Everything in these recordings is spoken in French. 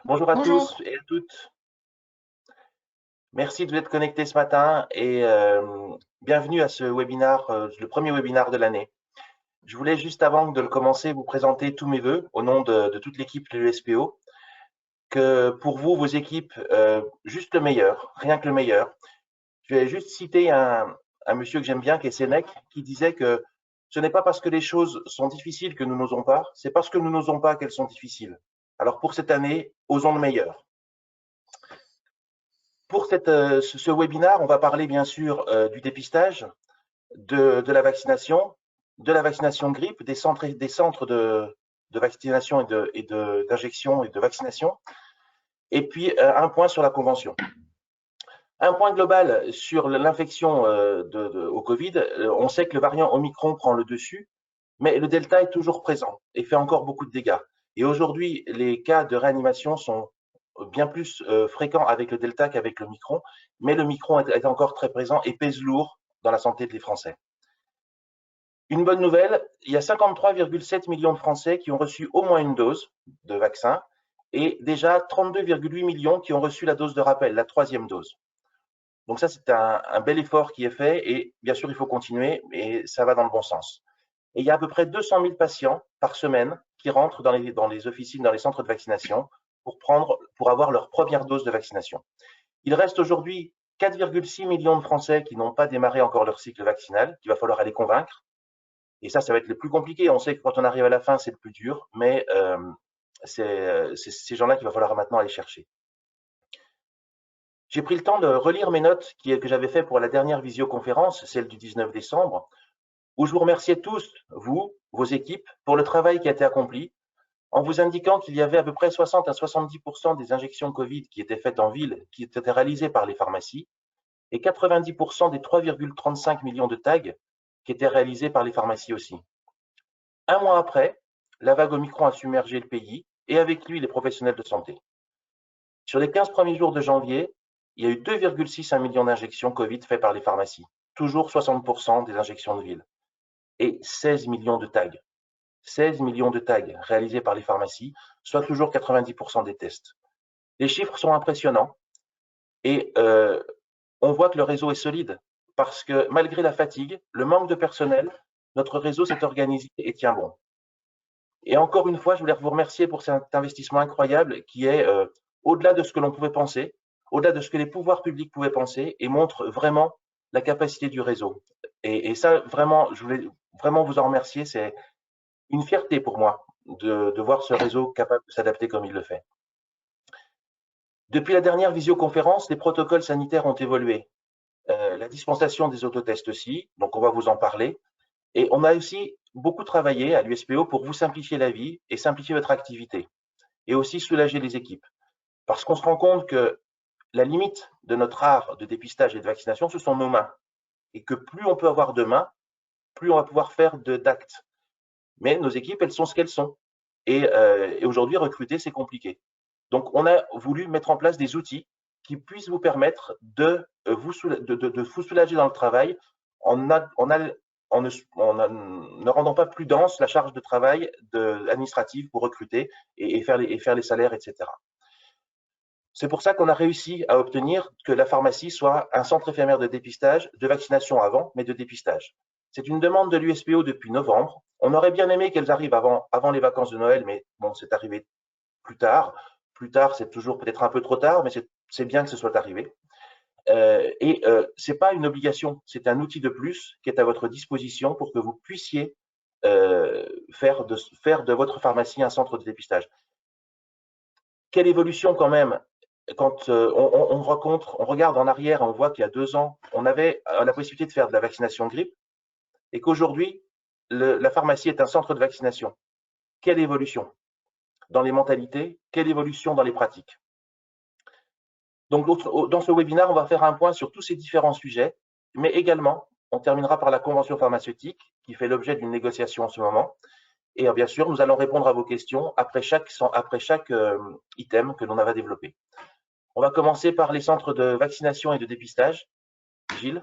Bonjour à tous Bonjour. et à toutes. Merci de vous être connectés ce matin et bienvenue à ce webinaire, le premier webinaire de l'année. Je voulais juste avant de le commencer vous présenter tous mes vœux au nom de toute l'équipe de l'USPO, que pour vous, vos équipes, juste le meilleur, rien que le meilleur. Je vais juste citer un monsieur que j'aime bien qui est Sénèque, qui disait que ce n'est pas parce que les choses sont difficiles que nous n'osons pas, c'est parce que nous n'osons pas qu'elles sont difficiles. Alors pour cette année, osons le meilleur. Pour ce webinaire, on va parler bien sûr du dépistage, de la vaccination grippe, des centres de vaccination et d'injection et de vaccination, et puis un point sur la convention. Un point global sur l'infection au Covid. On sait que le variant Omicron prend le dessus, mais le Delta est toujours présent et fait encore beaucoup de dégâts. Et aujourd'hui, les cas de réanimation sont bien plus fréquents avec le Delta qu'avec le Micron, mais le Micron est encore très présent et pèse lourd dans la santé des Français. Une bonne nouvelle, il y a 53,7 millions de Français qui ont reçu au moins une dose de vaccin et déjà 32,8 millions qui ont reçu la dose de rappel, la troisième dose. Donc ça, c'est un bel effort qui est fait et bien sûr, il faut continuer, mais ça va dans le bon sens. Et il y a à peu près 200 000 patients par semaine qui rentrent dans les officines, dans les centres de vaccination pour avoir leur première dose de vaccination. Il reste aujourd'hui 4,6 millions de Français qui n'ont pas démarré encore leur cycle vaccinal, qu'il va falloir aller convaincre. Et ça va être le plus compliqué. On sait que quand on arrive à la fin, c'est le plus dur, mais c'est ces gens-là qu'il va falloir maintenant aller chercher. J'ai pris le temps de relire mes notes que j'avais fait pour la dernière visioconférence, celle du 19 décembre, où je vous remerciais tous, vous, vos équipes, pour le travail qui a été accompli, en vous indiquant qu'il y avait à peu près 60 à 70% des injections Covid qui étaient faites en ville, qui étaient réalisées par les pharmacies, et 90% des 3,35 millions de tags qui étaient réalisés par les pharmacies aussi. Un mois après, la vague Omicron a submergé le pays et avec lui les professionnels de santé. Sur les 15 premiers jours de janvier, il y a eu 2,6 millions d'injections Covid faites par les pharmacies, toujours 60% des injections de ville, et 16 millions de tags. 16 millions de tags réalisés par les pharmacies, soit toujours 90% des tests. Les chiffres sont impressionnants et on voit que le réseau est solide parce que malgré la fatigue, le manque de personnel, notre réseau s'est organisé et tient bon. Et encore une fois, je voulais vous remercier pour cet investissement incroyable qui est au-delà de ce que l'on pouvait penser, au-delà de ce que les pouvoirs publics pouvaient penser et montre vraiment la capacité du réseau. Et ça, vraiment, je voulais vraiment vous en remercier. C'est une fierté pour moi de voir ce réseau capable de s'adapter comme il le fait. Depuis la dernière visioconférence, les protocoles sanitaires ont évolué. La dispensation des autotests aussi, donc on va vous en parler. Et on a aussi beaucoup travaillé à l'USPO pour vous simplifier la vie et simplifier votre activité et aussi soulager les équipes. Parce qu'on se rend compte que la limite de notre art de dépistage et de vaccination, ce sont nos mains. Et que plus on peut avoir de mains, plus on va pouvoir faire d'actes. Mais nos équipes, elles sont ce qu'elles sont. Et aujourd'hui, recruter, c'est compliqué. Donc, on a voulu mettre en place des outils qui puissent vous permettre de vous soulager dans le travail en, a, en, a, en, ne, ne, rendant pas plus dense la charge de travail administrative pour recruter et faire les salaires, etc. C'est pour ça qu'on a réussi à obtenir que la pharmacie soit un centre éphémère de dépistage, de vaccination avant, mais de dépistage. C'est une demande de l'USPO depuis novembre. On aurait bien aimé qu'elles arrivent avant les vacances de Noël, mais bon, c'est arrivé plus tard. Plus tard, c'est toujours peut-être un peu trop tard, mais c'est bien que ce soit arrivé. Ce n'est pas une obligation, c'est un outil de plus qui est à votre disposition pour que vous puissiez faire de votre pharmacie un centre de dépistage. Quelle évolution quand même quand on regarde en arrière, on voit qu'il y a 2 ans, on avait la possibilité de faire de la vaccination grippe et qu'aujourd'hui, la pharmacie est un centre de vaccination. Quelle évolution dans les mentalités, quelle évolution dans les pratiques. Donc, dans ce webinaire, on va faire un point sur tous ces différents sujets, mais également, on terminera par la convention pharmaceutique qui fait l'objet d'une négociation en ce moment. Et bien sûr, nous allons répondre à vos questions après chaque item que l'on va développer. On va commencer par les centres de vaccination et de dépistage. Gilles.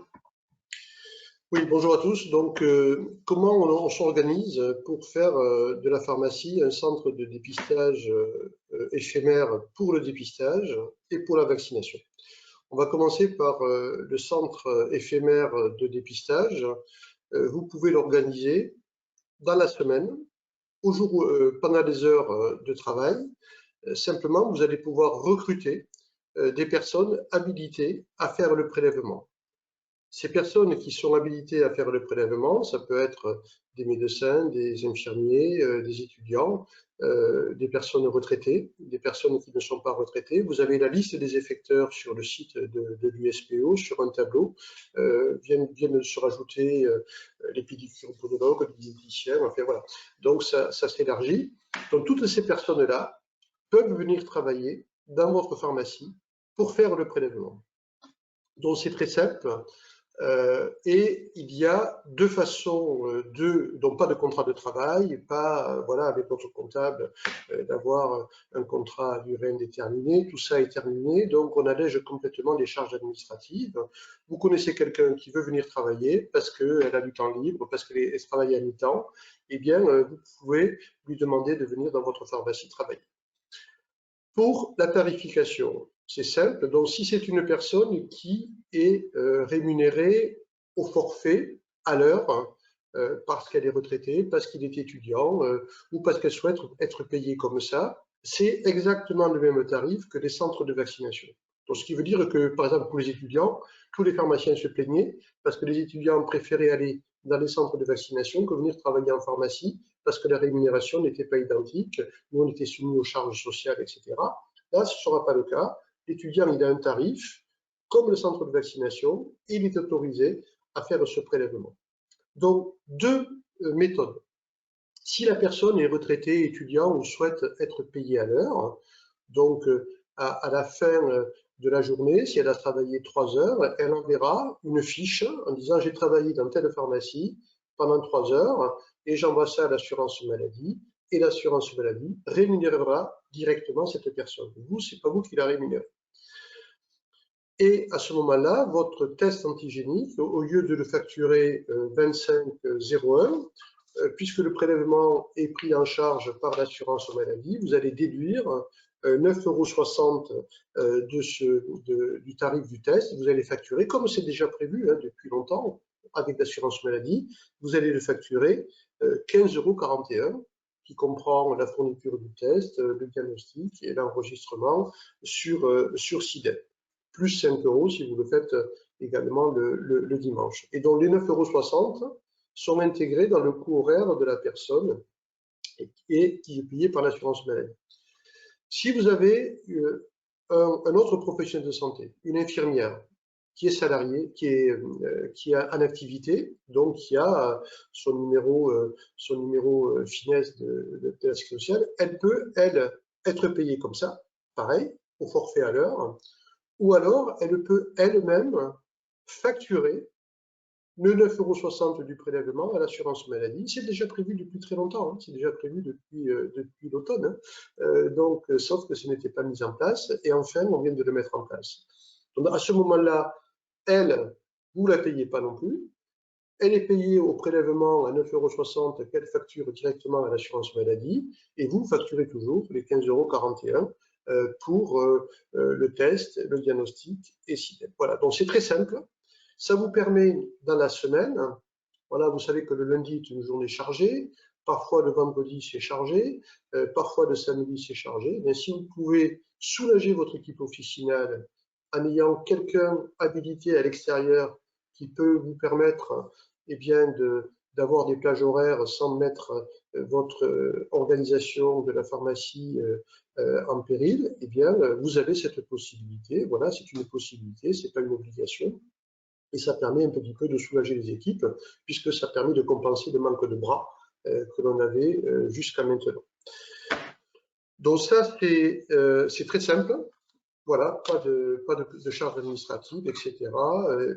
Oui, bonjour à tous. Donc, comment on s'organise pour faire de la pharmacie un centre de dépistage éphémère pour le dépistage et pour la vaccination? On va commencer par le centre éphémère de dépistage. Vous pouvez l'organiser dans la semaine, pendant les heures de travail. Simplement, vous allez pouvoir recruter des personnes habilitées à faire le prélèvement. Ces personnes qui sont habilitées à faire le prélèvement, ça peut être des médecins, des infirmiers, des étudiants, des personnes retraitées, des personnes qui ne sont pas retraitées. Vous avez la liste des effecteurs sur le site de l'USPO, sur un tableau. Viennent se rajouter les pédicures-podologues, les diététiciens, enfin voilà. Donc ça s'élargit. Donc toutes ces personnes-là peuvent venir travailler dans votre pharmacie pour faire le prélèvement. Donc c'est très simple. Et il y a deux façons donc pas de contrat de travail, pas voilà avec votre comptable d'avoir un contrat à durée indéterminée, tout ça est terminé, donc on allège complètement les charges administratives. Vous connaissez quelqu'un qui veut venir travailler parce qu'elle a du temps libre, parce qu'elle travaille à mi-temps, eh bien vous pouvez lui demander de venir dans votre pharmacie travailler. Pour la tarification, c'est simple. Donc, si c'est une personne qui est rémunérée au forfait à l'heure, parce qu'elle est retraitée, parce qu'il est étudiant, ou parce qu'elle souhaite être payée comme ça, c'est exactement le même tarif que les centres de vaccination. Donc, ce qui veut dire que, par exemple, pour les étudiants, tous les pharmaciens se plaignaient parce que les étudiants préféraient aller dans les centres de vaccination que venir travailler en pharmacie parce que la rémunération n'était pas identique. Nous, on était soumis aux charges sociales, etc. Là, ce ne sera pas le cas. L'étudiant, il a un tarif, comme le centre de vaccination, et il est autorisé à faire ce prélèvement. Donc, deux méthodes. Si la personne est retraitée, étudiant ou souhaite être payée à l'heure, donc à la fin de la journée, si elle a travaillé 3 heures, elle enverra une fiche en disant j'ai travaillé dans telle pharmacie pendant 3 heures et j'envoie ça à l'assurance maladie et l'assurance maladie rémunérera directement cette personne. Vous, c'est pas vous qui la rémunérez. Et à ce moment-là, votre test antigénique, au lieu de le facturer 25,01, puisque le prélèvement est pris en charge par l'assurance maladie, vous allez déduire 9,60 € du tarif du test. Vous allez facturer, comme c'est déjà prévu depuis longtemps avec l'assurance maladie, vous allez le facturer 15,41 € qui comprend la fourniture du test, le diagnostic et l'enregistrement sur SIDEP, plus 5 € si vous le faites également le dimanche. Et donc les 9,60 € sont intégrés dans le coût horaire de la personne et qui est payé par l'assurance maladie. Si vous avez un autre professionnel de santé, une infirmière qui est salariée, qui est en activité, donc qui a son numéro finesse de la sécurité sociale, elle peut, elle, être payée comme ça, pareil, au forfait à l'heure, ou alors elle peut elle-même facturer le 9,60 € du prélèvement à l'assurance maladie. C'est déjà prévu depuis très longtemps, c'est déjà prévu depuis l'automne, donc sauf que ce n'était pas mis en place et enfin on vient de le mettre en place. Donc à ce moment-là, elle, vous ne la payez pas non plus, elle est payée au prélèvement à 9,60 € qu'elle facture directement à l'assurance maladie et vous facturez toujours les 15,41 € pour le test, le diagnostic et SIDEP. Voilà, donc c'est très simple. Ça vous permet dans la semaine, voilà, vous savez que le lundi est une journée chargée, parfois le vendredi c'est chargé, parfois le samedi c'est chargé. Mais si vous pouvez soulager votre équipe officinale en ayant quelqu'un habilité à l'extérieur qui peut vous permettre eh bien, d'avoir des plages horaires sans mettre votre organisation de la pharmacie en péril, eh bien, vous avez cette possibilité. Voilà, c'est une possibilité, c'est pas une obligation. Et ça permet un petit peu de soulager les équipes, puisque ça permet de compenser le manque de bras que l'on avait jusqu'à maintenant. Donc ça, c'est très simple. Voilà, pas de charges administratives, etc.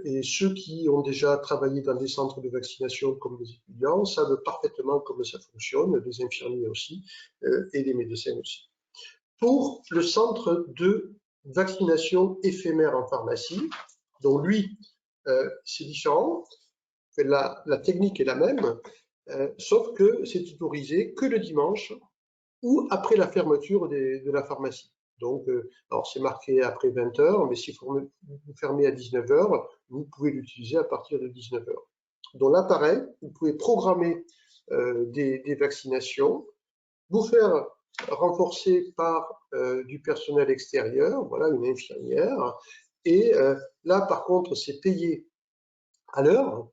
Et ceux qui ont déjà travaillé dans des centres de vaccination comme des étudiants savent parfaitement comment ça fonctionne, les infirmiers aussi, et les médecins aussi. Pour le centre de vaccination éphémère en pharmacie, donc lui, c'est différent. La technique est la même, sauf que c'est autorisé que le dimanche ou après la fermeture de la pharmacie. Donc, alors c'est marqué après 20 heures, mais si vous fermez à 19 heures, vous pouvez l'utiliser à partir de 19 heures. Donc là, pareil, vous pouvez programmer des vaccinations, vous faire renforcer par du personnel extérieur, voilà, une infirmière, et là, par contre, c'est payé à l'heure.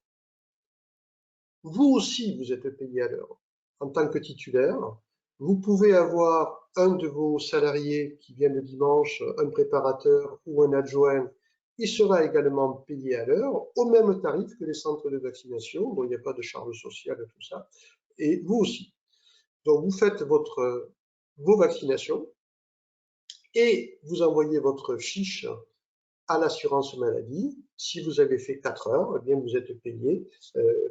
Vous aussi, vous êtes payé à l'heure en tant que titulaire. Vous pouvez avoir un de vos salariés qui vient le dimanche, un préparateur ou un adjoint. Il sera également payé à l'heure au même tarif que les centres de vaccination, dont il n'y a pas de charge sociale, tout ça. Et vous aussi. Donc, vous faites vos vaccinations et vous envoyez votre fiche à l'assurance maladie. Si vous avez fait 4 heures, eh bien vous êtes payé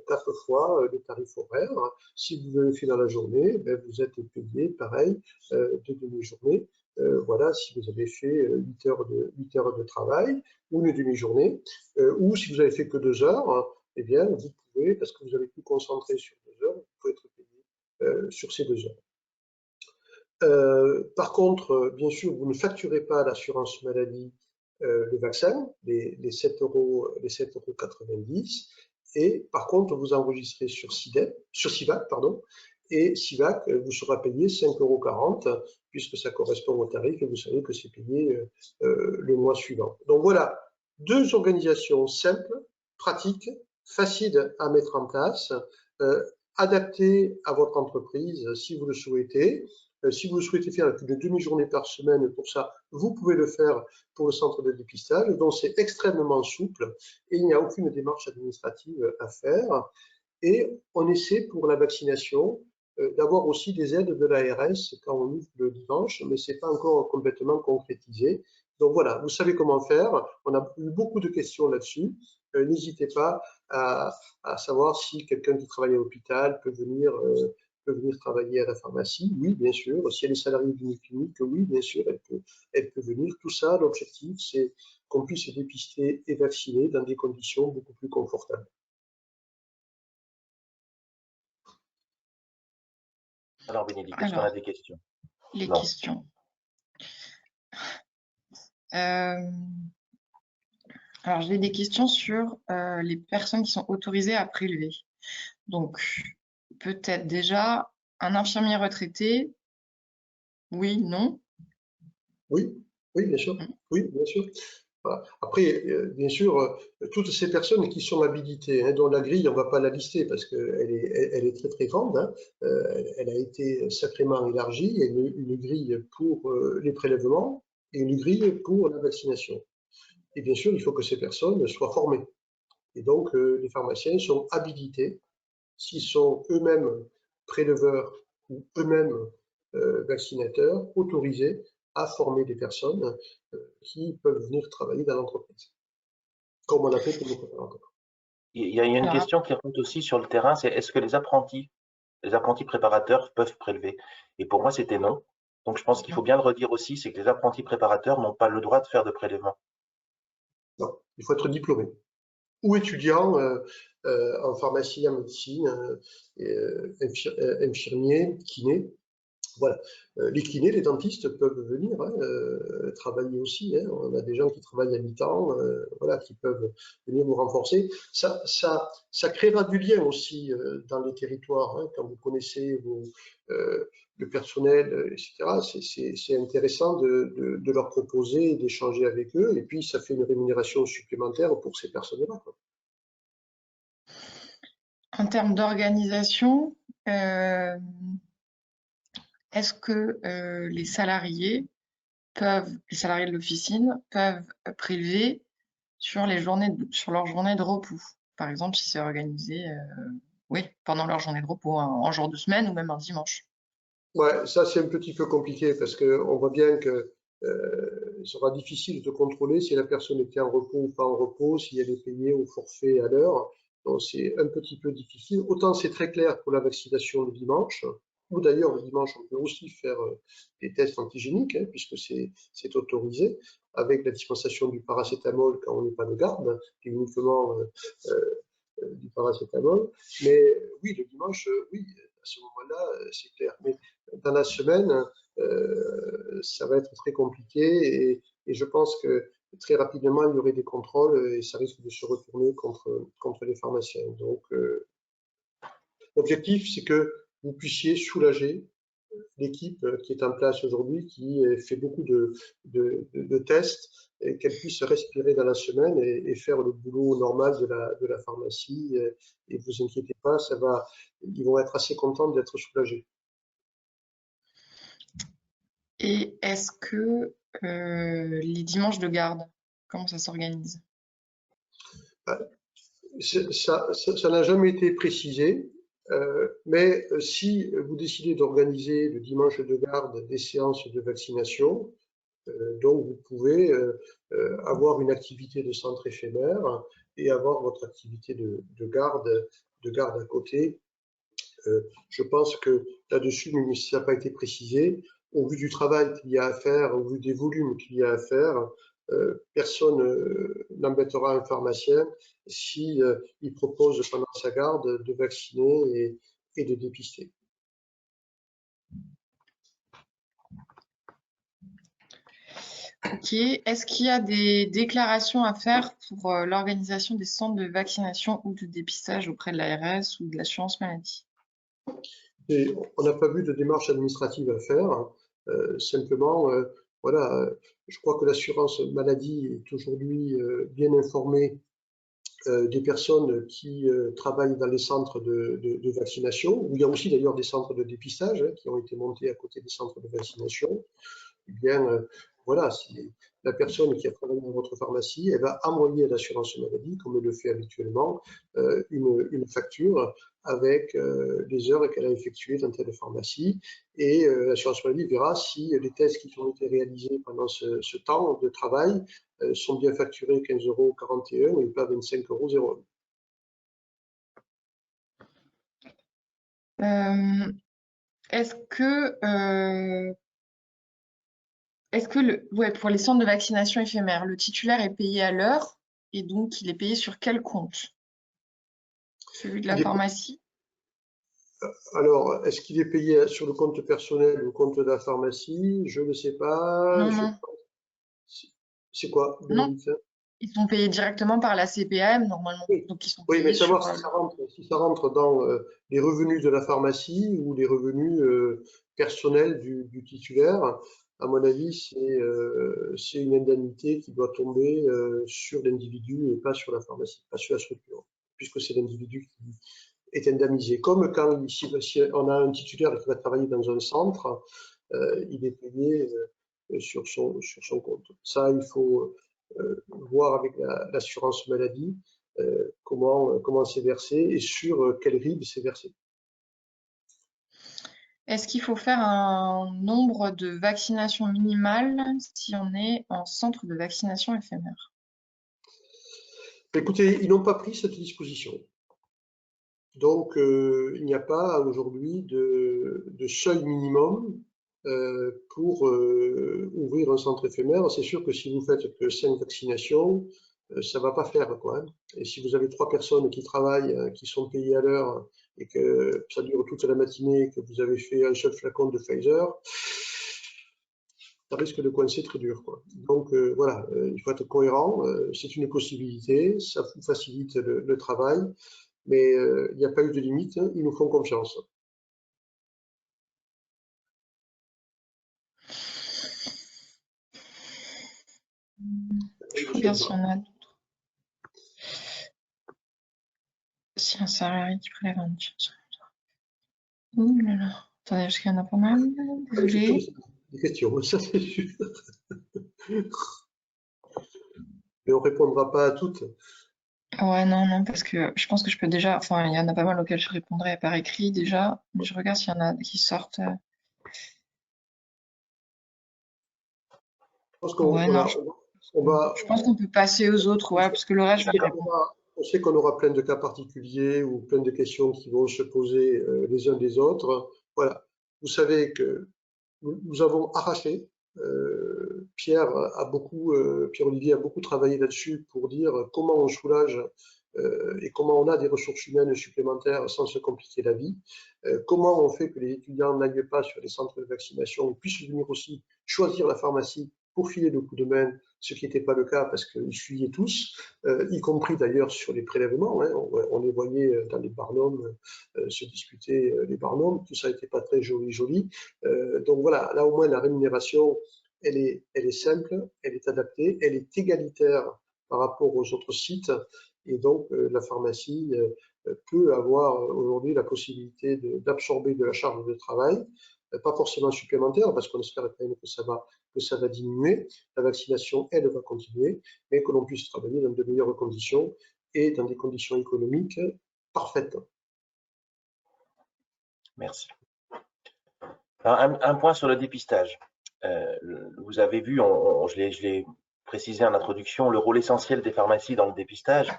4 fois le tarif horaire. Si vous l'avez fait dans la journée, eh bien vous êtes payé pareil de demi-journée. Voilà, si vous avez fait 8 heures de travail ou une demi-journée, ou si vous avez fait que 2 heures, eh bien vous pouvez, parce que vous avez pu concentrer sur 2 heures, vous pouvez être payé sur ces 2 heures. Par contre, bien sûr, vous ne facturez pas à l'assurance maladie le vaccin, les 7,90 €. Et par contre, vous enregistrez sur SIVAC, pardon, et SIVAC vous sera payé 5,40 € puisque ça correspond au tarif et vous savez que c'est payé le mois suivant. Donc voilà, 2 organisations simples, pratiques, faciles à mettre en place, adaptées à votre entreprise si vous le souhaitez. Si vous souhaitez faire une demi-journée par semaine pour ça, vous pouvez le faire pour le centre de dépistage, dont c'est extrêmement souple et il n'y a aucune démarche administrative à faire. Et on essaie pour la vaccination d'avoir aussi des aides de l'ARS quand on ouvre le dimanche, mais ce n'est pas encore complètement concrétisé. Donc voilà, vous savez comment faire. On a eu beaucoup de questions là-dessus. N'hésitez pas à savoir si quelqu'un qui travaille à l'hôpital peut venir travailler à la pharmacie. Oui, bien sûr. Si elle est salariée d'une clinique, oui, bien sûr, elle peut venir. Tout ça, l'objectif, c'est qu'on puisse dépister et vacciner dans des conditions beaucoup plus confortables. Alors, Bénédicte, est-ce qu'on a des questions? Les Non. questions. Alors, j'ai des questions sur les personnes qui sont autorisées à prélever. Donc, peut-être déjà, un infirmier retraité, oui, non? Oui, oui, bien sûr. Oui, bien sûr. Voilà. Après, bien sûr, toutes ces personnes qui sont habilitées, hein, dont la grille, on ne va pas la lister parce qu'elle est très très grande, hein, elle a été sacrément élargie. Il y a une grille pour les prélèvements et une grille pour la vaccination. Et bien sûr, il faut que ces personnes soient formées. Et donc, les pharmaciens sont habilités, s'ils sont eux-mêmes préleveurs ou eux-mêmes vaccinateurs, autorisés à former des personnes qui peuvent venir travailler dans l'entreprise, comme on a fait pour nos préparateurs. Il y a une question qui remonte aussi sur le terrain, c'est est-ce que les apprentis préparateurs peuvent prélever? Et pour moi, c'était non. Donc, je pense qu'il faut bien le redire aussi, c'est que les apprentis préparateurs n'ont pas le droit de faire de prélèvement. Non, il faut être diplômé ou étudiant en pharmacie, en médecine, infirmier, kiné. Voilà. Les kinés, les dentistes peuvent venir travailler aussi. Hein. On a des gens qui travaillent à mi-temps, voilà, qui peuvent venir vous renforcer. Ça créera du lien aussi dans les territoires. Hein. Quand vous connaissez le personnel, etc., c'est intéressant de leur proposer et d'échanger avec eux. Et puis, ça fait une rémunération supplémentaire pour ces personnes-là. En termes d'organisation, est-ce que les salariés de l'officine peuvent prélever sur leur journée de repos? Par exemple, si c'est organisé pendant leur journée de repos, en jour de semaine ou même un dimanche. Ouais, ça c'est un petit peu compliqué parce qu'on voit bien que il sera difficile de contrôler si la personne était en repos ou pas en repos, si elle est payée au forfait à l'heure. Donc c'est un petit peu difficile. Autant c'est très clair pour la vaccination le dimanche, ou d'ailleurs le dimanche on peut aussi faire des tests antigéniques, hein, puisque c'est autorisé, avec la dispensation du paracétamol quand on n'est pas de garde, et uniquement du paracétamol. Mais oui, le dimanche, oui, à ce moment-là, c'est clair. Mais dans la semaine, ça va être très compliqué et je pense que très rapidement, il y aurait des contrôles et ça risque de se retourner contre les pharmaciens. Donc, l'objectif, c'est que vous puissiez soulager l'équipe qui est en place aujourd'hui, qui fait beaucoup de tests, et qu'elle puisse respirer dans la semaine et faire le boulot normal de la pharmacie. Et vous inquiétez pas, ils vont être assez contents d'être soulagés. Et est-ce que les dimanches de garde, comment ça s'organise? Ça n'a jamais été précisé, mais si vous décidez d'organiser le dimanche de garde des séances de vaccination, donc vous pouvez avoir une activité de centre éphémère et avoir votre activité de garde à côté. Je pense que là-dessus, même si ça n'a pas été précisé, au vu du travail qu'il y a à faire, au vu des volumes qu'il y a à faire, personne n'embêtera un pharmacien si il propose pendant sa garde de vacciner et de dépister. Ok. Est-ce qu'il y a des déclarations à faire pour l'organisation des centres de vaccination ou de dépistage auprès de l'ARS ou de l'assurance maladie? Et on n'a pas vu de démarche administrative à faire. Simplement, voilà, je crois que l'assurance maladie est aujourd'hui bien informée des personnes qui travaillent dans les centres de vaccination, où il y a aussi d'ailleurs des centres de dépistage qui ont été montés à côté des centres de vaccination. Eh bien, voilà, si la personne qui a travaillé dans votre pharmacie, elle va envoyer à l'assurance maladie, comme elle le fait habituellement, une facture avec les heures qu'elle a effectuées dans telle pharmacie. Et l'assurance maladie verra si les tests qui ont été réalisés pendant ce temps de travail sont bien facturés 15,41 € et pas 25,01 Euh, est-ce que, ouais, pour les centres de vaccination éphémères, le titulaire est payé à l'heure et donc il est payé sur quel compte? Celui de la pharmacie? Alors, est-ce qu'il est payé sur le compte personnel ou le compte de la pharmacie? Je ne sais pas. Non, non, C'est quoi, non. Bénédicte? Ils sont payés directement par la CPAM normalement. Oui. Donc ils sont Oui, mais payés savoir sur. si ça rentre dans les revenus de la pharmacie ou les revenus personnels du titulaire. À mon avis, c'est une indemnité qui doit tomber sur l'individu et pas sur la pharmacie, pas sur la structure, puisque c'est l'individu qui est indemnisé. Comme quand si on a un titulaire qui va travailler dans un centre, il est payé sur son compte. Ça, il faut voir avec l'assurance maladie comment c'est versé et sur quel RIB c'est versé. Est-ce qu'il faut faire un nombre de vaccinations minimal si on est en centre de vaccination éphémère? Écoutez, ils n'ont pas pris cette disposition. Donc, il n'y a pas aujourd'hui de seuil minimum pour ouvrir un centre éphémère. C'est sûr que si vous faites que 5 vaccinations, ça ne va pas faire, quoi, hein. Et si vous avez 3 personnes qui travaillent, qui sont payées à l'heure et que ça dure toute la matinée, que vous avez fait un seul flacon de Pfizer, ça risque de coincer très dur, quoi. Donc voilà, il faut être cohérent. C'est une possibilité, ça vous facilite le travail, mais il n'y a pas eu de limite, hein, ils nous font confiance. Je regarde s'il y en a d'autres. Si un salarié qui prélève un tiers. Ouh là là. Attendez, parce qu'il y en a pas mal. Désolée. Des questions, ça c'est sûr. Mais on ne répondra pas à toutes. Ouais, non, non, parce que je pense que je peux déjà. Enfin, il y en a pas mal auxquels je répondrai par écrit déjà. Mais je regarde s'il y en a qui sortent. Je pense Ouais, non, on va, je pense qu'on peut passer aux autres, ouais, parce que le reste, je vais y répondre. on sait qu'on aura plein de cas particuliers ou plein de questions qui vont se poser les uns des autres. Voilà. Vous savez que nous avons arraché. Pierre Olivier a beaucoup travaillé là-dessus pour dire comment on soulage et comment on a des ressources humaines supplémentaires sans se compliquer la vie, comment on fait que les étudiants n'aillent pas sur les centres de vaccination, puissent venir aussi choisir la pharmacie pour filer le coup de main, ce qui n'était pas le cas parce qu'ils fuyaient tous, y compris d'ailleurs sur les prélèvements. Hein, on les voyait dans les barnums se disputer les barnums, tout ça n'était pas très joli. Donc voilà, là au moins la rémunération, elle est simple, elle est adaptée, elle est égalitaire par rapport aux autres sites, et donc la pharmacie peut avoir aujourd'hui la possibilité d'absorber de la charge de travail, pas forcément supplémentaire, parce qu'on espère quand même que ça va diminuer. La vaccination, elle, va continuer, mais que l'on puisse travailler dans de meilleures conditions et dans des conditions économiques parfaites. Merci. Alors, un point sur le dépistage. Vous avez vu, je l'ai précisé en introduction, le rôle essentiel des pharmacies dans le dépistage.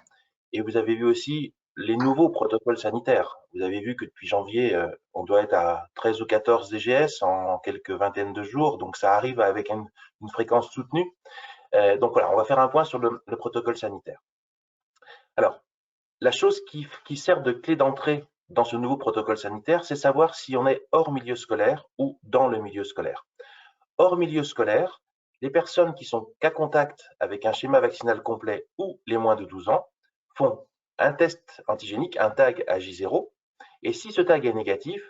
Et vous avez vu aussi les nouveaux protocoles sanitaires. Vous avez vu que depuis janvier, on doit être à 13 ou 14 DGS en quelques vingtaines de jours. Donc, ça arrive avec une fréquence soutenue. Donc, voilà, on va faire un point sur le protocole sanitaire. Alors, la chose qui sert de clé d'entrée dans ce nouveau protocole sanitaire, c'est savoir si on est hors milieu scolaire ou dans le milieu scolaire. Hors milieu scolaire, les personnes qui sont cas contact avec un schéma vaccinal complet ou les moins de 12 ans font un test antigénique, un tag à J0, et si ce tag est négatif,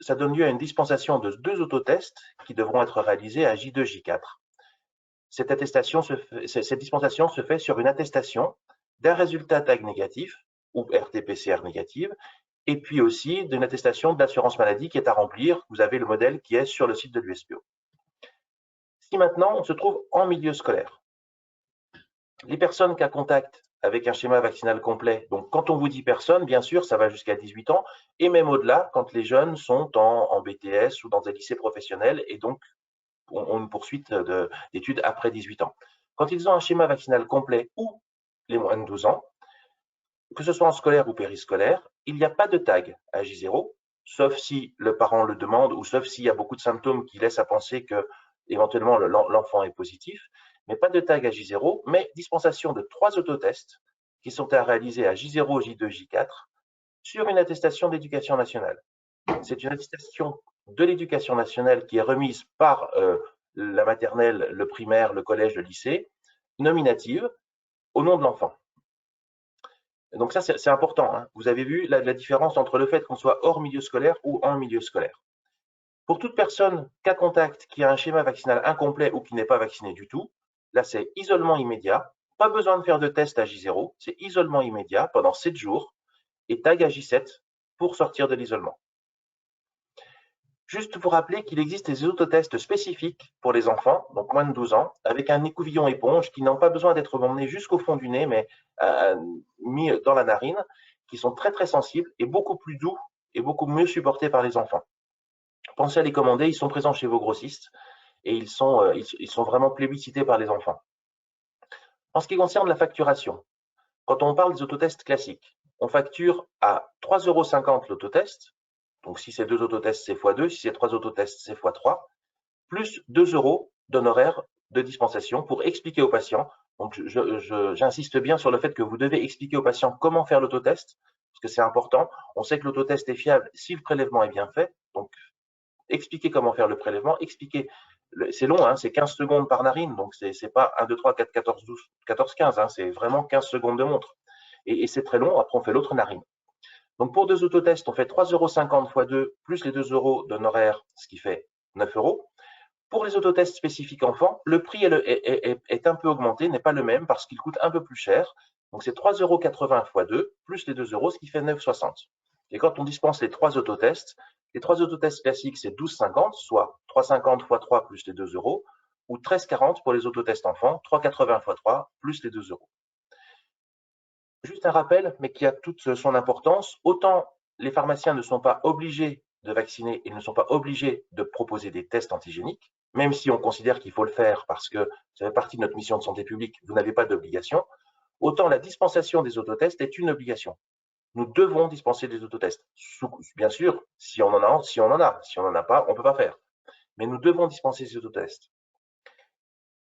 ça donne lieu à une dispensation de 2 autotests qui devront être réalisés à J2, J4. Cette dispensation se fait sur une attestation d'un résultat tag négatif ou RT-PCR négative, et puis aussi d'une attestation de l'assurance maladie qui est à remplir. Vous avez le modèle qui est sur le site de l'USPO. Si maintenant on se trouve en milieu scolaire, les personnes cas contact avec un schéma vaccinal complet, donc quand on vous dit personne, bien sûr, ça va jusqu'à 18 ans, et même au-delà, quand les jeunes sont en BTS ou dans des lycées professionnels, et donc ont une poursuite d'études après 18 ans. Quand ils ont un schéma vaccinal complet ou les moins de 12 ans, que ce soit en scolaire ou périscolaire, il n'y a pas de tag à J0, sauf si le parent le demande ou sauf s'il y a beaucoup de symptômes qui laissent à penser que éventuellement l'enfant est positif, mais pas de tag à J0, mais dispensation de 3 autotests qui sont à réaliser à J0, J2, J4 sur une attestation d'éducation nationale. C'est une attestation de l'éducation nationale qui est remise par la maternelle, le primaire, le collège, le lycée, nominative, au nom de l'enfant. Donc ça, c'est important. Hein. Vous avez vu la différence entre le fait qu'on soit hors milieu scolaire ou en milieu scolaire. Pour toute personne cas contact qui a un schéma vaccinal incomplet ou qui n'est pas vacciné du tout, là, c'est isolement immédiat. Pas besoin de faire de test à J0, c'est isolement immédiat pendant 7 jours et tag à J7 pour sortir de l'isolement. Juste pour rappeler qu'il existe des autotests spécifiques pour les enfants, donc moins de 12 ans, avec un écouvillon éponge qui n'ont pas besoin d'être emmenés jusqu'au fond du nez, mais mis dans la narine, qui sont très très sensibles et beaucoup plus doux et beaucoup mieux supportés par les enfants. Pensez à les commander, ils sont présents chez vos grossistes et ils sont vraiment plébiscités par les enfants. En ce qui concerne la facturation, quand on parle des autotests classiques, on facture à 3,50 € l'autotest. Donc, si c'est 2 autotests, c'est x2. Si c'est 3 autotests, c'est x3. Plus 2 € d'honoraires de dispensation pour expliquer aux patients. Donc, j'insiste bien sur le fait que vous devez expliquer aux patients comment faire l'autotest, parce que c'est important. On sait que l'autotest est fiable si le prélèvement est bien fait. Donc, expliquer comment faire le prélèvement, c'est long, hein, c'est 15 secondes par narine. Donc, c'est pas 1, 2, 3, 4, 14, 12, 14, 15. Hein, c'est vraiment 15 secondes de montre. Et c'est très long. Après, on fait l'autre narine. Donc, pour 2 autotests, on fait 3,50 € x 2, plus les 2 € d'honoraires, ce qui fait 9 €. Pour les autotests spécifiques enfants, le prix est un peu augmenté, n'est pas le même parce qu'il coûte un peu plus cher. Donc, c'est 3,80 € x 2, plus les 2 €, ce qui fait 9,60 €. Et quand on dispense les 3 autotests classiques, c'est 12,50 €, soit 3,50 x 3 plus les 2 €, ou 13,40 € pour les autotests enfants, 3,80 x 3 plus les 2 €. Juste un rappel, mais qui a toute son importance, autant les pharmaciens ne sont pas obligés de vacciner et ne sont pas obligés de proposer des tests antigéniques, même si on considère qu'il faut le faire parce que ça fait partie de notre mission de santé publique, vous n'avez pas d'obligation, autant la dispensation des autotests est une obligation. Nous devons dispenser des autotests. Bien sûr, si on en a. Si on n'en a pas, on ne peut pas faire. Mais nous devons dispenser ces autotests.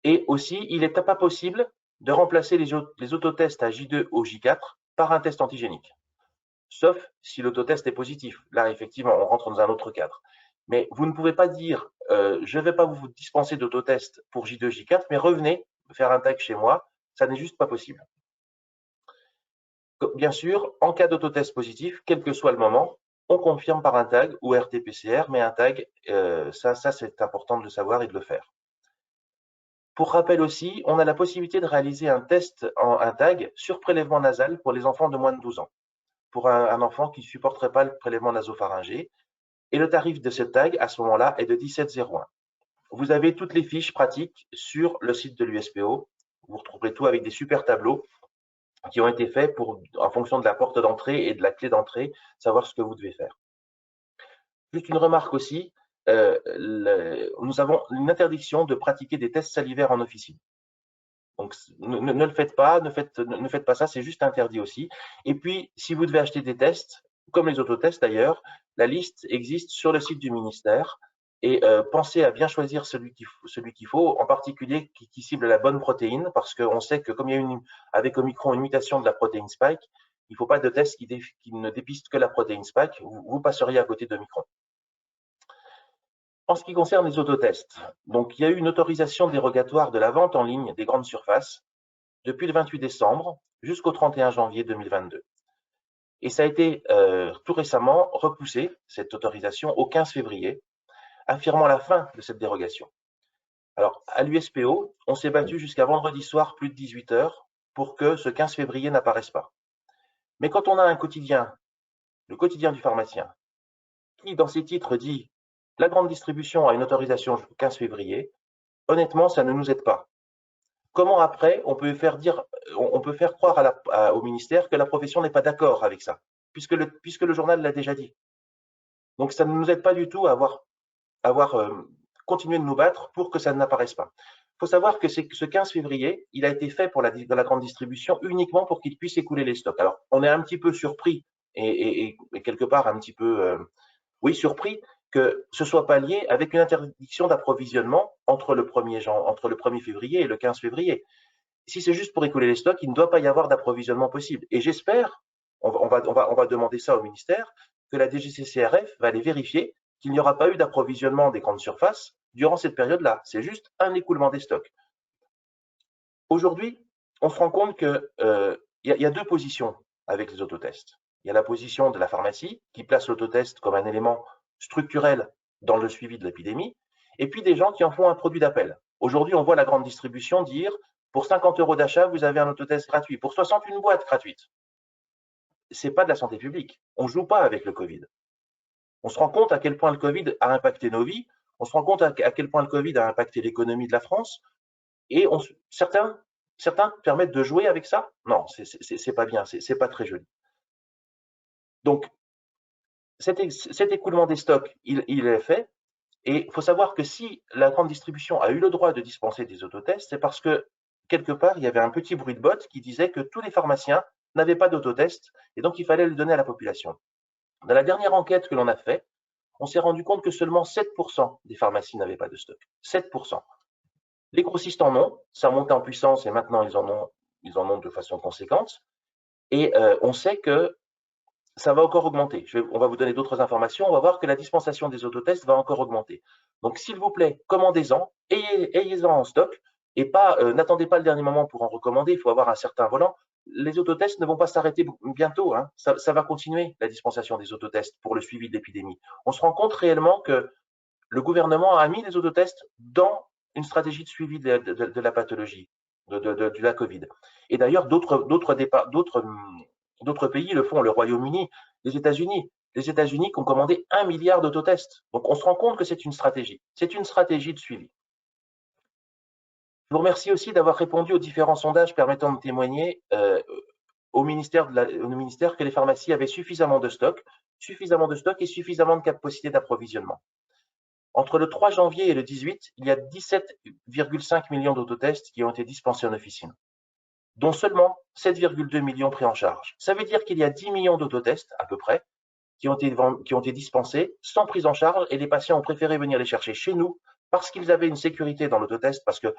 Et aussi, il n'est pas possible de remplacer les autotests à J2 ou J4 par un test antigénique. Sauf si l'autotest est positif. Là, effectivement, on rentre dans un autre cadre. Mais vous ne pouvez pas dire je ne vais pas vous dispenser d'autotest pour J2, J4, mais revenez faire un tag chez moi. Ça n'est juste pas possible. Bien sûr, en cas d'autotest positif, quel que soit le moment, on confirme par un tag ou RT-PCR, mais un tag, ça c'est important de le savoir et de le faire. Pour rappel aussi, on a la possibilité de réaliser un test un tag sur prélèvement nasal pour les enfants de moins de 12 ans, pour un enfant qui ne supporterait pas le prélèvement nasopharyngé. Et le tarif de ce tag, à ce moment-là, est de 17,01. Vous avez toutes les fiches pratiques sur le site de l'USPO. Vous retrouverez tout avec des super tableaux qui ont été faits en fonction de la porte d'entrée et de la clé d'entrée, savoir ce que vous devez faire. Juste une remarque aussi, nous avons une interdiction de pratiquer des tests salivaires en officine. Donc, ne le faites pas, ne faites pas ça, c'est juste interdit aussi. Et puis, si vous devez acheter des tests, comme les autotests d'ailleurs, la liste existe sur le site du ministère. Et pensez à bien choisir celui qu'il faut, en particulier qui cible la bonne protéine, parce qu'on sait que comme il y a avec Omicron une mutation de la protéine spike, il ne faut pas de test qui ne dépiste que la protéine spike, vous passeriez à côté d'Omicron. En ce qui concerne les autotests, donc il y a eu une autorisation dérogatoire de la vente en ligne des grandes surfaces depuis le 28 décembre jusqu'au 31 janvier 2022. Et ça a été tout récemment repoussé, cette autorisation, au 15 février, affirmant la fin de cette dérogation. Alors, à l'USPO, on s'est battu jusqu'à vendredi soir, plus de 18 heures, pour que ce 15 février n'apparaisse pas. Mais quand on a un quotidien, le quotidien du pharmacien, qui dans ses titres dit « La grande distribution a une autorisation jusqu'au 15 février », honnêtement, ça ne nous aide pas. Comment après, on peut faire croire au ministère que la profession n'est pas d'accord avec ça, puisque le journal l'a déjà dit. Donc, ça ne nous aide pas du tout à avoir continué de nous battre pour que ça n'apparaisse pas. Il faut savoir que ce 15 février, il a été fait pour la grande distribution uniquement pour qu'il puisse écouler les stocks. Alors, on est un petit peu surpris et quelque part un petit peu, oui, surpris que ce soit pas lié avec une interdiction d'approvisionnement entre le 1er février et le 15 février. Si c'est juste pour écouler les stocks, il ne doit pas y avoir d'approvisionnement possible. Et j'espère, on va demander ça au ministère, que la DGCCRF va aller vérifier qu'il n'y aura pas eu d'approvisionnement des grandes surfaces durant cette période-là. C'est juste un écoulement des stocks. Aujourd'hui, on se rend compte qu'il y a deux positions avec les autotests. Il y a la position de la pharmacie qui place l'autotest comme un élément structurel dans le suivi de l'épidémie, et puis des gens qui en font un produit d'appel. Aujourd'hui, on voit la grande distribution dire pour 50 € d'achat, vous avez un autotest gratuit. Pour 60, une boîte gratuite. Ce n'est pas de la santé publique. On ne joue pas avec le Covid. On se rend compte à quel point le Covid a impacté nos vies. On se rend compte à quel point le Covid a impacté l'économie de la France. Et certains permettent de jouer avec ça. Non, c'est pas bien, c'est pas très joli. Donc, cet écoulement des stocks, il est fait. Et il faut savoir que si la grande distribution a eu le droit de dispenser des autotests, c'est parce que quelque part, il y avait un petit bruit de botte qui disait que tous les pharmaciens n'avaient pas d'autotest et donc il fallait le donner à la population. Dans la dernière enquête que l'on a faite, on s'est rendu compte que seulement 7% des pharmacies n'avaient pas de stock. 7%. Les grossistes en ont, ça monte en puissance et maintenant ils en ont de façon conséquente. Et on sait que ça va encore augmenter. On va vous donner d'autres informations. On va voir que la dispensation des autotests va encore augmenter. Donc, s'il vous plaît, commandez-en, ayez-en en stock et n'attendez pas le dernier moment pour en recommander. Il faut avoir un certain volant. Les autotests ne vont pas s'arrêter bientôt. Hein. Ça va continuer, la dispensation des autotests pour le suivi de l'épidémie. On se rend compte réellement que le gouvernement a mis les autotests dans une stratégie de suivi de la pathologie, de la Covid. Et d'ailleurs, d'autres pays le font, le Royaume-Uni, les États-Unis. Les États-Unis qui ont commandé 1 milliard d'autotests. Donc, on se rend compte que c'est une stratégie. C'est une stratégie de suivi. Je vous remercie aussi d'avoir répondu aux différents sondages permettant de témoigner au ministère que les pharmacies avaient suffisamment de stock et suffisamment de capacité d'approvisionnement. Entre le 3 janvier et le 18, il y a 17,5 millions d'autotests qui ont été dispensés en officine, dont seulement 7,2 millions pris en charge. Ça veut dire qu'il y a 10 millions d'autotests, à peu près, qui ont été dispensés sans prise en charge et les patients ont préféré venir les chercher chez nous parce qu'ils avaient une sécurité dans l'autotest, parce que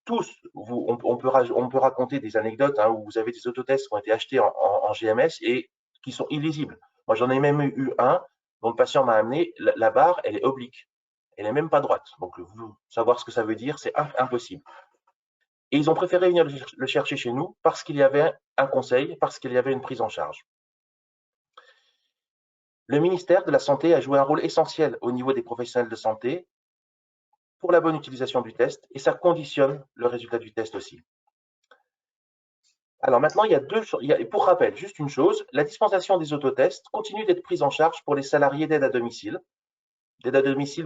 tous on peut raconter des anecdotes où vous avez des autotests qui ont été achetés en GMS et qui sont illisibles. Moi, j'en ai même eu un dont le patient m'a amené, la barre, elle est oblique. Elle n'est même pas droite. Donc, savoir ce que ça veut dire, c'est impossible. Et ils ont préféré venir le chercher chez nous parce qu'il y avait un conseil, parce qu'il y avait une prise en charge. Le ministère de la Santé a joué un rôle essentiel au niveau des professionnels de santé pour la bonne utilisation du test et ça conditionne le résultat du test aussi. Alors maintenant, il y a deux choses. Pour rappel, juste une chose, la dispensation des autotests continue d'être prise en charge pour les salariés d'aide à domicile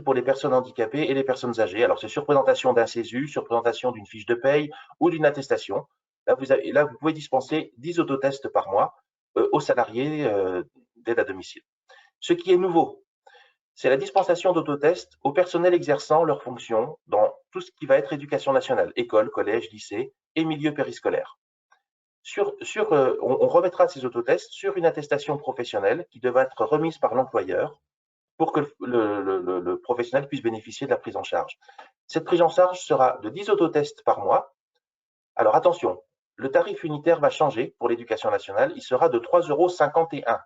pour les personnes handicapées et les personnes âgées. Alors c'est sur présentation d'un CESU, sur présentation d'une fiche de paye ou d'une attestation. Là, vous pouvez dispenser 10 autotests par mois aux salariés d'aide à domicile. Ce qui est nouveau, c'est la dispensation d'autotests au personnel exerçant leurs fonctions dans tout ce qui va être éducation nationale, école, collège, lycée et milieu périscolaire. On remettra ces autotests sur une attestation professionnelle qui devra être remise par l'employeur pour que le professionnel puisse bénéficier de la prise en charge. Cette prise en charge sera de 10 autotests par mois. Alors attention, le tarif unitaire va changer pour l'éducation nationale, il sera de 3,51 €.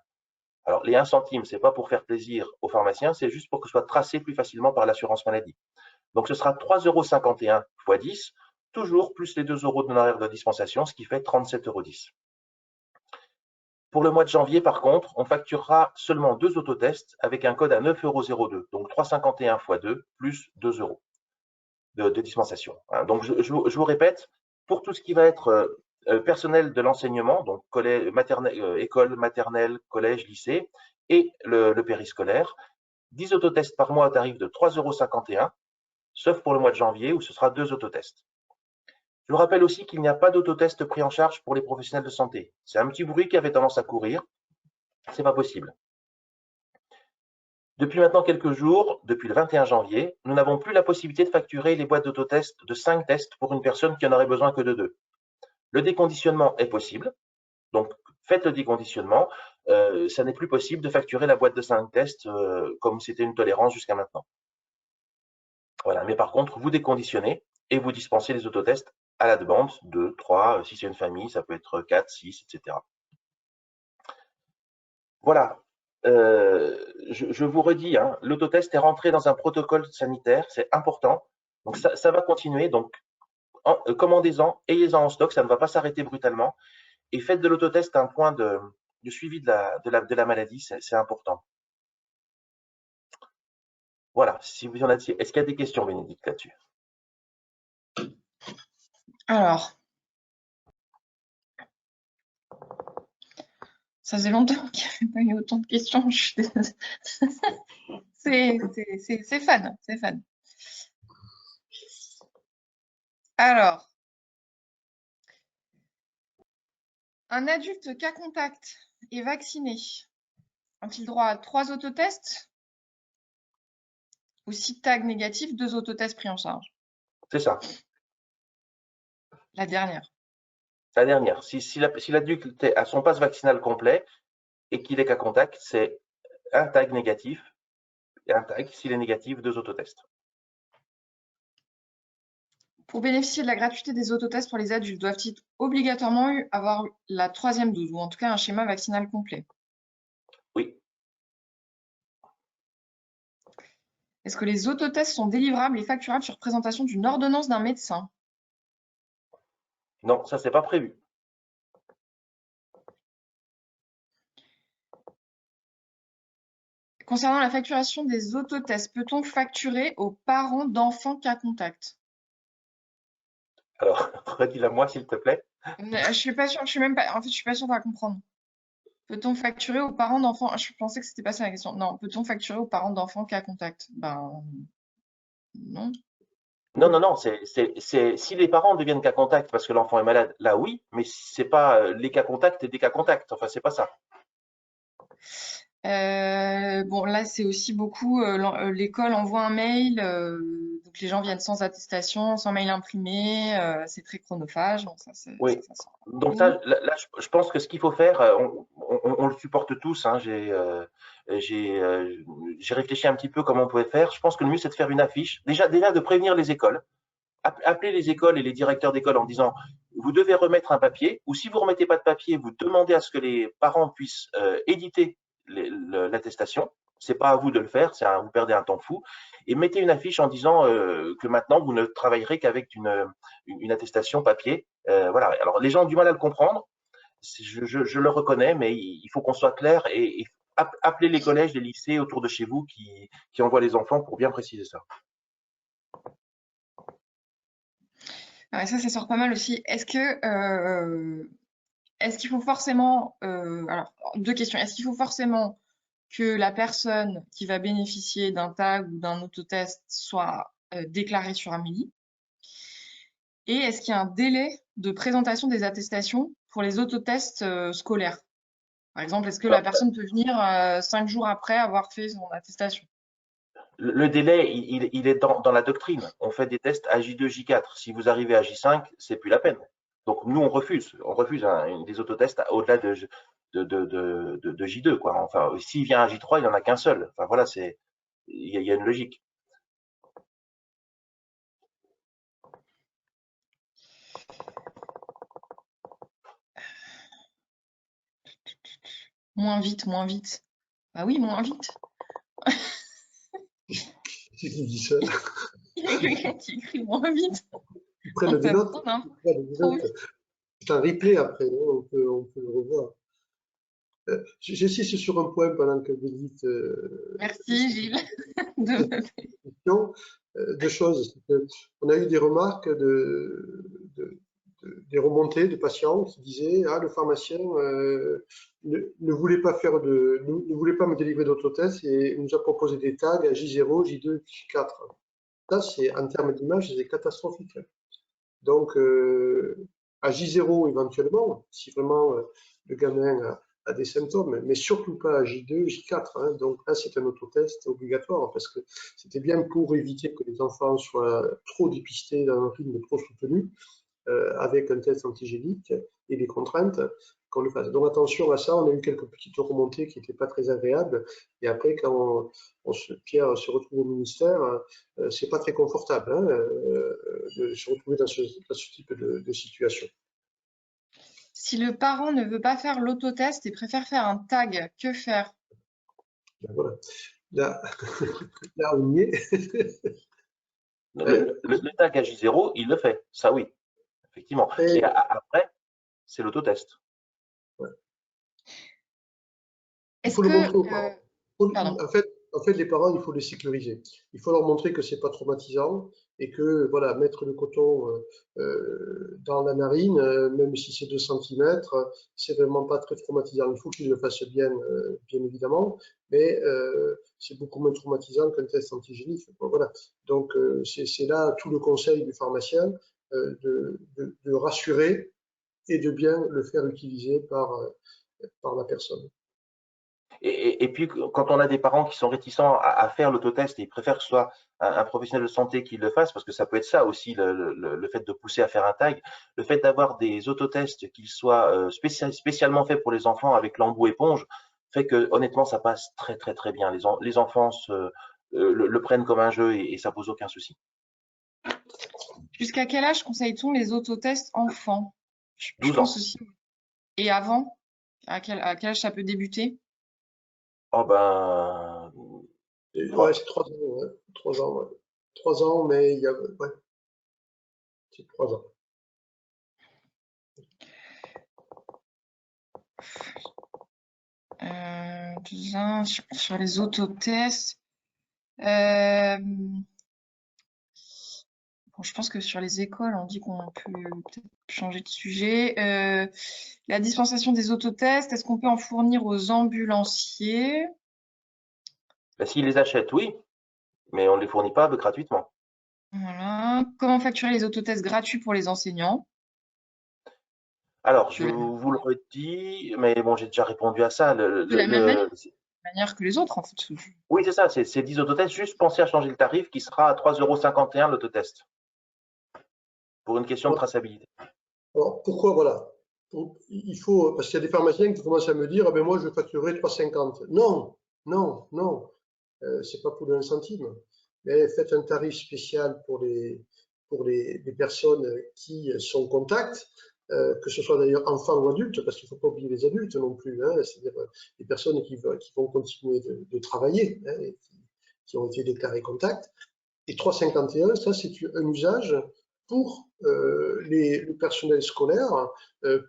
Alors, les 1 centime, ce n'est pas pour faire plaisir aux pharmaciens, c'est juste pour que ce soit tracé plus facilement par l'assurance maladie. Donc, ce sera 3,51 € x 10, toujours plus les 2 € d'honoraires de dispensation, ce qui fait 37,10 €. Pour le mois de janvier, par contre, on facturera seulement 2 autotests avec un code à 9,02 €, donc 3,51 x 2 plus 2 € de dispensation. Donc, je vous répète, pour tout ce qui va être personnel de l'enseignement, donc école, maternelle, collège, lycée, et le périscolaire, 10 autotests par mois au tarif de 3,51 €, sauf pour le mois de janvier où ce sera 2 autotests. Je vous rappelle aussi qu'il n'y a pas d'autotest pris en charge pour les professionnels de santé. C'est un petit bruit qui avait tendance à courir. C'est pas possible. Depuis maintenant quelques jours, depuis le 21 janvier, nous n'avons plus la possibilité de facturer les boîtes d'autotest de 5 tests pour une personne qui en aurait besoin que de 2. Le déconditionnement est possible. Donc, faites le déconditionnement. Ça n'est plus possible de facturer la boîte de 5 tests comme c'était une tolérance jusqu'à maintenant. Voilà. Mais par contre, vous déconditionnez et vous dispensez les autotests à la demande, 2, 3, si c'est une famille, ça peut être 4, 6, etc. Voilà. Je vous redis, l'autotest est rentré dans un protocole sanitaire, c'est important. Donc, ça va continuer. Donc, commandez-en, ayez-en en stock, ça ne va pas s'arrêter brutalement. Et faites de l'autotest un point de suivi de la maladie, c'est important. Voilà, si vous en avez, est-ce qu'il y a des questions, Bénédicte, là-dessus? Alors, ça faisait longtemps qu'il n'y avait pas eu autant de questions. C'est fun, c'est fun. Alors, un adulte cas contact et vacciné a-t-il droit à 3 autotests ou si tag négatif, 2 autotests pris en charge? C'est ça. La dernière. La dernière. Si l'adulte a son passe vaccinal complet et qu'il est cas contact, c'est un tag négatif et un tag, s'il est négatif, 2 autotests. Pour bénéficier de la gratuité des autotests pour les adultes, doivent-ils obligatoirement avoir la 3e dose ou en tout cas un schéma vaccinal complet? Oui. Est-ce que les autotests sont délivrables et facturables sur présentation d'une ordonnance d'un médecin? Non, ça, c'est pas prévu. Concernant la facturation des autotests, peut-on facturer aux parents d'enfants cas contact? Alors, redis-la moi, s'il te plaît. Je suis pas sûre, je suis même pas, en fait, je suis pas sûre de la comprendre. Peut-on facturer aux parents d'enfants? Je pensais que c'était pas ça la question. Non, peut-on facturer aux parents d'enfants cas contact? Ben non. Non. Si les parents deviennent cas contact parce que l'enfant est malade, là oui, mais c'est pas les cas contacts et des cas contacts. Enfin, c'est pas ça. Bon, là, c'est aussi beaucoup, l'école envoie un mail, donc les gens viennent sans attestation, sans mail imprimé, c'est très chronophage. Bon, Oui. ça sort Donc beaucoup. ça, là, je pense que ce qu'il faut faire, on le supporte tous. J'ai réfléchi un petit peu comment on pouvait faire. Je pense que le mieux, c'est de faire une affiche. Déjà de prévenir les écoles. appelez les écoles et les directeurs d'école en disant vous devez remettre un papier, ou si vous ne remettez pas de papier, vous demandez à ce que les parents puissent éditer l'attestation. Ce n'est pas à vous de le faire, vous perdez un temps fou. Et mettez une affiche en disant que maintenant, vous ne travaillerez qu'avec une attestation papier. Voilà. Alors, les gens ont du mal à le comprendre, je le reconnais, mais il faut qu'on soit clair et appelez les collèges, les lycées autour de chez vous qui envoient les enfants pour bien préciser ça. Ça sort pas mal aussi. Est-ce qu'il faut forcément, alors 2 questions. Est-ce qu'il faut forcément que la personne qui va bénéficier d'un tag ou d'un autotest soit déclarée sur Amélie? Et est-ce qu'il y a un délai de présentation des attestations pour les autotests scolaires? Par exemple, est-ce que la personne peut venir 5 jours après avoir fait son attestation? Le délai, il est dans la doctrine. On fait des tests à J2, J4. Si vous arrivez à J5, c'est plus la peine. Donc nous, on refuse des autotests au-delà de J2, quoi. Enfin, s'il vient à J3, il n'y en a qu'un seul. Enfin voilà, il y a une logique. Moins vite, moins vite. Bah oui, moins vite. C'est qui dit ça? Il y a quelqu'un qui écrit moins vite. Ils prennent des notes. C'est un replay après, hein, on peut le revoir. J'insiste sur un point pendant que vous dites. Merci Gilles. Deux choses. On a eu des remarques des remontées de patients qui disaient le pharmacien ne voulait pas ne voulait pas me délivrer d'autotest et nous a proposé des tags à J0, J2, J4. Ça, c'est en termes d'image, c'est catastrophique. Donc, à J0 éventuellement, si vraiment le gamin a des symptômes, mais surtout pas à J2, J4. Hein. Donc là, c'est un autotest obligatoire parce que c'était bien pour éviter que les enfants soient trop dépistés dans un rythme trop soutenu, avec un test antigénique et des contraintes qu'on le fasse. Donc attention à ça, on a eu quelques petites remontées qui n'étaient pas très agréables. Et après, quand Pierre se retrouve au ministère, c'est pas très confortable hein, de se retrouver dans ce type de situation. Si le parent ne veut pas faire l'autotest et préfère faire un tag, que faire? Ben voilà. Là, on y est. Le tag à J0, il le fait, ça oui, effectivement. Et après, c'est l'autotest. Ouais. Il faut le montrer aux parents. En fait, les parents, il faut les sécuriser. Il faut leur montrer que c'est pas traumatisant et que voilà, mettre le coton dans la narine, même si c'est 2 cm, c'est vraiment pas très traumatisant. Il faut qu'ils le fassent bien, bien évidemment, mais c'est beaucoup moins traumatisant qu'un test antigénique. Voilà. Donc c'est là tout le conseil du pharmacien de rassurer et de bien le faire utiliser par la personne. Et puis, quand on a des parents qui sont réticents à faire l'autotest et ils préfèrent que ce soit un professionnel de santé qui le fasse, parce que ça peut être ça aussi, le fait de pousser à faire un tag, le fait d'avoir des autotests qui soient spécialement faits pour les enfants avec l'embout éponge, fait que honnêtement, ça passe très très très bien. Les enfants le prennent comme un jeu et ça pose aucun souci. Jusqu'à quel âge conseille-t-on les autotests enfants? 12 pense ans. aussi. Et avant? À quel âge ça peut débuter? Oh ben. Ouais, c'est 3 ans. Ouais. 3 ans, ouais. 3 ans, mais il y a. Ouais. C'est 3 ans. Sur les autotests. Bon, je pense que sur les écoles, on dit qu'on peut peut-être changer de sujet. La dispensation des autotests, est-ce qu'on peut en fournir aux ambulanciers? Ben, s'ils les achètent, oui, mais on ne les fournit pas gratuitement. Voilà. Comment facturer les autotests gratuits pour les enseignants? Alors, je vous le redis, mais bon, j'ai déjà répondu à ça. De la même manière que les autres, en fait. Oui, c'est ça, c'est 10 autotests. Juste pensez à changer le tarif qui sera à 3,51 € l'autotest. Pour une question de traçabilité. Alors, pourquoi, voilà. Il faut, parce qu'il y a des pharmaciens qui commencent à me dire, ah ben moi, je facturerai 3,50. Non, non, non. C'est pas pour 1 centime. Mais faites un tarif spécial pour les pour les personnes qui sont contacts, que ce soit d'ailleurs enfants ou adultes, parce qu'il ne faut pas oublier les adultes non plus, hein, c'est-à-dire les personnes qui vont continuer de travailler, hein, et qui ont été déclarées contacts. Et 351, ça c'est un usage pour le personnel scolaire,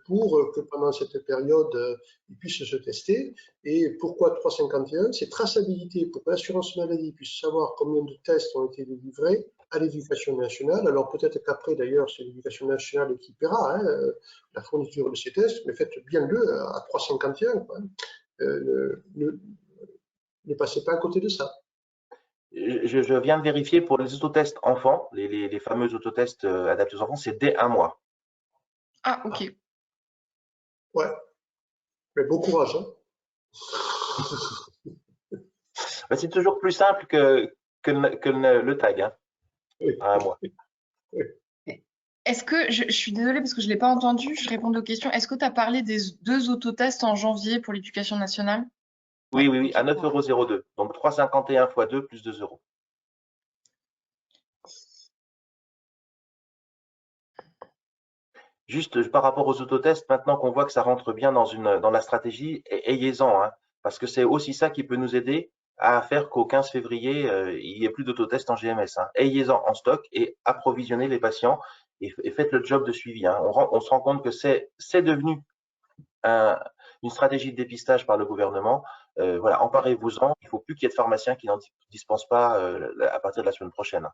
pour que pendant cette période, ils puissent se tester. Et pourquoi 351? C'est traçabilité, pour que l'assurance maladie puisse savoir combien de tests ont été délivrés à l'éducation nationale. Alors peut-être qu'après, d'ailleurs, c'est l'éducation nationale qui paiera, hein, la fourniture de ces tests, mais faites bien le à 351. Quoi. Ne passez pas à côté de ça. Je viens de vérifier pour les autotests enfants, les fameux autotests adaptés aux enfants, c'est dès 1 mois. Ah, ok. Ouais, mais bon courage. Hein. C'est toujours plus simple que le tag, hein, Oui. à 1 mois. Est-ce que, je suis désolée parce que je ne l'ai pas entendu, je réponds aux questions. Est-ce que tu as parlé des 2 autotests en janvier pour l'éducation nationale? Oui, Ouais, oui, oui, à ok. 9,02 €. Donc 3,51 x 2 plus 2 €. Juste par rapport aux autotests, maintenant qu'on voit que ça rentre bien dans la stratégie, ayez-en, hein, parce que c'est aussi ça qui peut nous aider à faire qu'au 15 février, il n'y ait plus d'autotests en GMS. Hein. Ayez-en en stock et approvisionnez les patients et faites le job de suivi. Hein. On se rend compte que c'est devenu une stratégie de dépistage par le gouvernement. Voilà, emparez-vous-en. Il ne faut plus qu'il y ait de pharmaciens qui n'en dispensent pas à partir de la semaine prochaine.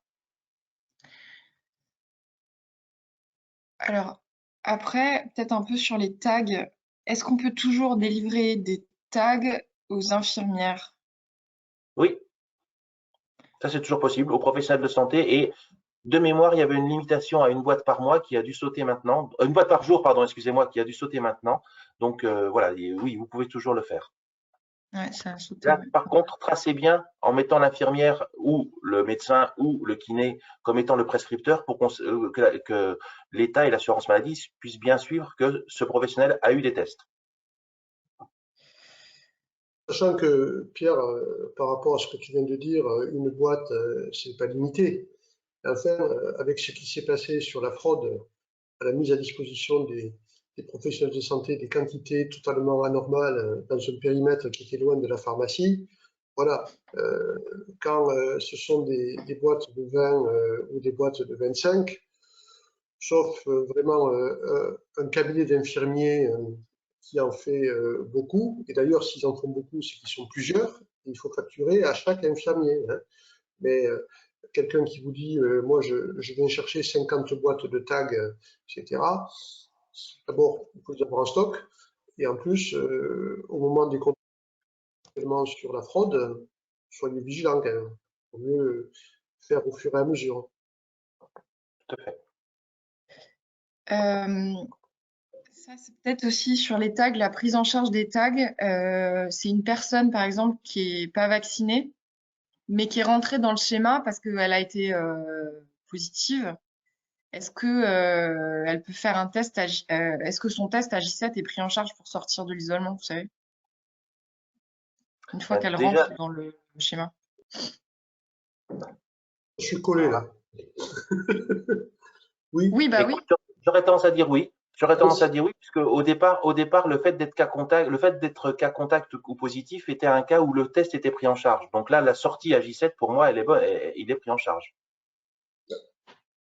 Alors, après, peut-être un peu sur les tags. Est-ce qu'on peut toujours délivrer des tags aux infirmières? Oui, ça c'est toujours possible, aux professionnels de santé. Et de mémoire, il y avait une limitation à une boîte par mois qui a dû sauter maintenant. Une boîte par jour, pardon, excusez-moi, qui a dû sauter maintenant. Donc voilà, oui, vous pouvez toujours le faire. Ouais, ça a sauté, Là, ouais. par contre, tracez bien en mettant l'infirmière ou le médecin ou le kiné comme étant le prescripteur pour que l'État et l'assurance maladie puissent bien suivre que ce professionnel a eu des tests. Sachant que, Pierre, par rapport à ce que tu viens de dire, une boîte, c'est pas limité. Enfin, avec ce qui s'est passé sur la fraude, à la mise à disposition des professionnels de santé des quantités totalement anormales dans un périmètre qui était loin de la pharmacie, voilà, quand ce sont des boîtes de 20 ou des boîtes de 25, sauf vraiment un cabinet d'infirmiers qui en fait beaucoup, et d'ailleurs s'ils en font beaucoup, c'est qu'ils sont plusieurs, et il faut facturer à chaque infirmier. Hein. Mais quelqu'un qui vous dit, moi je viens chercher 50 boîtes de tags, etc., d'abord, il faut les avoir en stock, et en plus, au moment des contrôles sur la fraude, soyez vigilants quand même. Il vaut mieux faire au fur et à mesure. Tout à fait. Ça, c'est peut-être aussi sur les tags, la prise en charge des tags. C'est une personne, par exemple, qui est pas vaccinée, mais qui est rentrée dans le schéma parce qu'elle a été positive. Est-ce que elle peut faire un test est-ce que son test à J7 est pris en charge pour sortir de l'isolement, vous savez, une fois qu'elle Déjà, rentre dans le schéma? Je suis collé là. Oui. Oui, bah oui. écoute, j'aurais tendance à dire oui. J'aurais tendance à Aussi. dire oui, puisque au départ, le fait d'être cas contact ou positif était un cas où le test était pris en charge. Donc là, la sortie à J7, pour moi, elle est bonne, il est pris en charge.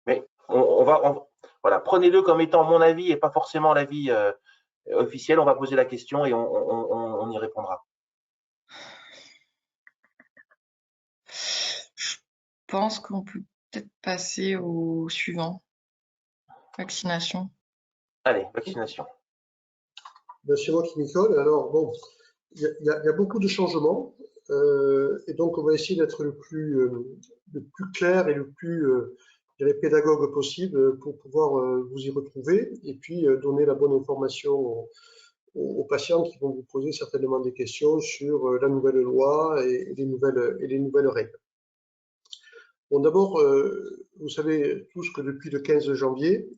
Mais voilà, prenez-le comme étant mon avis et pas forcément l'avis officiel. On va poser la question et on y répondra. Je pense qu'on peut peut-être passer au suivant. Vaccination. Allez, vaccination. Ben, c'est moi qui m'y colle. Alors, bon, il y a beaucoup de changements, et donc on va essayer d'être le plus clair et le plus je dirais, pédagogue possible pour pouvoir vous y retrouver et puis donner la bonne information aux patients qui vont vous poser certainement des questions sur la nouvelle loi et les nouvelles règles. Bon, d'abord, vous savez tous que depuis le 15 janvier,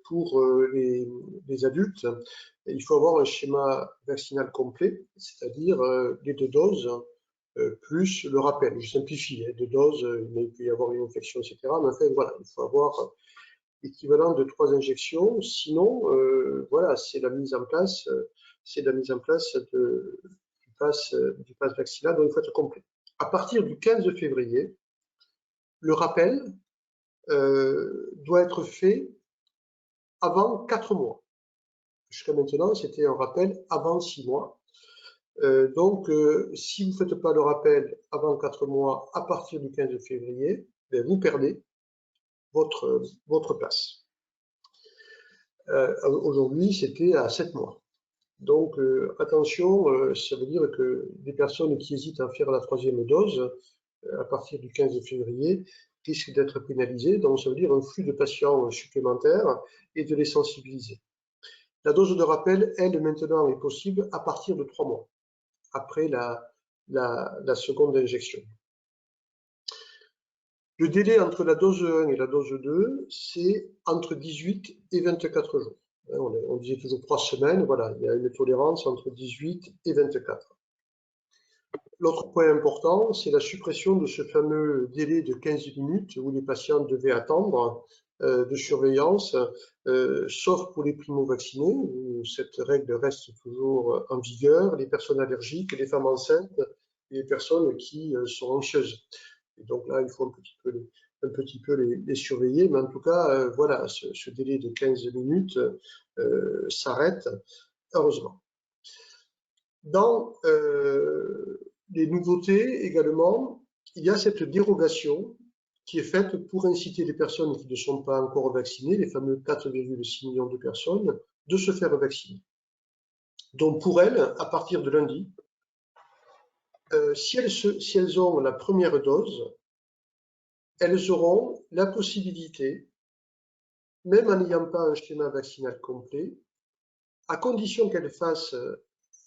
pour les adultes, il faut avoir un schéma vaccinal complet, c'est-à-dire les 2 doses plus le rappel. Je simplifie, hein, 2 doses, il peut y avoir une infection, etc. Mais enfin, voilà, il faut avoir équivalent de 3 injections. Sinon, voilà, c'est la mise en place du pass vaccinal dont il faut être complet. À partir du 15 février, le rappel doit être fait avant 4 mois. Jusqu'à maintenant, c'était un rappel avant 6 mois. Donc, si vous ne faites pas le rappel avant 4 mois à partir du 15 février, vous perdez votre place. Aujourd'hui, c'était à 7 mois. Donc, attention, ça veut dire que des personnes qui hésitent à faire la 3e dose, à partir du 15 février, risquent d'être pénalisées. Donc, ça veut dire un flux de patients supplémentaires et de les sensibiliser. La dose de rappel, elle, maintenant, est possible à partir de 3 mois, après la seconde injection. Le délai entre la dose 1 et la dose 2, c'est entre 18 et 24 jours. On disait toujours 3 semaines, voilà, il y a une tolérance entre 18 et 24. L'autre point important, c'est la suppression de ce fameux délai de 15 minutes où les patients devaient attendre de surveillance, sauf pour les primo-vaccinés, où cette règle reste toujours en vigueur, les personnes allergiques, les femmes enceintes et les personnes qui sont anxieuses. Et donc là, il faut un petit peu les surveiller, mais en tout cas, voilà, ce délai de 15 minutes s'arrête, heureusement. Dans les nouveautés également, il y a cette dérogation qui est faite pour inciter les personnes qui ne sont pas encore vaccinées, les fameux 4,6 millions de personnes, de se faire vacciner. Donc pour elles, à partir de lundi, si elles ont la première dose, elles auront la possibilité, même en n'ayant pas un schéma vaccinal complet, à condition qu'elles fassent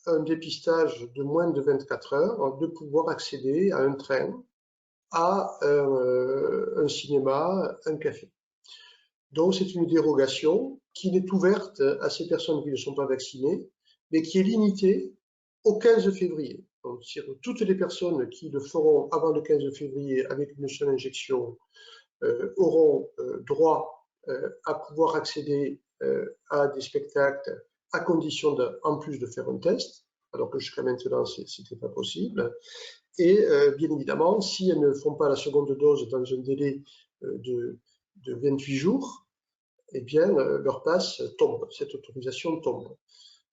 un dépistage de moins de 24 heures, de pouvoir accéder à un train, à un cinéma, un café. Donc c'est une dérogation qui n'est ouverte à ces personnes qui ne sont pas vaccinées, mais qui est limitée au 15 février. Donc toutes les personnes qui le feront avant le 15 février avec une seule injection auront droit à pouvoir accéder à des spectacles à condition en plus de faire un test, alors que jusqu'à maintenant c'était pas possible. Et bien évidemment, si elles ne font pas la seconde dose dans un délai de 28 jours, eh bien leur passe tombe, cette autorisation tombe.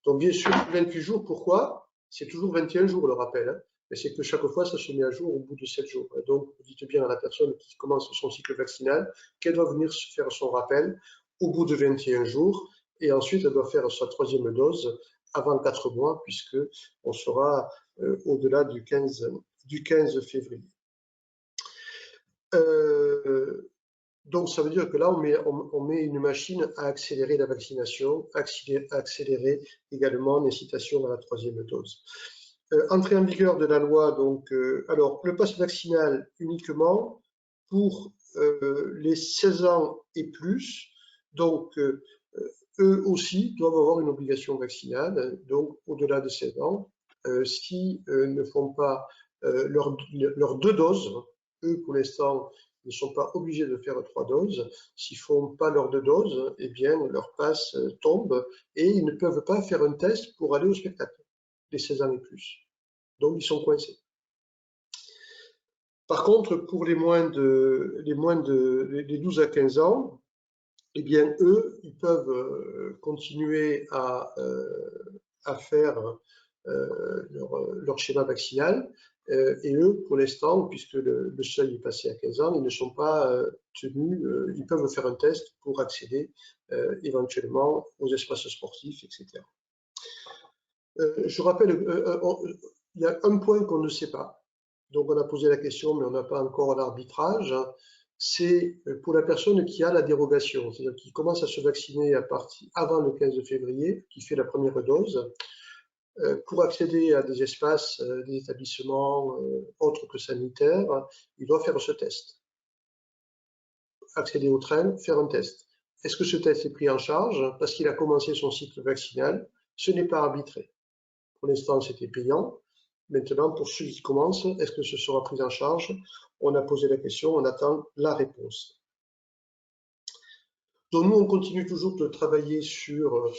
Donc bien sûr, 28 jours, pourquoi? C'est toujours 21 jours le rappel, hein, mais c'est que chaque fois ça se met à jour au bout de 7 jours. Et donc vous dites bien à la personne qui commence son cycle vaccinal qu'elle doit venir se faire son rappel au bout de 21 jours, et ensuite elle doit faire sa 3e dose avant 4 mois, puisque on sera au-delà du 15 février. Donc ça veut dire que là on met une machine à accélérer la vaccination, accélérer également l'incitation à la 3e dose. Entrée en vigueur de la loi, donc alors le pass vaccinal uniquement pour les 16 ans et plus, donc eux aussi doivent avoir une obligation vaccinale, donc au-delà de 16 ans, s'ils ne font pas leurs 2 doses, eux pour l'instant ne sont pas obligés de faire 3 doses, s'ils ne font pas leurs 2 doses, eh bien leur passe tombe et ils ne peuvent pas faire un test pour aller au spectacle, les 16 ans et plus. Donc ils sont coincés. Par contre, pour les 12 à 15 ans, eh bien, eux, ils peuvent continuer à faire leur schéma vaccinal. Et eux, pour l'instant, puisque le seuil est passé à 15 ans, ils ne sont pas tenus, ils peuvent faire un test pour accéder éventuellement aux espaces sportifs, etc. Je rappelle, il y a un point qu'on ne sait pas. Donc on a posé la question, mais on n'a pas encore l'arbitrage. C'est pour la personne qui a la dérogation, c'est-à-dire qui commence à se vacciner avant le 15 février, qui fait la première dose, pour accéder à des espaces, des établissements autres que sanitaires, il doit faire ce test. Accéder au train, faire un test. Est-ce que ce test est pris en charge parce qu'il a commencé son cycle vaccinal? Ce n'est pas arbitré. Pour l'instant, c'était payant. Maintenant, pour ceux qui commencent, est-ce que ce sera pris en charge? On a posé la question, on attend la réponse. Donc nous, on continue toujours de travailler sur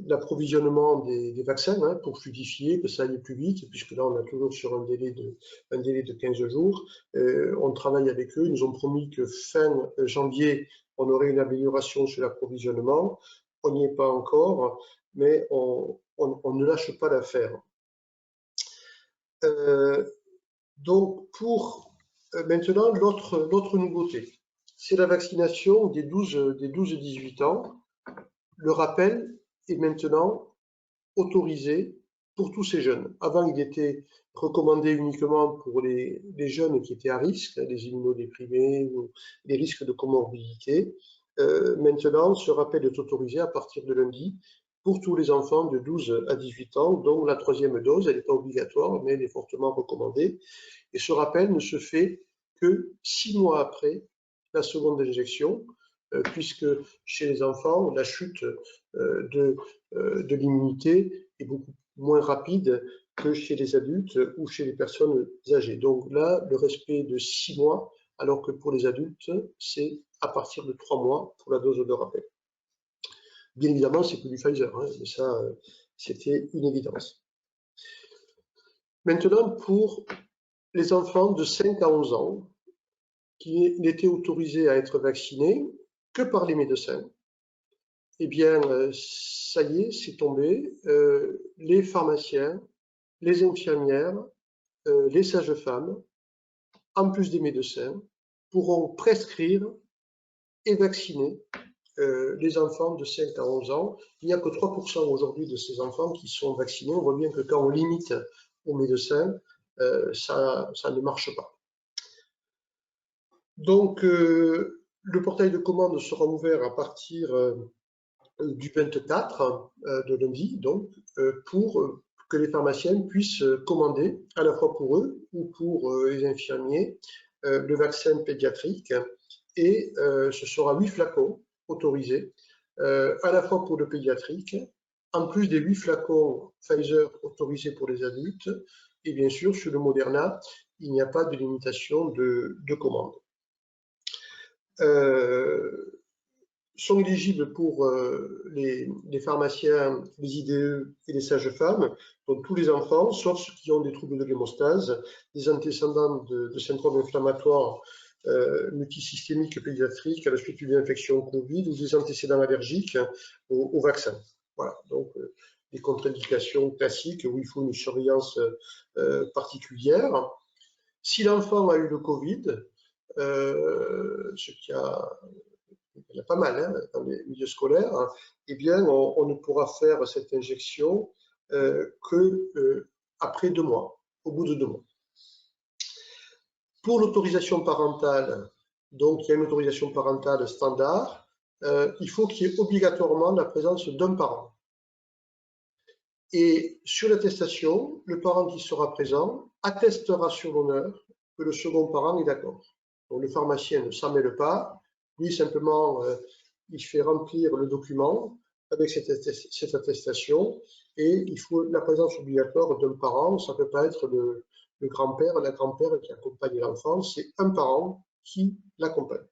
l'approvisionnement des vaccins hein, pour fluidifier, que ça aille plus vite, puisque là, on est toujours sur un délai de 15 jours. On travaille avec eux, ils nous ont promis que fin janvier, on aurait une amélioration sur l'approvisionnement. On n'y est pas encore, mais on ne lâche pas l'affaire. Donc, pour maintenant, l'autre nouveauté, c'est la vaccination des 12-18 ans. Le rappel est maintenant autorisé pour tous ces jeunes. Avant, il était recommandé uniquement pour les jeunes qui étaient à risque, les immunodéprimés ou les risques de comorbidité. Maintenant, ce rappel est autorisé à partir de lundi pour tous les enfants de 12 à 18 ans, dont la 3e dose, elle n'est pas obligatoire, mais elle est fortement recommandée. Et ce rappel ne se fait que 6 mois après la seconde injection, puisque chez les enfants, la chute de l'immunité est beaucoup moins rapide que chez les adultes ou chez les personnes âgées. Donc là, le respect de 6 mois, alors que pour les adultes, c'est à partir de 3 mois pour la dose de rappel. Bien évidemment, c'est que du Pfizer, hein, mais ça, c'était une évidence. Maintenant, pour les enfants de 5 à 11 ans, qui n'étaient autorisés à être vaccinés que par les médecins, eh bien, ça y est, c'est tombé. Les pharmaciens, les infirmières, les sages-femmes, en plus des médecins, pourront prescrire et vacciner les enfants de 5 à 11 ans. Il n'y a que 3% aujourd'hui de ces enfants qui sont vaccinés. On voit bien que quand on limite aux médecins, ça ne marche pas. Donc, le portail de commande sera ouvert à partir du 24 de lundi, donc, pour que les pharmaciens puissent commander, à la fois pour eux ou pour les infirmiers, le vaccin pédiatrique. Et ce sera 8 flacons autorisés, à la fois pour le pédiatrique, en plus des 8 flacons Pfizer autorisés pour les adultes. Et bien sûr, sur le Moderna, il n'y a pas de limitation de commande. Sont éligibles pour les pharmaciens, les IDE et les sages-femmes, donc tous les enfants, sauf ceux qui ont des troubles de l'hémostase, des antécédents de syndrome inflammatoire multisystémique pédiatrique à la suite d'une infection Covid ou des antécédents allergiques au vaccin. Voilà, donc des contre-indications classiques où il faut une surveillance particulière. Si l'enfant a eu le Covid, ce qui il y en a pas mal hein, dans les milieux scolaires, hein, eh bien, on ne pourra faire cette injection que après 2 mois, au bout de 2 mois. Pour l'autorisation parentale, donc il y a une autorisation parentale standard, il faut qu'il y ait obligatoirement la présence d'un parent. Et sur l'attestation, le parent qui sera présent attestera sur l'honneur que le second parent est d'accord. Donc le pharmacien ne s'en mêle pas, lui simplement il fait remplir le document avec cette attestation et il faut la présence obligatoire d'un parent. Ça ne peut pas être le grand-père, la grand-mère qui accompagne l'enfant, c'est un parent qui l'accompagne.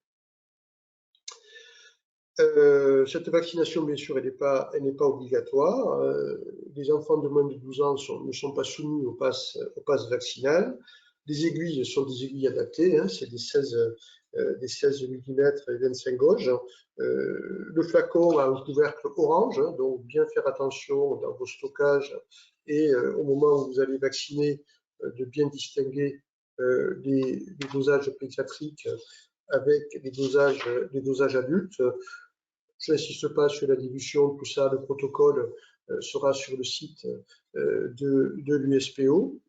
Cette vaccination, bien sûr, elle n'est pas obligatoire. Les enfants de moins de 12 ans ne sont pas soumis au pass vaccinal. Les aiguilles sont des aiguilles adaptées, hein, c'est des 16 mm et 25 gauges. Le flacon a un couvercle orange, hein, donc bien faire attention dans vos stockages et au moment où vous allez vacciner, de bien distinguer les dosages pédiatriques avec les dosages adultes. Je n'insiste pas sur la dilution, tout ça, le protocole sera sur le site de l'USPO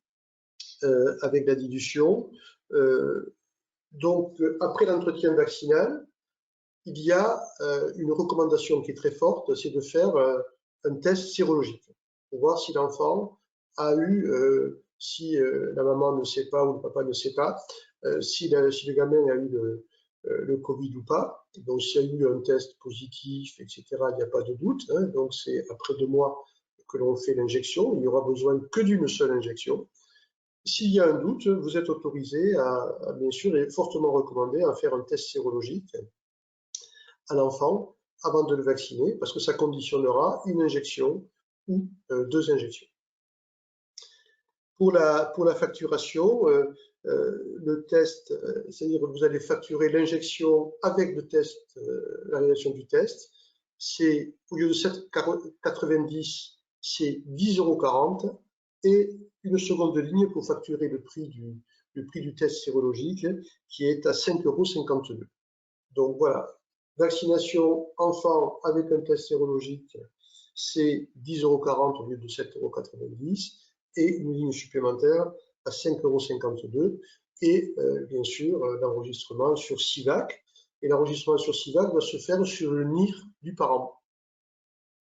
avec la dilution. Donc, après l'entretien vaccinal, il y a une recommandation qui est très forte, c'est de faire un test sérologique pour voir si l'enfant a eu, si la maman ne sait pas ou le papa ne sait pas, si le gamin a eu le Covid ou pas. Donc, s'il y a eu un test positif, etc., il n'y a pas de doute. Hein, donc, c'est après 2 mois que l'on fait l'injection. Il n'y aura besoin que d'une seule injection. S'il y a un doute, vous êtes autorisé à, bien sûr, et fortement recommandé à faire un test sérologique à l'enfant avant de le vacciner, parce que ça conditionnera une injection ou 2 injections. Pour la facturation, le test, c'est-à-dire que vous allez facturer l'injection avec le test, la réalisation du test, c'est au lieu de 7,90, c'est 10,40 € et une seconde ligne pour facturer le prix du test sérologique qui est à 5,52 €. Donc voilà, vaccination enfant avec un test sérologique, c'est 10,40 € au lieu de 7,90 € et une ligne supplémentaire à 5,52 € et bien sûr l'enregistrement sur SIVAC. Et l'enregistrement sur SIVAC va se faire sur le NIR du parent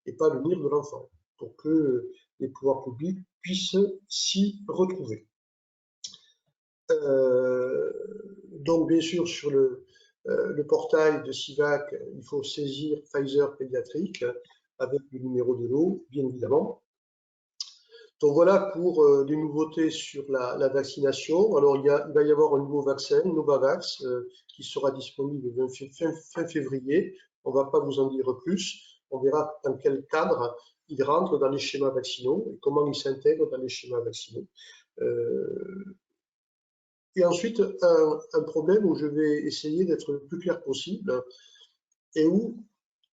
et pas le NIR de l'enfant pour que les pouvoirs publics puissent s'y retrouver. Donc bien sûr sur le portail de SIVAC, il faut saisir Pfizer pédiatrique avec le numéro de lot, bien évidemment. Donc voilà pour les nouveautés sur la vaccination. Alors il va y avoir un nouveau vaccin, Novavax, qui sera disponible fin février. On ne va pas vous en dire plus. On verra dans quel cadre il rentre dans les schémas vaccinaux et comment il s'intègre dans les schémas vaccinaux. Et ensuite, un problème où je vais essayer d'être le plus clair possible et où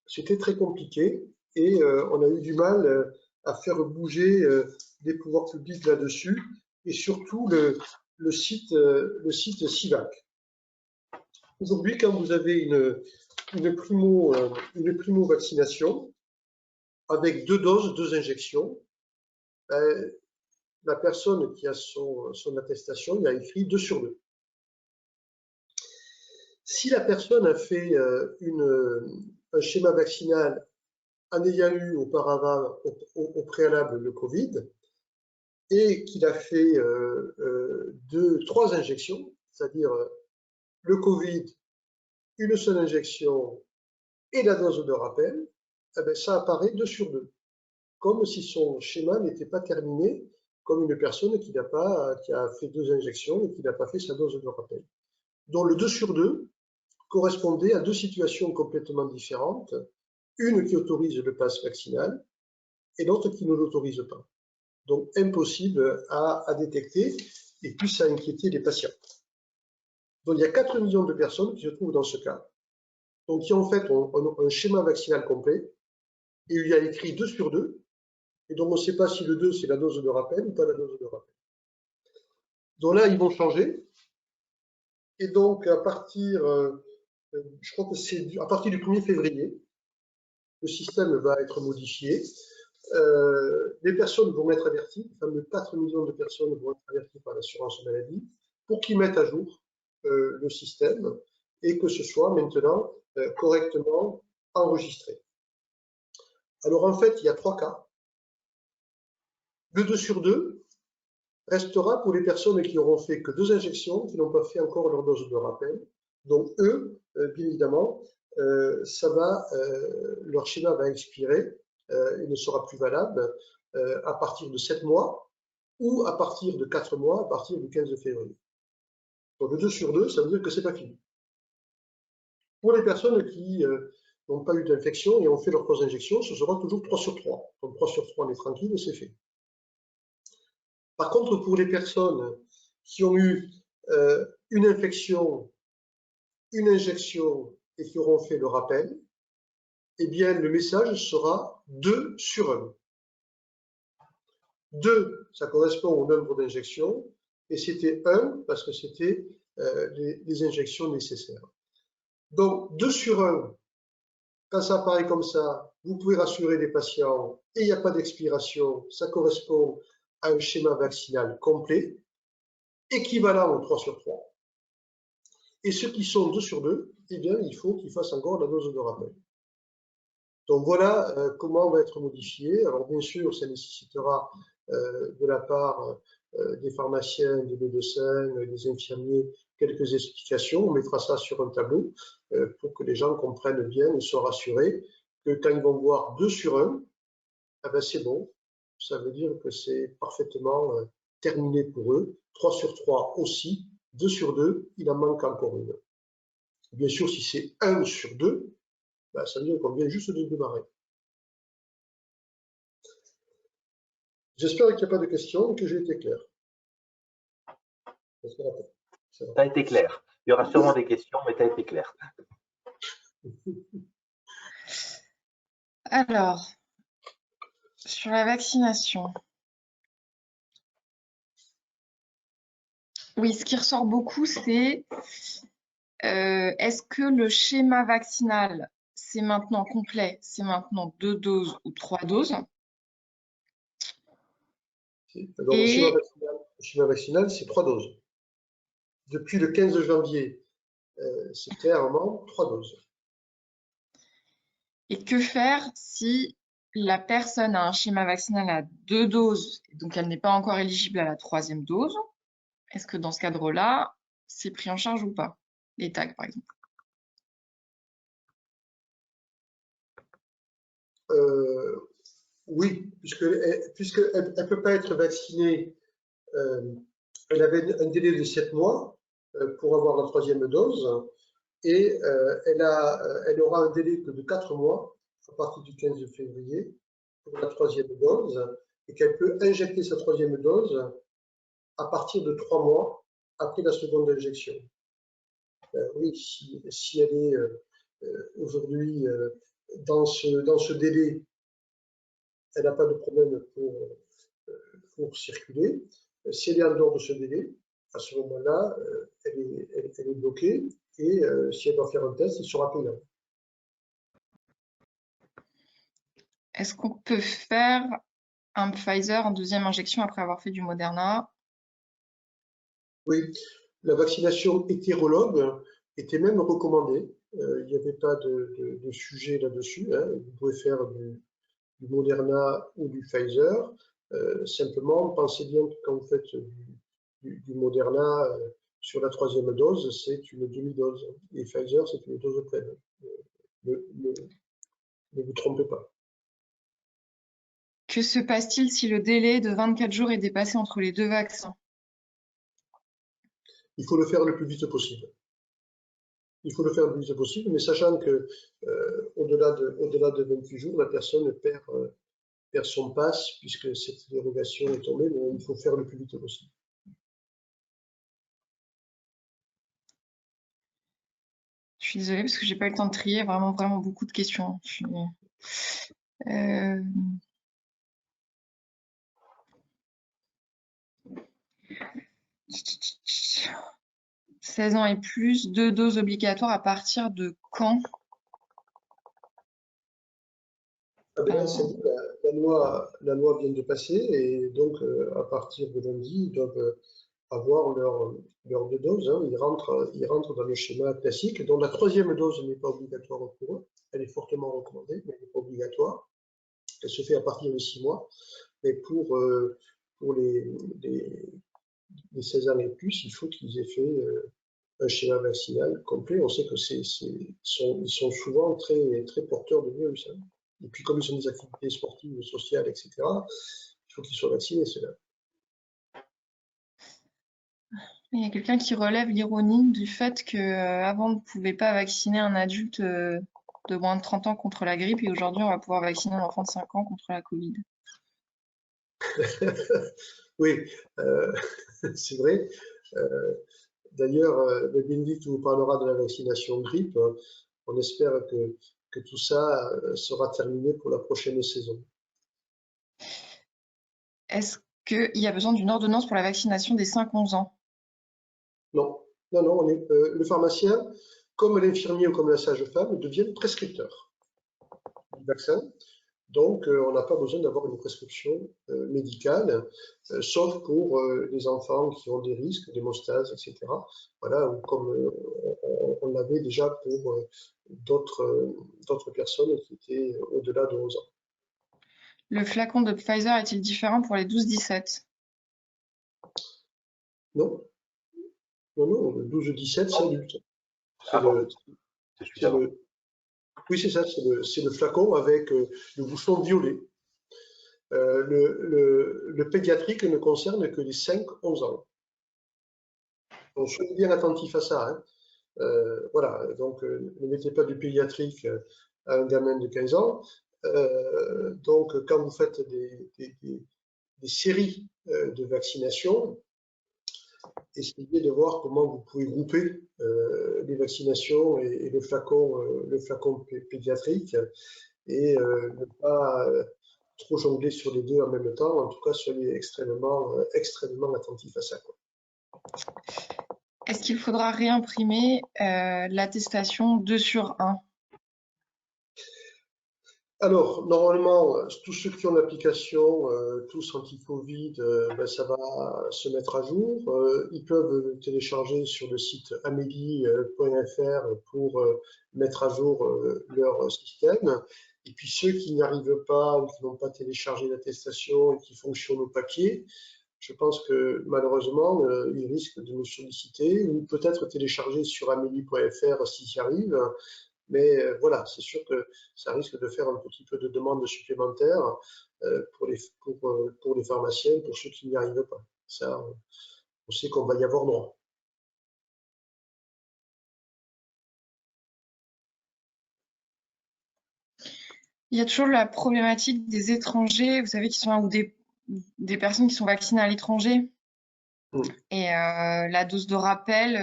c'était très compliqué et on a eu du mal à faire bouger des pouvoirs publics là-dessus et surtout le site SIVAC. Aujourd'hui, quand vous avez une primo-vaccination avec 2 doses, 2 injections, la personne qui a son attestation, il a écrit 2 sur 2. Si la personne a fait un schéma vaccinal en ayant eu auparavant, au préalable, le Covid, et qu'il a fait 3 injections, c'est-à-dire le Covid, une seule injection et la dose de rappel, eh bien, ça apparaît 2 sur 2, comme si son schéma n'était pas terminé, comme une personne qui a fait 2 injections et qui n'a pas fait sa dose de rappel. Donc le 2 sur 2 correspondait à 2 situations complètement différentes, une qui autorise le pass vaccinal et l'autre qui ne l'autorise pas. Donc impossible à détecter et plus à inquiéter les patients. Donc il y a 4 millions de personnes qui se trouvent dans ce cas, donc qui en fait ont un schéma vaccinal complet et il y a écrit 2 sur 2, et donc on ne sait pas si le 2 c'est la dose de rappel ou pas la dose de rappel. Donc là ils vont changer, et donc à partir, je crois que c'est à partir du 1er février, le système va être modifié. Les personnes vont être averties, les fameux 4 millions de personnes vont être averties par l'assurance maladie pour qu'ils mettent à jour le système et que ce soit maintenant correctement enregistré. Alors en fait, il y a 3 cas. Le 2 sur 2 restera pour les personnes qui auront fait que 2 injections, qui n'ont pas fait encore leur dose de rappel. Donc eux, bien évidemment, leur schéma va expirer, il ne sera plus valable à partir de 7 mois ou à partir de 4 mois, à partir du 15 février. Donc le 2 sur 2, ça veut dire que c'est pas fini. Pour les personnes qui n'ont pas eu d'infection et ont fait leurs 3 injections, ce sera toujours 3 sur 3. Donc 3 sur 3, on est tranquille et c'est fait. Par contre, pour les personnes qui ont eu une infection, une injection et qui auront fait le rappel, eh bien, le message sera 2 sur 1. 2, ça correspond au nombre d'injections, et c'était 1 parce que c'était les injections nécessaires. Donc, 2 sur 1, quand ça apparaît comme ça, vous pouvez rassurer les patients et il n'y a pas d'expiration, ça correspond à un schéma vaccinal complet, équivalent au 3 sur 3. Et ceux qui sont 2 sur 2, eh bien, il faut qu'ils fassent encore la dose de rappel. Donc voilà comment on va être modifié. Alors bien sûr, ça nécessitera de la part des pharmaciens, des médecins, des infirmiers, quelques explications. On mettra ça sur un tableau pour que les gens comprennent bien et soient rassurés que quand ils vont voir 2 sur 1, eh ben c'est bon. Ça veut dire que c'est parfaitement terminé pour eux. 3 sur 3 aussi. 2 sur 2, il en manque encore une. Bien sûr, si c'est 1 sur 2, Ça veut dire qu'on vient juste de démarrer. J'espère qu'il n'y a pas de questions et que j'ai été clair. Ça a été clair. Il y aura sûrement des questions, mais tu as été clair. Alors, sur la vaccination. Oui, ce qui ressort beaucoup, c'est est-ce que le schéma vaccinal, c'est maintenant complet, c'est maintenant 2 doses ou 3 doses? Donc, le schéma vaccinal, c'est 3 doses. Depuis le 15 janvier, c'est clairement 3 doses. Et que faire si la personne a un schéma vaccinal à 2 doses, donc elle n'est pas encore éligible à la 3e dose? Est-ce que dans ce cadre-là, c'est pris en charge ou pas? Les tags, par exemple. Oui, puisqu'elle ne peut pas être vaccinée, elle avait un délai de 7 mois pour avoir la 3e dose, et elle aura un délai de 4 mois à partir du 15 février pour la 3e dose, et qu'elle peut injecter sa 3e dose à partir de 3 mois après la seconde injection. Oui, si elle est aujourd'hui dans ce délai, elle n'a pas de problème pour circuler. Si elle est en dehors de ce délai, à ce moment-là, elle est bloquée, et si elle doit faire un test, il sera payant. Est-ce qu'on peut faire un Pfizer en 2e injection après avoir fait du Moderna? Oui, la vaccination hétérologue était même recommandée. Il n'y avait pas de sujet là-dessus, hein. Vous pouvez faire du Moderna ou du Pfizer. Simplement, pensez bien que quand vous faites du Moderna sur la 3e dose, c'est une demi-dose. Et Pfizer, c'est une dose pleine. Ne vous trompez pas. Que se passe-t-il si le délai de 24 jours est dépassé entre les 2 vaccins? Il faut le faire le plus vite possible. Il faut le faire le plus vite possible, mais sachant que au-delà de 28 jours, la personne perd son pass, puisque cette dérogation est tombée, mais il faut faire le plus vite possible. Je suis désolée parce que j'ai pas eu le temps de trier, vraiment beaucoup de questions. 16 ans et plus, 2 doses obligatoires à partir de quand? La loi vient de passer, et donc à partir de lundi, ils doivent avoir leur 2 doses. Hein. Ils rentrent dans le schéma classique, dont la 3e dose n'est pas obligatoire pour eux. Elle est fortement recommandée, mais elle n'est pas obligatoire. Elle se fait à partir de 6 mois. Mais pour les 16 ans et plus, il faut qu'ils aient fait un schéma vaccinal complet. On sait que ils sont souvent très, très porteurs de virus. Hein. Et puis, comme ils ont des activités sportives, sociales, etc., il faut qu'ils soient vaccinés, ceux-là. Il y a quelqu'un qui relève l'ironie du fait qu'avant, on ne pouvait pas vacciner un adulte de moins de 30 ans contre la grippe, et aujourd'hui, on va pouvoir vacciner un enfant de 5 ans contre la Covid. Oui, c'est vrai. D'ailleurs, Bénédicte vous parlera de la vaccination grippe. On espère que tout ça sera terminé pour la prochaine saison. Est-ce qu'il y a besoin d'une ordonnance pour la vaccination des 5-11 ans? Non, le pharmacien, comme l'infirmier ou comme la sage-femme, deviennent prescripteurs du vaccin. Donc, on n'a pas besoin d'avoir une prescription médicale, sauf pour les enfants qui ont des risques d'hémostase, etc. Voilà, ou comme on l'avait déjà pour d'autres personnes qui étaient au-delà de 11 ans. Le flacon de Pfizer est-il différent pour les 12-17? Non, le 12-17, c'est adulte. Ah bon, c'est celui-là. Oui, c'est ça, c'est le flacon avec le bouchon violet. Le pédiatrique ne concerne que les 5-11 ans. Donc, soyez bien attentif à ça. Hein. Voilà, donc ne mettez pas du pédiatrique à un gamin de 15 ans. Donc, quand vous faites des séries de vaccination, essayez de voir comment vous pouvez grouper les vaccinations et le flacon pédiatrique et ne pas trop jongler sur les deux en même temps. En tout cas, soyez extrêmement attentifs à ça, quoi. Est-ce qu'il faudra réimprimer l'attestation 2/1? Alors, normalement, tous ceux qui ont l'application, tous anti-Covid, ça va se mettre à jour. Ils peuvent télécharger sur le site amélie.fr pour mettre à jour leur système. Et puis ceux qui n'y arrivent pas ou qui n'ont pas téléchargé l'attestation et qui fonctionnent au papier, je pense que malheureusement, ils risquent de nous solliciter ou peut-être télécharger sur amélie.fr s'ils y arrivent. Mais voilà, c'est sûr que ça risque de faire un petit peu de demande supplémentaire pour les pharmaciens, pour ceux qui n'y arrivent pas. Ça, on sait qu'on va y avoir droit. Il y a toujours la problématique des étrangers, vous savez, qui sont ou des personnes qui sont vaccinées à l'étranger. Et la dose de rappel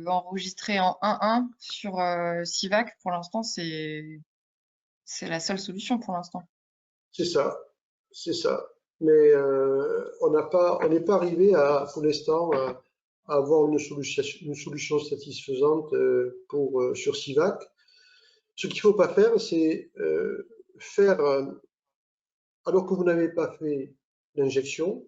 enregistrée en 1.1 sur Sivac, pour l'instant, c'est la seule solution pour l'instant. C'est ça, c'est ça. Mais on n'est pas arrivé pour l'instant à avoir une solution satisfaisante sur Sivac. Ce qu'il ne faut pas faire, c'est faire, alors que vous n'avez pas fait l'injection,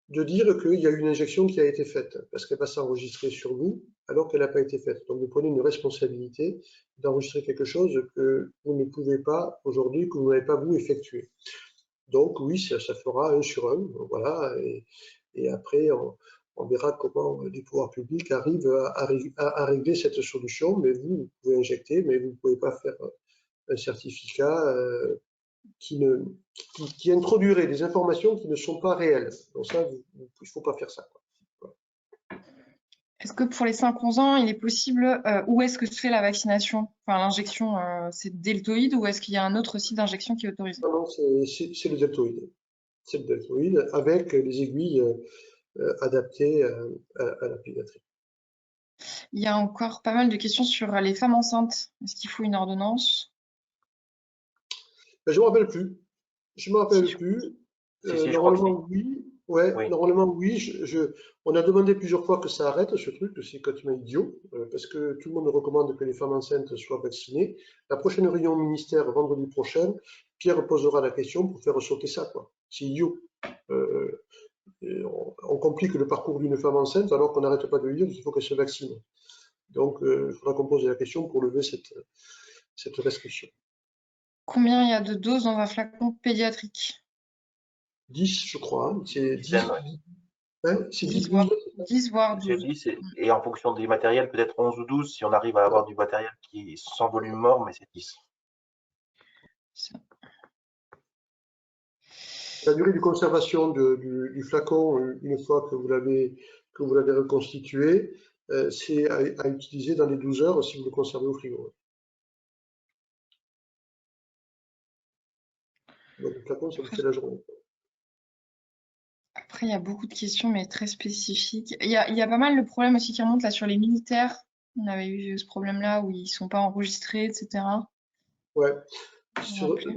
de dire qu'il y a une injection qui a été faite, parce qu'elle va s'enregistrer sur vous, alors qu'elle n'a pas été faite. Donc vous prenez une responsabilité d'enregistrer quelque chose que vous ne pouvez pas aujourd'hui, que vous n'avez pas vous effectué. Donc oui, ça fera 1 sur 1, voilà, et après on verra comment les pouvoirs publics arrivent à régler cette solution, mais vous pouvez injecter, mais vous ne pouvez pas faire un certificat qui introduirait des informations qui ne sont pas réelles. Donc ça, il ne faut pas faire ça, quoi. Voilà. Est-ce que pour les 5-11 ans, il est possible, où est-ce que se fait la vaccination? Enfin, l'injection, c'est deltoïde ou est-ce qu'il y a un autre site d'injection qui est autorisé? Non, c'est le deltoïde. C'est le deltoïde avec les aiguilles adaptées à la pédiatrie. Il y a encore pas mal de questions sur les femmes enceintes. Est-ce qu'il faut une ordonnance? Ben, je ne me rappelle plus. Je me rappelle plus. Normalement, oui. Ouais, oui. Normalement, oui. On a demandé plusieurs fois que ça arrête, ce truc, c'est complètement idiot, parce que tout le monde recommande que les femmes enceintes soient vaccinées. La prochaine réunion au ministère, vendredi prochain, Pierre posera la question pour faire sauter ça, quoi. C'est idiot. On complique le parcours d'une femme enceinte alors qu'on n'arrête pas de lui dire qu'il faut qu'elle se vaccine. Donc, il faudra qu'on pose la question pour lever cette restriction. Combien il y a de doses dans un flacon pédiatrique? 10, je crois. C'est 10. Ouais, c'est 10 voire 12. 10 et en fonction des matériels, peut-être 11 ou 12 si on arrive à avoir du matériel qui est sans volume mort, mais c'est 10. La durée de conservation du flacon, une fois que vous l'avez reconstitué, c'est à utiliser dans les 12 heures si vous le conservez au frigo. Donc le flacon, ça vous fait la journée. Après, il y a beaucoup de questions, mais très spécifiques. Il y a pas mal de problèmes aussi qui remontent là sur les militaires. On avait eu ce problème-là où ils ne sont pas enregistrés, etc. Ouais.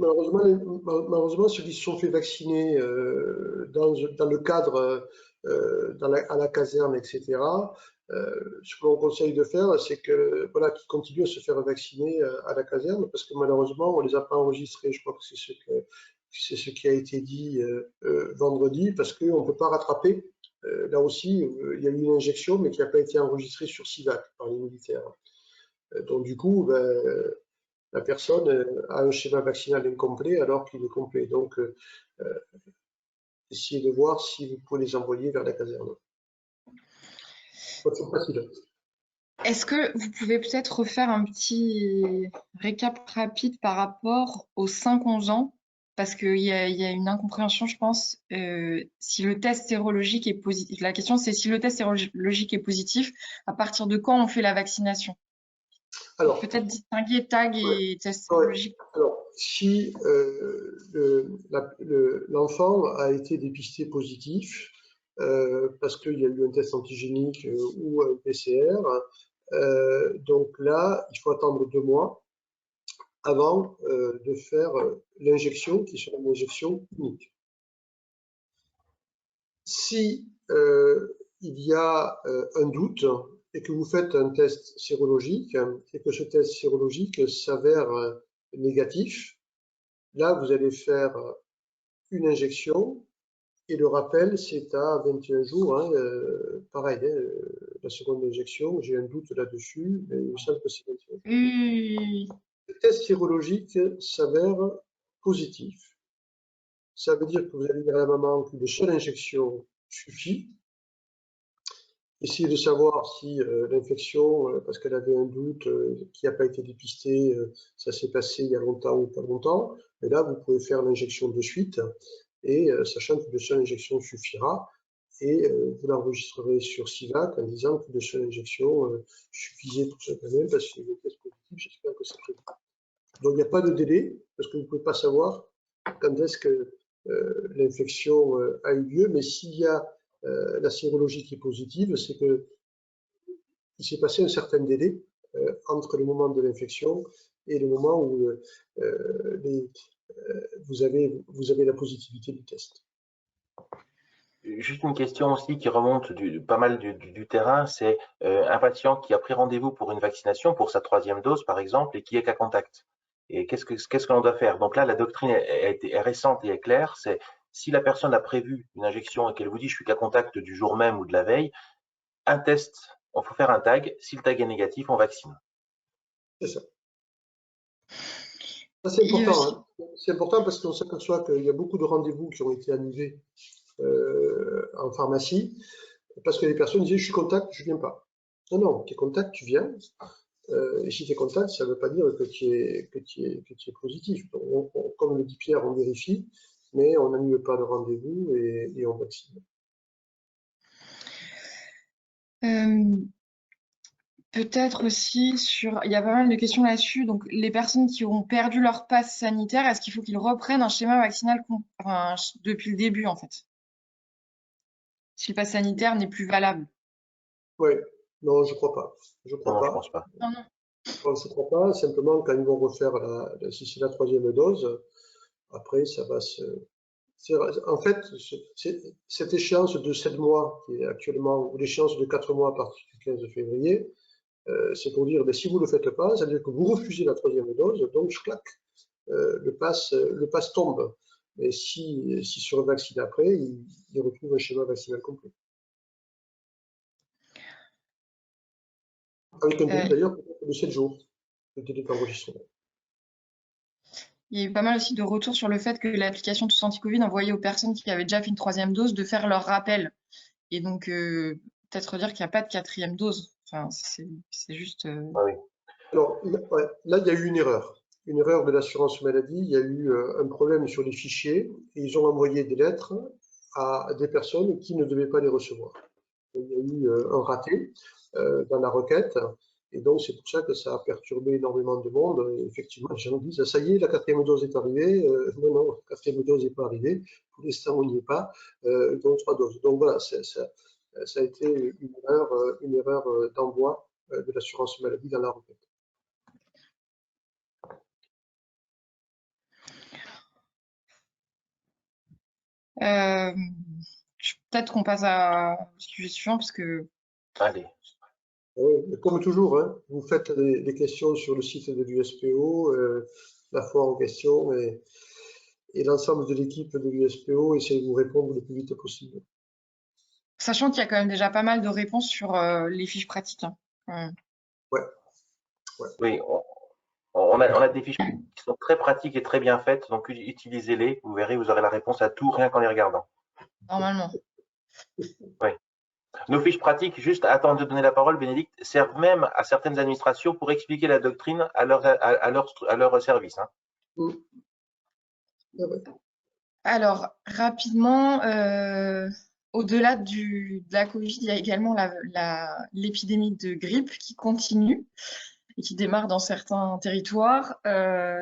Malheureusement, ceux qui se sont fait vacciner dans le cadre, à la caserne, etc., ce que l'on conseille de faire, c'est que voilà, qu'ils continuent à se faire vacciner à la caserne, parce que malheureusement, on ne les a pas enregistrés. Je crois que c'est ce qui a été dit vendredi, parce qu'on ne peut pas rattraper. Là aussi, il y a eu une injection, mais qui n'a pas été enregistrée sur Sivac par les militaires. Donc du coup, la personne a un schéma vaccinal incomplet alors qu'il est complet. Donc, essayez de voir si vous pouvez les envoyer vers la caserne. C'est facile. Est-ce que vous pouvez peut-être refaire un petit récap rapide par rapport aux 5-11 ans? Parce qu'il y a une incompréhension, je pense. Si le test sérologique est positif, la question c'est si le test sérologique est positif, à partir de quand on fait la vaccination? Alors, peut-être distinguer tag et test ouais. sérologique. Alors, si l'enfant a été dépisté positif parce qu'il y a eu un test antigénique ou un PCR, donc là, il faut attendre 2 mois avant de faire l'injection, qui sera une injection unique. Si il y a un doute et que vous faites un test sérologique et que ce test sérologique s'avère négatif, là, vous allez faire une injection et le rappel, c'est à 21 jours. Hein, pareil, hein, la seconde injection, j'ai un doute là-dessus, mais il me semble que c'est 21 jours. Oui. Le test sérologique s'avère positif. Ça veut dire que vous allez dire à la maman qu'une seule injection suffit. Essayer de savoir si l'infection, parce qu'elle avait un doute qui n'a pas été dépisté, ça s'est passé il y a longtemps ou pas longtemps. Mais là, vous pouvez faire l'injection de suite et sachant qu'une seule injection suffira. Et vous l'enregistrerez sur SIVAC en disant qu'une seule injection suffisait tout simplement parce qu'il y a des tests positifs. J'espère que c'est prévu. Donc il n'y a pas de délai parce que vous ne pouvez pas savoir quand est-ce que l'infection a eu lieu. Mais s'il y a la sérologie qui est positive, c'est que il s'est passé un certain délai entre le moment de l'infection et le moment où vous avez la positivité du test. Juste une question aussi qui remonte pas mal du terrain, c'est un patient qui a pris rendez-vous pour une vaccination, pour sa 3e dose par exemple, et qui est cas contact. Et qu'est-ce que l'on doit faire? Donc là, la doctrine est récente et est claire, c'est si la personne a prévu une injection et qu'elle vous dit je suis cas contact du jour même ou de la veille, un test, il faut faire un tag. Si le tag est négatif, on vaccine. C'est ça. Ça c'est important. Hein. C'est important parce qu'on s'aperçoit qu'il y a beaucoup de rendez-vous qui ont été annulés en pharmacie parce que les personnes disaient je suis contact, je viens pas. Non, non, tu es contact, tu viens. Et si tu es contact, ça ne veut pas dire que tu es positif. Donc, comme le dit Pierre, on vérifie, mais on n'annule pas de rendez-vous et on vaccine. Peut-être aussi il y a pas mal de questions là-dessus. Donc, les personnes qui ont perdu leur passe sanitaire, est-ce qu'il faut qu'ils reprennent un schéma vaccinal depuis le début, en fait? Si le passe sanitaire n'est plus valable. Oui, non, je crois pas. Je crois Non, pas. je pense pas. Non, non. Je crois pas. Simplement, quand ils vont refaire si c'est la 3e dose, après, ça va se. En fait, cette échéance de 7 mois qui est actuellement, ou l'échéance de 4 mois à partir du 15 février, c'est pour dire, si vous ne le faites pas, ça veut dire que vous refusez la 3e dose, donc je claque. Le pass tombe. Et si sur le vaccin après, il retrouve un schéma vaccinal complet. Avec un délai d'ailleurs de 7 jours, le délai d'enregistrement. Il y a eu pas mal aussi de retours sur le fait que l'application Tous Anti-Covid envoyait aux personnes qui avaient déjà fait une 3e dose de faire leur rappel. Et donc, peut-être dire qu'il n'y a pas de 4e dose. Enfin, c'est juste. Oui. Alors, ouais, là, il y a eu une erreur de l'assurance maladie. Il y a eu un problème sur les fichiers et ils ont envoyé des lettres à des personnes qui ne devaient pas les recevoir. Il y a eu un raté dans la requête. Et donc, c'est pour ça que ça a perturbé énormément de monde. Et effectivement, les gens disent, ça y est, la 4e dose est arrivée. Non, non, la 4e dose n'est pas arrivée. Pour l'instant, on n'y est pas. Donc, 3 doses. Donc, voilà, ça a été une erreur d'envoi de l'assurance maladie dans la requête. Peut-être qu'on passe à sujet suivant parce que. Allez. Oui, comme toujours, hein, vous faites les questions sur le site de l'USPO, la foire en question, et l'ensemble de l'équipe de l'USPO essaie de vous répondre le plus vite possible. Sachant qu'il y a quand même déjà pas mal de réponses sur les fiches pratiques. Hein. Ouais. Oui, on a des fiches qui sont très pratiques et très bien faites, donc utilisez-les. Vous verrez, vous aurez la réponse à tout rien qu'en les regardant. Normalement. Oui. Nos fiches pratiques, juste attendre de donner la parole, Bénédicte, servent même à certaines administrations pour expliquer la doctrine à leur service. Hein. Alors, rapidement, au-delà de la Covid, il y a également l'épidémie de grippe qui continue. et qui démarre dans certains territoires.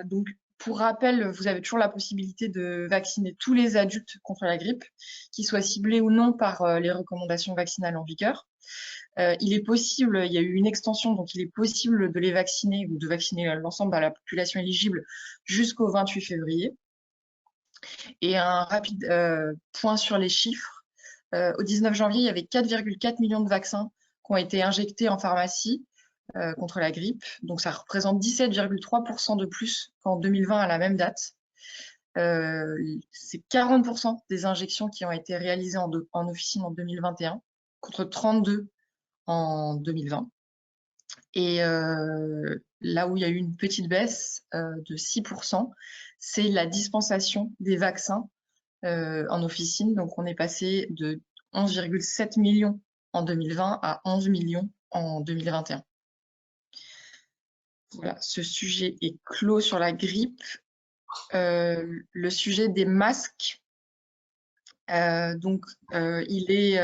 Donc, pour rappel, vous avez toujours la possibilité de vacciner tous les adultes contre la grippe, qu'ils soient ciblés ou non par les recommandations vaccinales en vigueur. Il est possible, il y a eu une extension, donc il est possible de les vacciner ou de vacciner l'ensemble de la population éligible jusqu'au 28 février. Et un rapide point sur les chiffres. Au 19 janvier, il y avait 4,4 millions de vaccins qui ont été injectés en pharmacie contre la grippe. Donc ça représente 17,3% de plus qu'en 2020 à la même date. C'est 40% des injections qui ont été réalisées en officine en 2021 contre 32 en 2020. Et là où il y a eu une petite baisse de 6%, c'est la dispensation des vaccins en officine. Donc on est passé de 11,7 millions en 2020 à 11 millions en 2021. Voilà, ce sujet est clos sur la grippe. Le sujet des masques, il est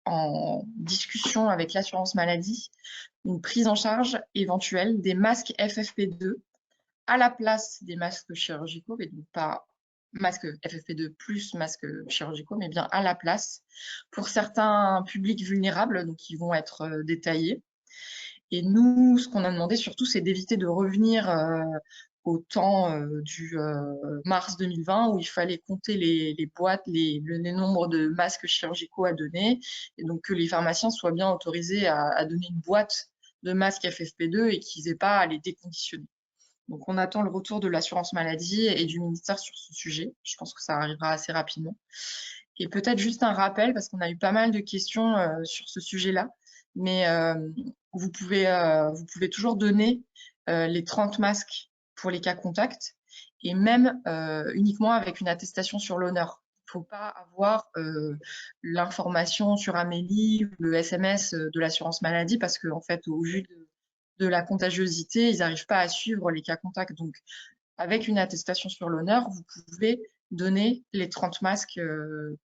en discussion avec l'assurance maladie, une prise en charge éventuelle des masques FFP2 à la place des masques chirurgicaux, mais donc pas masques FFP2 plus masques chirurgicaux, mais bien à la place pour certains publics vulnérables, donc qui vont être détaillés. Et nous, ce qu'on a demandé surtout, c'est d'éviter de revenir au temps du mars 2020 où il fallait compter les boîtes, les nombres de masques chirurgicaux à donner, et donc que les pharmaciens soient bien autorisés à donner une boîte de masques FFP2 et qu'ils n'aient pas à les déconditionner. Donc on attend le retour de l'assurance maladie et du ministère sur ce sujet. Je pense que ça arrivera assez rapidement. Et peut-être juste un rappel, parce qu'on a eu pas mal de questions sur ce sujet-là, mais vous pouvez toujours donner les 30 masques pour les cas contacts, et même uniquement avec une attestation sur l'honneur. Il ne faut pas avoir l'information sur Amélie ou le SMS de l'assurance maladie, parce qu'en fait, au vu de la contagiosité, ils n'arrivent pas à suivre les cas contacts. Donc, avec une attestation sur l'honneur, vous pouvez donner les 30 masques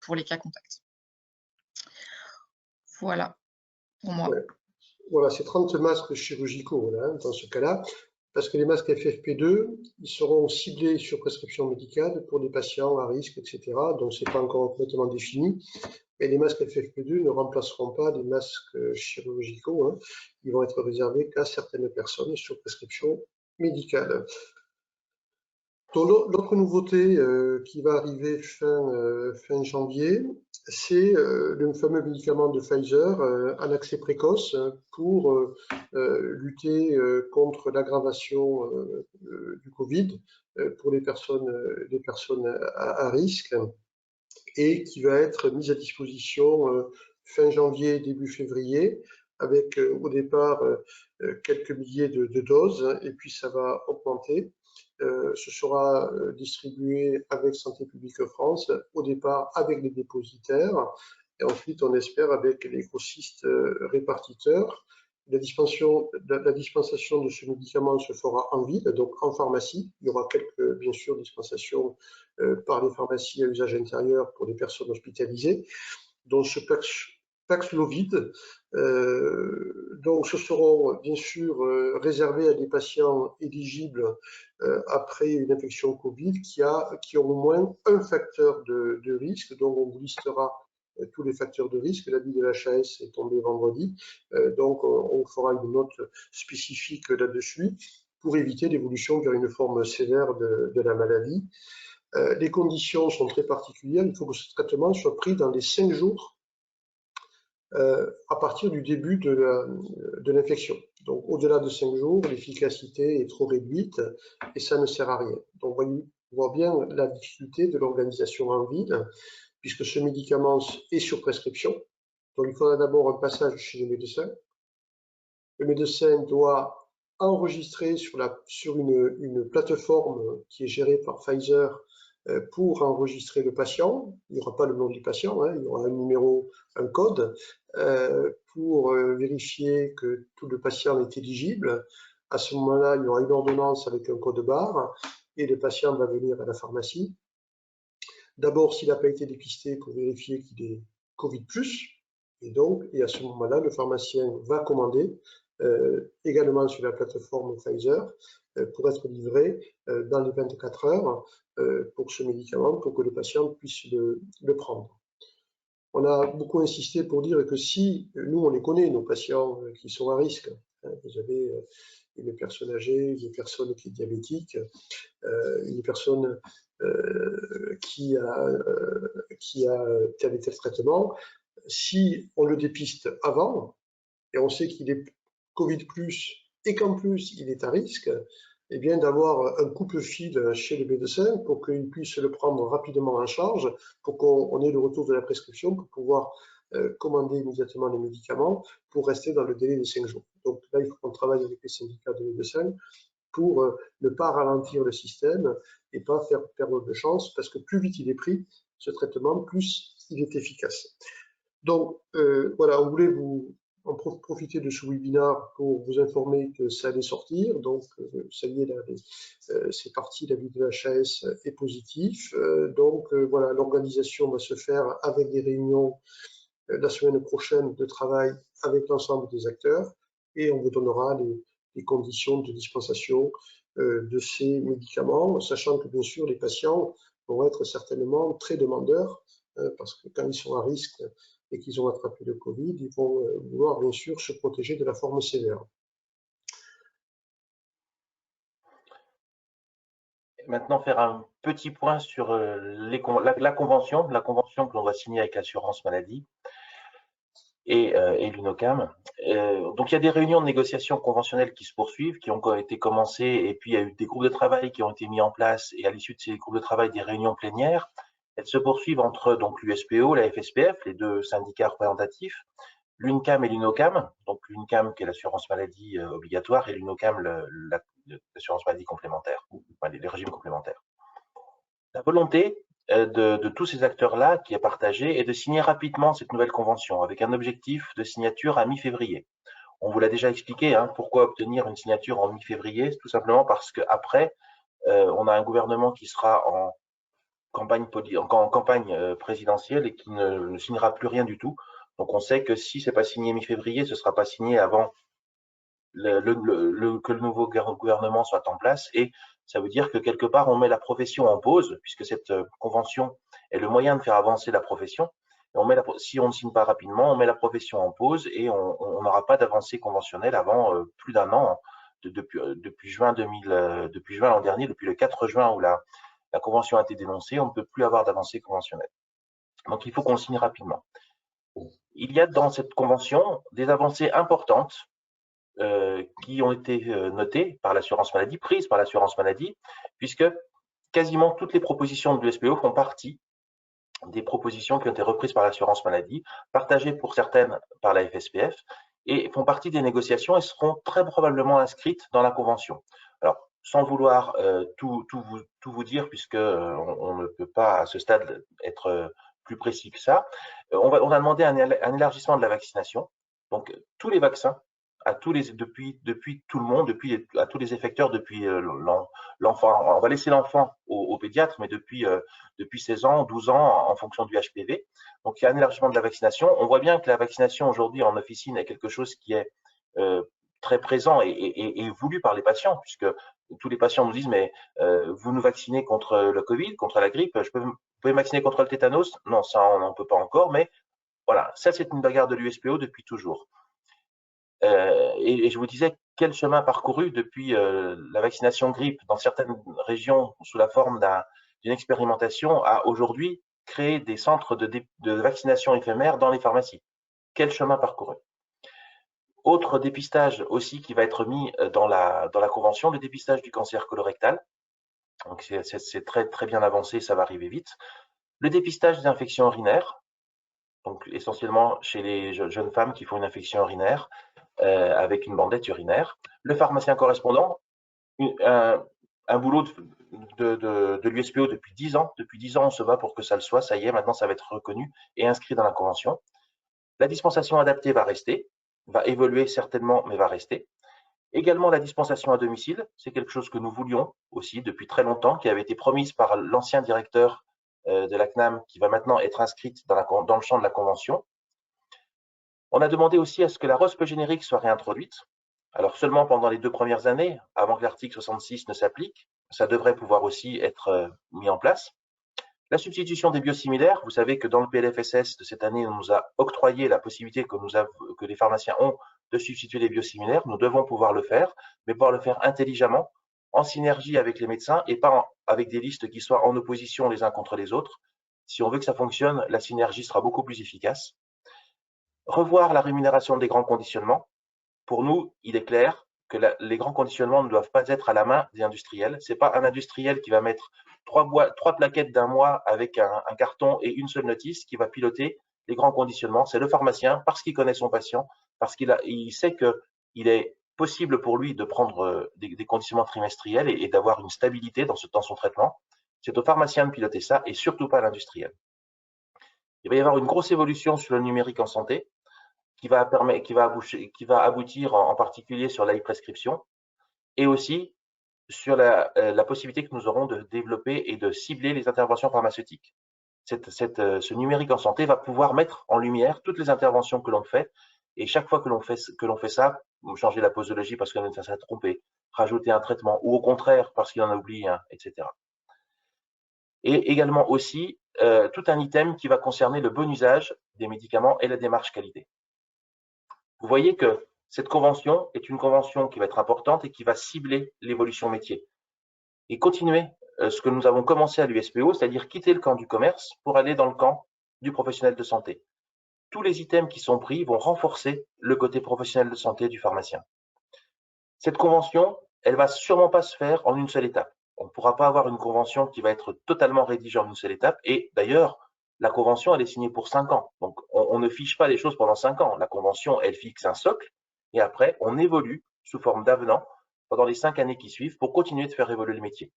pour les cas contacts. Voilà, pour moi. Ouais. Voilà, c'est 30 masques chirurgicaux là, dans ce cas-là, parce que les masques FFP2, ils seront ciblés sur prescription médicale pour des patients à risque, etc. Donc, ce n'est pas encore complètement défini. Et les masques FFP2 ne remplaceront pas des masques chirurgicaux. Hein. Ils vont être réservés qu'à certaines personnes sur prescription médicale. L'autre nouveauté qui va arriver fin janvier, c'est le fameux médicament de Pfizer en accès précoce pour lutter contre l'aggravation du Covid pour les personnes à risque, et qui va être mis à disposition fin janvier, début février, avec au départ quelques milliers de doses, et puis ça va augmenter. Ce sera distribué avec Santé publique France, au départ avec les dépositaires, et ensuite on espère avec les grossistes répartiteurs. La dispensation de ce médicament se fera en ville, donc en pharmacie. Il y aura quelques, bien sûr, dispensations par les pharmacies à usage intérieur pour les personnes hospitalisées, dont ce Paxlovid. Donc, ce seront bien sûr réservés à des patients éligibles après une infection Covid qui ont au moins un facteur de risque. Donc, on vous listera tous les facteurs de risque. L'avis de l'HAS est tombé vendredi. Donc, on fera une note spécifique là-dessus pour éviter l'évolution vers une forme sévère de la maladie. Les conditions sont très particulières. Il faut que ce traitement soit pris dans les 5 jours à partir du début de l'infection. Donc, au-delà de 5 jours, l'efficacité est trop réduite et ça ne sert à rien. Donc, on voit bien la difficulté de l'organisation en ville, puisque ce médicament est sur prescription. Donc, il faudra d'abord un passage chez le médecin. Le médecin doit enregistrer sur une plateforme qui est gérée par Pfizer pour enregistrer le patient. Il n'y aura pas le nom du patient, hein, il y aura un numéro, un code pour vérifier que tout le patient est éligible. À ce moment-là, il y aura une ordonnance avec un code barre et le patient va venir à la pharmacie. D'abord, s'il n'a pas été dépisté, pour vérifier qu'il est Covid+, et à ce moment-là, le pharmacien va commander également sur la plateforme Pfizer pour être livré dans les 24 heures pour ce médicament, pour que le patient puisse le prendre. On a beaucoup insisté pour dire que si, nous on les connaît, nos patients qui sont à risque, vous avez une personne âgée, une personne qui est diabétique, une personne qui a tel et tel traitement, si on le dépiste avant, et on sait qu'il est Covid+, et qu'en plus il est à risque, eh bien d'avoir un coupe-fil chez le médecin pour qu'il puisse le prendre rapidement en charge, pour qu'on ait le retour de la prescription, pour pouvoir commander immédiatement les médicaments, pour rester dans le délai de 5 jours. Donc là, il faut qu'on travaille avec les syndicats de médecins pour ne pas ralentir le système et pas faire perdre de chance, parce que plus vite il est pris, ce traitement, plus il est efficace. Donc voilà, on voulait vous profiter de ce webinaire pour vous informer que ça allait sortir. Donc ça y est, là, c'est parti, l'avis de l'HAS est positif. Donc voilà, l'organisation va se faire avec des réunions la semaine prochaine de travail avec l'ensemble des acteurs, et on vous donnera les conditions de dispensation de ces médicaments, sachant que bien sûr les patients vont être certainement très demandeurs, parce que quand ils sont à risque et qu'ils ont attrapé le Covid, ils vont vouloir bien sûr se protéger de la forme sévère. Maintenant, faire un petit point sur la convention que l'on va signer avec l'assurance maladie et l'UNOCAM. Donc, il y a des réunions de négociation conventionnelles qui se poursuivent, qui ont été commencées, et puis il y a eu des groupes de travail qui ont été mis en place, et à l'issue de ces groupes de travail, des réunions plénières. Elles se poursuivent entre donc l'USPO, la FSPF, les deux syndicats représentatifs, l'UNCAM et l'UNOCAM. Donc l'UNCAM qui est l'assurance maladie obligatoire et l'UNOCAM l'assurance maladie complémentaire, enfin, les régimes complémentaires. La volonté de tous ces acteurs-là qui est partagée est de signer rapidement cette nouvelle convention avec un objectif de signature à mi-février. On vous l'a déjà expliqué, hein, pourquoi obtenir une signature en mi-février, tout simplement parce qu'après, on a un gouvernement qui sera en campagne présidentielle et qui ne signera plus rien du tout. Donc on sait que si ce n'est pas signé mi-février, ce ne sera pas signé avant que le nouveau gouvernement soit en place, et ça veut dire que quelque part on met la profession en pause, puisque cette convention est le moyen de faire avancer la profession. Et si on ne signe pas rapidement, on met la profession en pause et on n'aura pas d'avancée conventionnelle avant plus d'un an, depuis juin l'an dernier, depuis le 4 juin où la convention a été dénoncée, on ne peut plus avoir d'avancée conventionnelle. Donc il faut qu'on signe rapidement. Il y a dans cette convention des avancées importantes qui ont été notées par l'assurance maladie, prises par l'assurance maladie, puisque quasiment toutes les propositions de l'USPO font partie des propositions qui ont été reprises par l'assurance maladie, partagées pour certaines par la FSPF, et font partie des négociations et seront très probablement inscrites dans la convention. Alors, sans vouloir tout vous dire, puisque on ne peut pas à ce stade être plus précis que ça, on a demandé un élargissement de la vaccination. Donc, tous les vaccins, depuis tout le monde, à tous les effecteurs, depuis l'enfant. On va laisser l'enfant au pédiatre, mais depuis 16 ans, 12 ans, en fonction du HPV. Donc, il y a un élargissement de la vaccination. On voit bien que la vaccination aujourd'hui en officine est quelque chose qui est très présent et voulu par les patients, puisque tous les patients nous disent, mais vous nous vaccinez contre le Covid, contre la grippe, vous pouvez me vacciner contre le tétanos? Non, ça, on n'en peut pas encore, mais voilà, ça, c'est une bagarre de l'USPO depuis toujours. Et je vous disais, quel chemin parcouru depuis la vaccination grippe dans certaines régions sous la forme d'une expérimentation à aujourd'hui créer des centres de vaccination éphémères dans les pharmacies. Quel chemin parcouru. Autre dépistage aussi qui va être mis dans la convention, le dépistage du cancer colorectal. Donc c'est très, très bien avancé, ça va arriver vite. Le dépistage des infections urinaires, donc essentiellement chez les jeunes femmes qui font une infection urinaire avec une bandette urinaire. Le pharmacien correspondant, un boulot de l'USPO depuis 10 ans. Depuis 10 ans, on se bat pour que ça le soit. Ça y est, maintenant, ça va être reconnu et inscrit dans la convention. La dispensation adaptée va rester, va évoluer certainement, mais va rester. Également, la dispensation à domicile, c'est quelque chose que nous voulions aussi depuis très longtemps, qui avait été promise par l'ancien directeur de la CNAM, qui va maintenant être inscrite dans le champ de la convention. On a demandé aussi à ce que la ROSP générique soit réintroduite. Alors seulement pendant les 2 premières années, avant que l'article 66 ne s'applique, ça devrait pouvoir aussi être mis en place. La substitution des biosimilaires, vous savez que dans le PLFSS de cette année, on nous a octroyé la possibilité que les pharmaciens ont de substituer les biosimilaires. Nous devons pouvoir le faire, mais pouvoir le faire intelligemment, en synergie avec les médecins et pas avec des listes qui soient en opposition les uns contre les autres. Si on veut que ça fonctionne, la synergie sera beaucoup plus efficace. Revoir la rémunération des grands conditionnements. Pour nous, il est clair que les grands conditionnements ne doivent pas être à la main des industriels. Ce n'est pas un industriel qui va mettre 3 plaquettes d'un mois avec un carton et une seule notice qui va piloter les grands conditionnements. C'est le pharmacien, parce qu'il connaît son patient, parce qu'il sait qu'il est possible pour lui de prendre des conditionnements trimestriels et d'avoir une stabilité dans son traitement. C'est au pharmacien de piloter ça et surtout pas à l'industriel. Il va y avoir une grosse évolution sur le numérique en santé qui va aboutir en particulier sur l'e-prescription et aussi sur la possibilité que nous aurons de développer et de cibler les interventions pharmaceutiques. Ce numérique en santé va pouvoir mettre en lumière toutes les interventions que l'on fait et chaque fois que l'on fait ça, changer la posologie parce qu'on s'est trompé, rajouter un traitement ou au contraire parce qu'il en a oublié un, etc. Et également aussi tout un item qui va concerner le bon usage des médicaments et la démarche qualité. Vous voyez que cette convention est une convention qui va être importante et qui va cibler l'évolution métier. Et continuer ce que nous avons commencé à l'USPO, c'est-à-dire quitter le camp du commerce pour aller dans le camp du professionnel de santé. Tous les items qui sont pris vont renforcer le côté professionnel de santé du pharmacien. Cette convention, elle va sûrement pas se faire en une seule étape. On ne pourra pas avoir une convention qui va être totalement rédigée en une seule étape. Et d'ailleurs, la convention, elle est signée pour 5 ans. Donc, on ne fiche pas les choses pendant 5 ans. La convention, elle fixe un socle. Et après, on évolue sous forme d'avenant pendant les 5 années qui suivent pour continuer de faire évoluer le métier.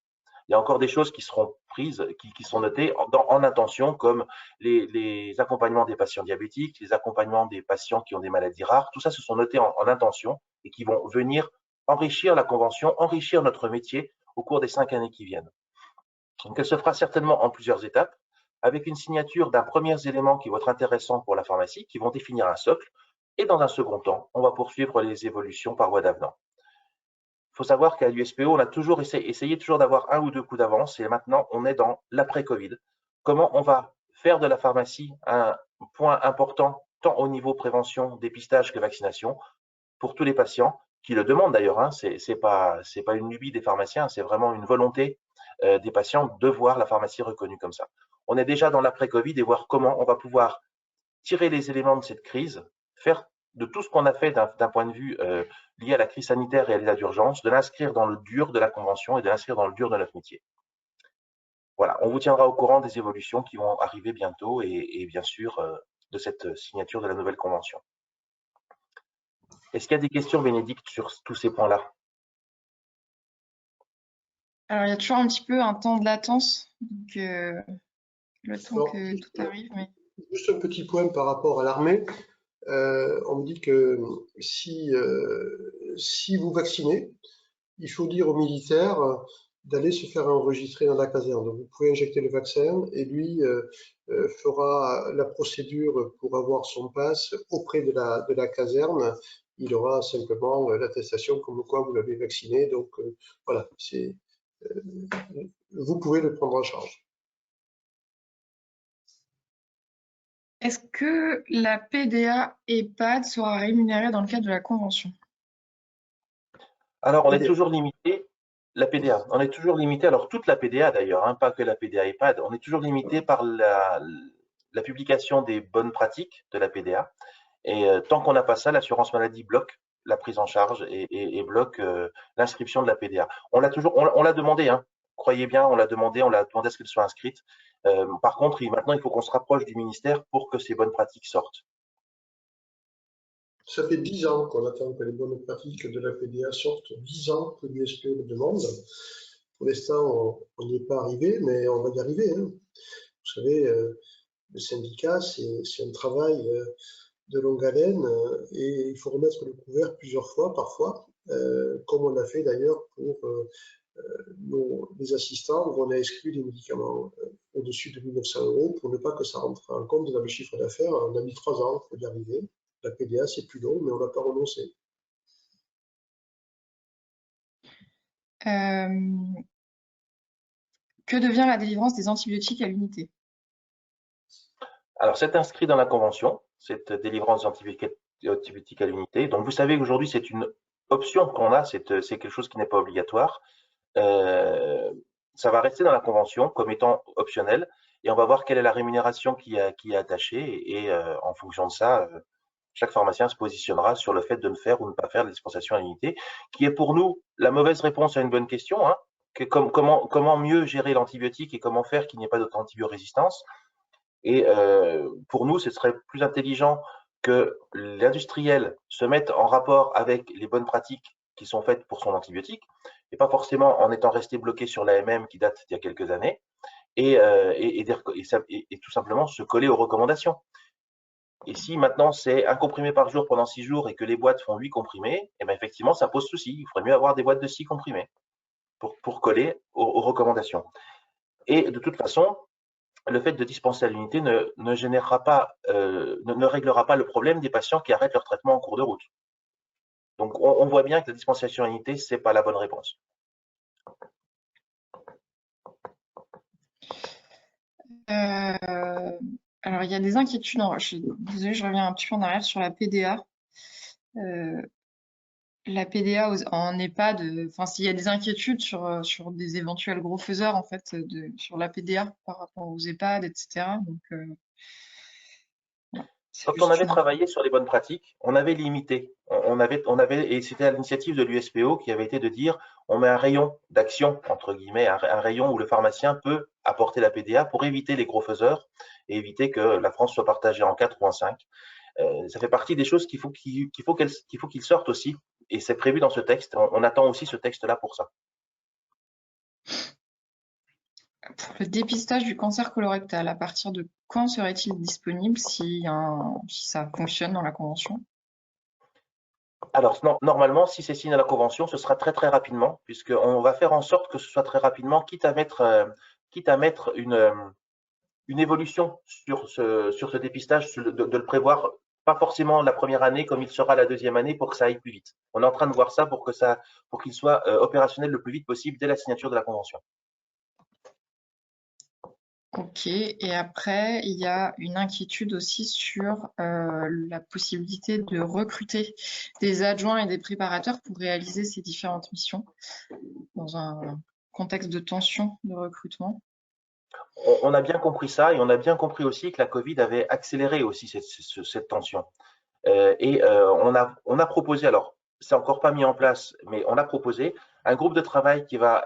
Il y a encore des choses qui seront prises, qui sont notées en intention, comme les accompagnements des patients diabétiques, les accompagnements des patients qui ont des maladies rares. Tout ça, se sont notés en intention et qui vont venir enrichir la convention, enrichir notre métier au cours des 5 années qui viennent. Donc, elle se fera certainement en plusieurs étapes, avec une signature d'un premier élément qui va être intéressant pour la pharmacie, qui vont définir un socle, et dans un second temps, on va poursuivre les évolutions par voie d'avenant. Il faut savoir qu'à l'USPO, on a toujours essayé toujours d'avoir un ou deux coups d'avance, et maintenant, on est dans l'après-Covid. Comment on va faire de la pharmacie un point important, tant au niveau prévention, dépistage que vaccination, pour tous les patients qui le demandent d'ailleurs. Hein. C'est pas une lubie des pharmaciens, c'est vraiment une volonté des patients de voir la pharmacie reconnue comme ça. On est déjà dans l'après-Covid et voir comment on va pouvoir tirer les éléments de cette crise, faire de tout ce qu'on a fait d'un point de vue lié à la crise sanitaire et à l'état d'urgence, de l'inscrire dans le dur de la convention et de l'inscrire dans le dur de notre métier. Voilà, on vous tiendra au courant des évolutions qui vont arriver bientôt et bien sûr de cette signature de la nouvelle convention. Est-ce qu'il y a des questions, Bénédicte, sur tous ces points-là? Alors, il y a toujours un petit peu un temps de latence, donc le temps Alors, que tout arrive. Mais... Juste un petit point par rapport à l'armée. On me dit que si vous vaccinez, il faut dire aux militaires d'aller se faire enregistrer dans la caserne. Donc, vous pouvez injecter le vaccin et lui fera la procédure pour avoir son pass auprès de la caserne. Il aura simplement l'attestation comme quoi vous l'avez vacciné. Donc voilà, vous pouvez le prendre en charge. Est-ce que la PDA EHPAD sera rémunérée dans le cadre de la convention? Alors, on est toujours limité, la PDA, on est toujours limité, alors toute la PDA d'ailleurs, hein, pas que la PDA EHPAD, on est toujours limité par la publication des bonnes pratiques de la PDA. Et tant qu'on n'a pas ça, l'assurance maladie bloque la prise en charge et bloque l'inscription de la PDA. On l'a demandé, hein. Croyez bien, on l'a demandé à ce qu'elle soit inscrite. Par contre, maintenant, il faut qu'on se rapproche du ministère pour que ces bonnes pratiques sortent. Ça fait 10 ans qu'on attend que les bonnes pratiques de la PDA sortent, 10 ans que l'USPO le demande. Pour l'instant, on n'y est pas arrivé, mais on va y arriver. Hein. Vous savez, le syndicat, c'est un travail de longue haleine et il faut remettre le couvert plusieurs fois, parfois, comme on a fait d'ailleurs pour les assistants, où on a exclu les médicaments au-dessus de 1900 € pour ne pas que ça rentre en compte dans le chiffre d'affaires. On a mis 3 ans pour y arriver. La PDA, c'est plus long, mais on n'a pas renoncé. Que devient la délivrance des antibiotiques à l'unité? Alors, c'est inscrit dans la convention, cette délivrance d'antibiotiques à l'unité. Donc, vous savez qu'aujourd'hui, c'est une option qu'on a, c'est quelque chose qui n'est pas obligatoire. Ça va rester dans la convention comme étant optionnel et on va voir quelle est la rémunération qui est attachée et en fonction de ça, chaque pharmacien se positionnera sur le fait de ne faire ou ne pas faire de dispensation à l'unité, qui est pour nous la mauvaise réponse à une bonne question, hein, comment mieux gérer l'antibiotique et comment faire qu'il n'y ait pas d'antibiorésistance. Et pour nous, ce serait plus intelligent que l'industriel se mette en rapport avec les bonnes pratiques qui sont faites pour son antibiotique, et pas forcément en étant resté bloqué sur l'AMM qui date d'il y a quelques années, et tout simplement se coller aux recommandations. Et si maintenant c'est un comprimé par jour pendant 6 jours et que les boîtes font 8 comprimés, eh bien effectivement, ça pose souci. Il faudrait mieux avoir des boîtes de 6 comprimés pour coller aux recommandations. Et de toute façon, le fait de dispenser à l'unité ne générera pas, ne réglera pas le problème des patients qui arrêtent leur traitement en cours de route. Donc, on voit bien que la dispensation à l'unité, ce n'est pas la bonne réponse. Alors, il y a des inquiétudes. Désolée, je reviens un petit peu en arrière sur la PDA. La PDA en EHPAD, enfin, s'il y a des inquiétudes sur des éventuels gros faiseurs, en fait, sur la PDA par rapport aux EHPAD, etc. Donc, quand on avait travaillé sur les bonnes pratiques, on avait limité. Et c'était à l'initiative de l'USPO qui avait été de dire on met un rayon d'action, entre guillemets, un rayon où le pharmacien peut apporter la PDA pour éviter les gros faiseurs et éviter que la France soit partagée en 4 ou en 5. Ça fait partie des choses qu'il faut qu'ils sortent aussi. Et c'est prévu dans ce texte. On attend aussi ce texte-là pour ça. Pour le dépistage du cancer colorectal, à partir de quand serait-il disponible si ça fonctionne dans la convention? Alors, normalement, si c'est signé à la convention, ce sera très très rapidement, puisqu'on va faire en sorte que ce soit très rapidement, quitte à mettre une évolution sur ce dépistage, de le prévoir, pas forcément la première année comme il sera la deuxième année pour que ça aille plus vite. On est en train de voir ça pour qu'il soit opérationnel le plus vite possible dès la signature de la convention. Ok, et après, il y a une inquiétude aussi sur la possibilité de recruter des adjoints et des préparateurs pour réaliser ces différentes missions dans un contexte de tension de recrutement. On a bien compris ça et on a bien compris aussi que la Covid avait accéléré aussi cette tension. On a proposé, alors c'est encore pas mis en place, mais on a proposé un groupe de travail qui va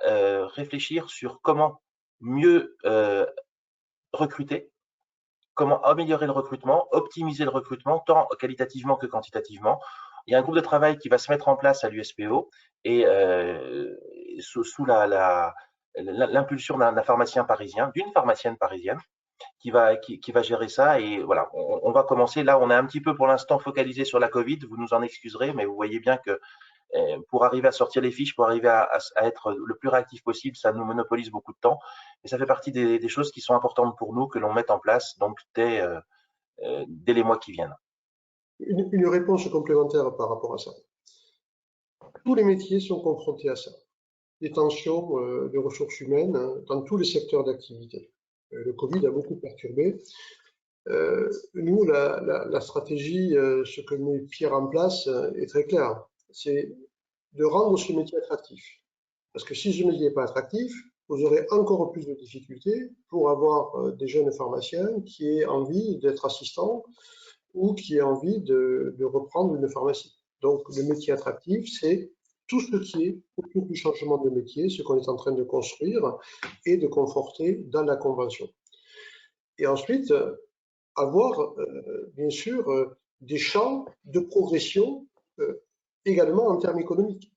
réfléchir sur comment mieux recruter, comment améliorer le recrutement, optimiser le recrutement, tant qualitativement que quantitativement. Il y a un groupe de travail qui va se mettre en place à l'USPO et sous l'impulsion d'un pharmacien parisien, d'une pharmacienne parisienne, qui va gérer ça. Et voilà, on va commencer. Là, on est un petit peu pour l'instant focalisé sur la Covid. Vous nous en excuserez, mais vous voyez bien que pour arriver à sortir les fiches, pour arriver à être le plus réactif possible, ça nous monopolise beaucoup de temps. Et ça fait partie des choses qui sont importantes pour nous que l'on mette en place donc dès les mois qui viennent. Une réponse complémentaire par rapport à ça. Tous les métiers sont confrontés à ça. Des tensions de ressources humaines dans tous les secteurs d'activité. Le Covid a beaucoup perturbé. Nous, la stratégie, ce que met Pierre en place est très clair. C'est de rendre ce métier attractif. Parce que si ce métier n'est pas attractif, vous aurez encore plus de difficultés pour avoir des jeunes pharmaciens qui aient envie d'être assistants ou qui aient envie de reprendre une pharmacie. Donc, le métier attractif, c'est tout ce qui est autour du changement de métier, ce qu'on est en train de construire et de conforter dans la convention. Et ensuite, avoir, bien sûr, des champs de progression également en termes économiques.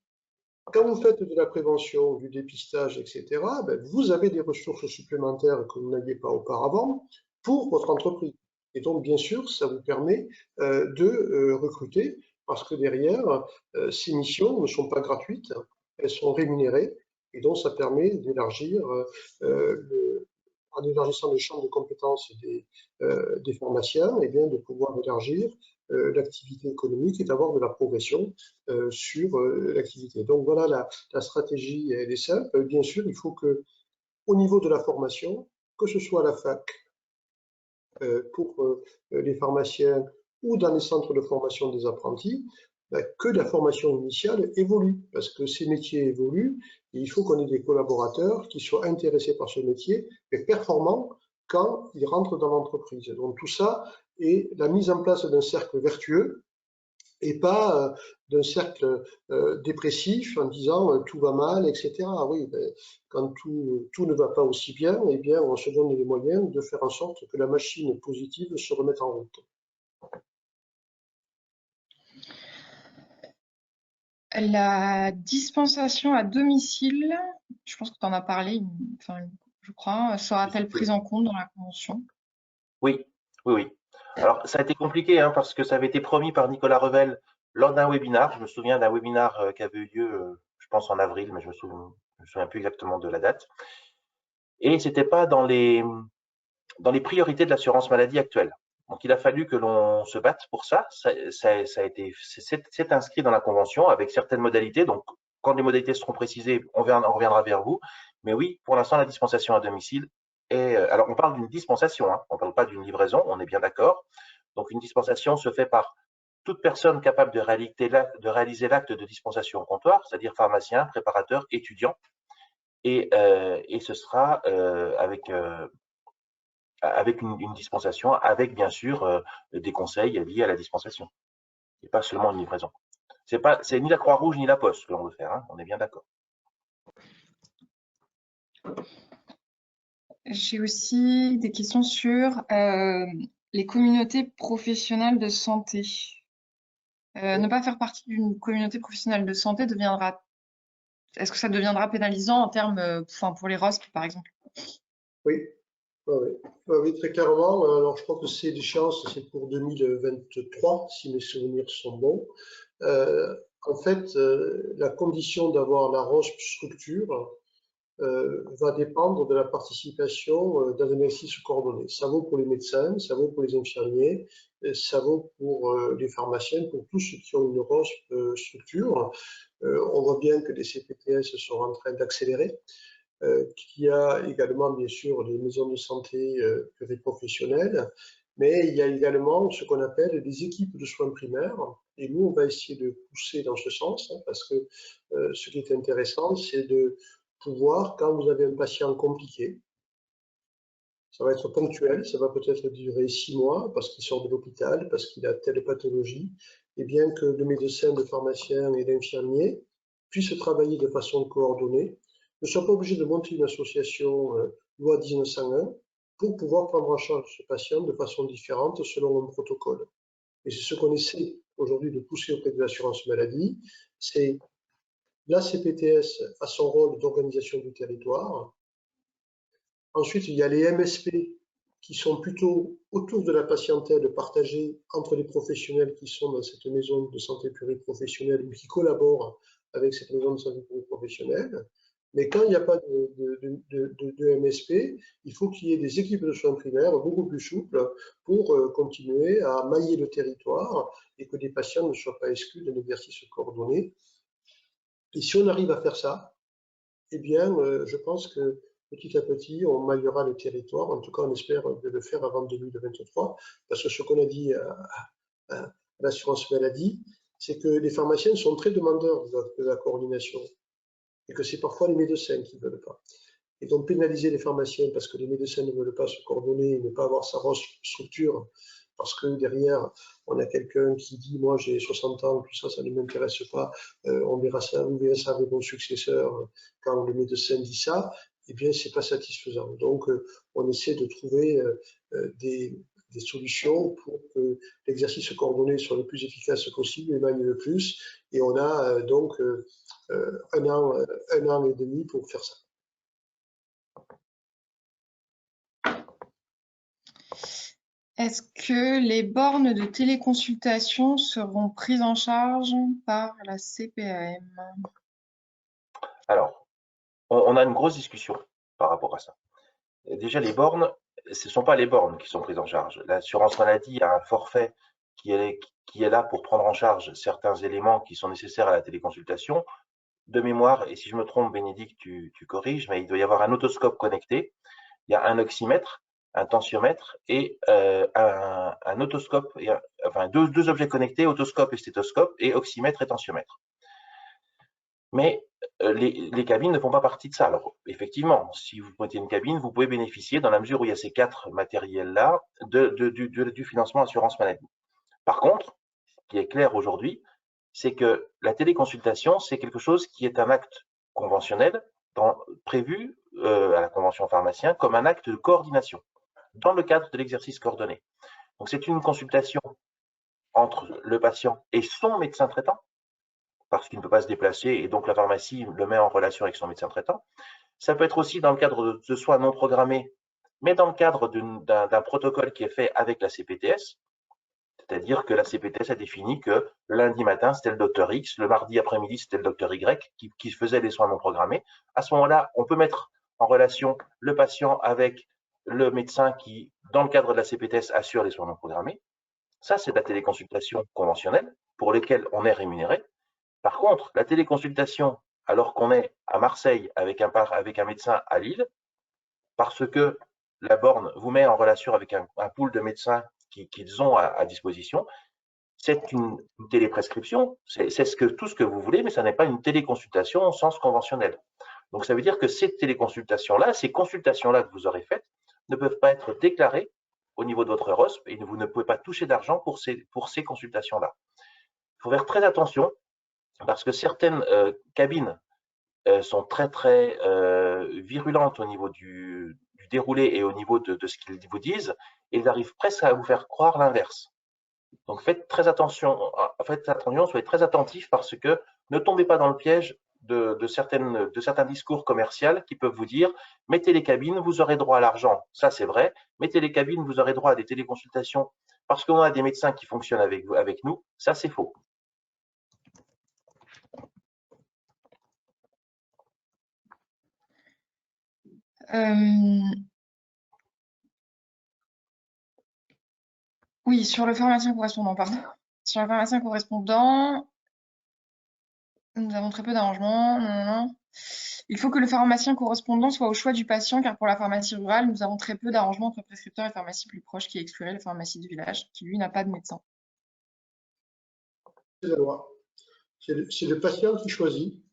Quand vous faites de la prévention, du dépistage, etc., vous avez des ressources supplémentaires que vous n'aviez pas auparavant pour votre entreprise. Et donc, bien sûr, ça vous permet de recruter parce que derrière, ces missions ne sont pas gratuites, elles sont rémunérées et donc ça permet d'élargir en élargissant le champ de compétences des pharmaciens, et bien de pouvoir élargir l'activité économique et d'avoir de la progression sur l'activité. Donc voilà, la stratégie, elle est simple. Bien sûr, il faut que, au niveau de la formation, que ce soit à la fac pour les pharmaciens ou dans les centres de formation des apprentis, que la formation initiale évolue, parce que ces métiers évoluent, et il faut qu'on ait des collaborateurs qui soient intéressés par ce métier et performants quand ils rentrent dans l'entreprise. Donc tout ça est la mise en place d'un cercle vertueux et pas d'un cercle dépressif en disant tout va mal, etc. Oui, quand tout ne va pas aussi bien, eh bien, on se donne les moyens de faire en sorte que la machine positive se remette en route. La dispensation à domicile, je pense que tu en as parlé, enfin, je crois, sera-t-elle prise en compte dans la convention? Oui, oui, oui. Alors, ça a été compliqué hein, parce que ça avait été promis par Nicolas Revel lors d'un webinar. Je me souviens d'un webinar qui avait eu lieu, je pense en avril, mais je me souviens plus exactement de la date. Et c'était pas dans les priorités de l'assurance maladie actuelle. Donc, il a fallu que l'on se batte pour ça. C'est inscrit dans la convention avec certaines modalités. Donc, quand les modalités seront précisées, on reviendra vers vous. Mais oui, pour l'instant, la dispensation à domicile est. Alors, on parle d'une dispensation, hein, on ne parle pas d'une livraison, on est bien d'accord. Donc, une dispensation se fait par toute personne capable de réaliser l'acte de dispensation au comptoir, c'est-à-dire pharmacien, préparateur, étudiant. Et ce sera avec une dispensation, avec bien sûr des conseils liés à la dispensation. Et pas seulement une livraison. C'est ni la Croix-Rouge ni la Poste que l'on veut faire, hein, on est bien d'accord. J'ai aussi des questions sur les communautés professionnelles de santé. Ne pas faire partie d'une communauté professionnelle de santé est-ce que ça deviendra pénalisant en termes, enfin, pour les ROSP par exemple? Oui, oui, très clairement. Alors, je crois que c'est l'échéance, c'est pour 2023, si mes souvenirs sont bons. En fait, la condition d'avoir la ROSP structure va dépendre de la participation dans un exercice coordonné. Ça vaut pour les médecins, ça vaut pour les infirmiers, ça vaut pour les pharmaciens, pour tous ceux qui ont une ROSP structure. On voit bien que les CPTS sont en train d'accélérer. Qu'il y a également, bien sûr, les maisons de santé pluriprofessionnelles, mais il y a également ce qu'on appelle des équipes de soins primaires. Et nous, on va essayer de pousser dans ce sens, hein, parce que ce qui est intéressant, c'est de pouvoir, quand vous avez un patient compliqué, ça va être ponctuel, ça va peut-être durer 6 mois parce qu'il sort de l'hôpital, parce qu'il a telle pathologie, et bien que le médecin, le pharmacien et l'infirmier puissent travailler de façon coordonnée, ne soient pas obligés de monter une association loi 1901 pour pouvoir prendre en charge ce patient de façon différente selon un protocole. Et c'est ce qu'on essaie aujourd'hui de pousser auprès de l'assurance maladie, c'est la CPTS a son rôle d'organisation du territoire. Ensuite, il y a les MSP qui sont plutôt autour de la patientèle partagée entre les professionnels qui sont dans cette maison de santé pluriprofessionnelle ou qui collaborent avec cette maison de santé pluriprofessionnelle. Mais quand il n'y a pas de MSP, il faut qu'il y ait des équipes de soins primaires beaucoup plus souples pour continuer à mailler le territoire et que les patients ne soient pas exclus d'un exercice coordonné. Et si on arrive à faire ça, eh bien, je pense que petit à petit, on maillera le territoire. En tout cas, on espère de le faire avant 2023, parce que ce qu'on a dit à l'assurance maladie, c'est que les pharmaciens sont très demandeurs de la coordination et que c'est parfois les médecins qui ne veulent pas. Et donc, pénaliser les pharmaciens parce que les médecins ne veulent pas se coordonner, ne pas avoir sa structure, parce que derrière, on a quelqu'un qui dit « moi j'ai 60 ans, tout ça, ça ne m'intéresse pas, on verra ça avec mon successeur quand le médecin dit ça », eh bien, c'est pas satisfaisant. Donc, on essaie de trouver des solutions pour que l'exercice coordonné soit le plus efficace possible et maille le plus. Et on a donc un an et demi pour faire ça. Est-ce que les bornes de téléconsultation seront prises en charge par la CPAM? Alors, on a une grosse discussion par rapport à ça. Déjà, les bornes, ce ne sont pas les bornes qui sont prises en charge. L'assurance maladie a un forfait qui est là pour prendre en charge certains éléments qui sont nécessaires à la téléconsultation. De mémoire, et si je me trompe, Bénédicte, tu corriges, mais il doit y avoir un otoscope connecté, il y a un oxymètre, un tensiomètre et un otoscope, enfin deux objets connectés, otoscope et stéthoscope, et oxymètre et tensiomètre. Mais les cabines ne font pas partie de ça. Alors, effectivement, si vous mettez une cabine, vous pouvez bénéficier, dans la mesure où il y a ces 4 matériels-là, du financement assurance maladie. Par contre, ce qui est clair aujourd'hui, c'est que la téléconsultation, c'est quelque chose qui est un acte conventionnel prévu à la convention pharmacien comme un acte de coordination dans le cadre de l'exercice coordonné. Donc, c'est une consultation entre le patient et son médecin traitant, parce qu'il ne peut pas se déplacer et donc la pharmacie le met en relation avec son médecin traitant. Ça peut être aussi dans le cadre de soins non programmés, mais dans le cadre d'un protocole qui est fait avec la CPTS, c'est-à-dire que la CPTS a défini que le lundi matin, c'était le docteur X, le mardi après-midi, c'était le docteur Y qui faisait les soins non programmés. À ce moment-là, on peut mettre en relation le patient avec le médecin qui, dans le cadre de la CPTS, assure les soins non programmés. Ça, c'est de la téléconsultation conventionnelle pour lesquelles on est rémunéré. Par contre, la téléconsultation, alors qu'on est à Marseille avec un médecin à Lille, parce que la borne vous met en relation avec un pool de médecins qu'ils ont à disposition, c'est une téléprescription, c'est tout ce que vous voulez, mais ça n'est pas une téléconsultation au sens conventionnel. Donc ça veut dire que ces téléconsultations-là, ces consultations-là que vous aurez faites, ne peuvent pas être déclarées au niveau de votre ROSP et vous ne pouvez pas toucher d'argent pour ces consultations-là. Il faut faire très attention parce que certaines cabines sont très très virulentes au niveau du déroulé et au niveau de ce qu'ils vous disent, et ils arrivent presque à vous faire croire l'inverse. Donc faites très attention, soyez très attentifs parce que ne tombez pas dans le piège de certains discours commerciaux qui peuvent vous dire mettez les cabines, vous aurez droit à l'argent. Ça c'est vrai. Mettez les cabines, vous aurez droit à des téléconsultations parce qu'on a des médecins qui fonctionnent avec nous. Ça c'est faux. Oui, sur le pharmacien correspondant, pardon. Sur le pharmacien correspondant, nous avons très peu d'arrangements. Il faut que le pharmacien correspondant soit au choix du patient, car pour la pharmacie rurale, nous avons très peu d'arrangements entre prescripteurs et pharmacie plus proche, qui exclurait la pharmacie de village, qui lui n'a pas de médecin. C'est la loi. C'est le patient qui choisit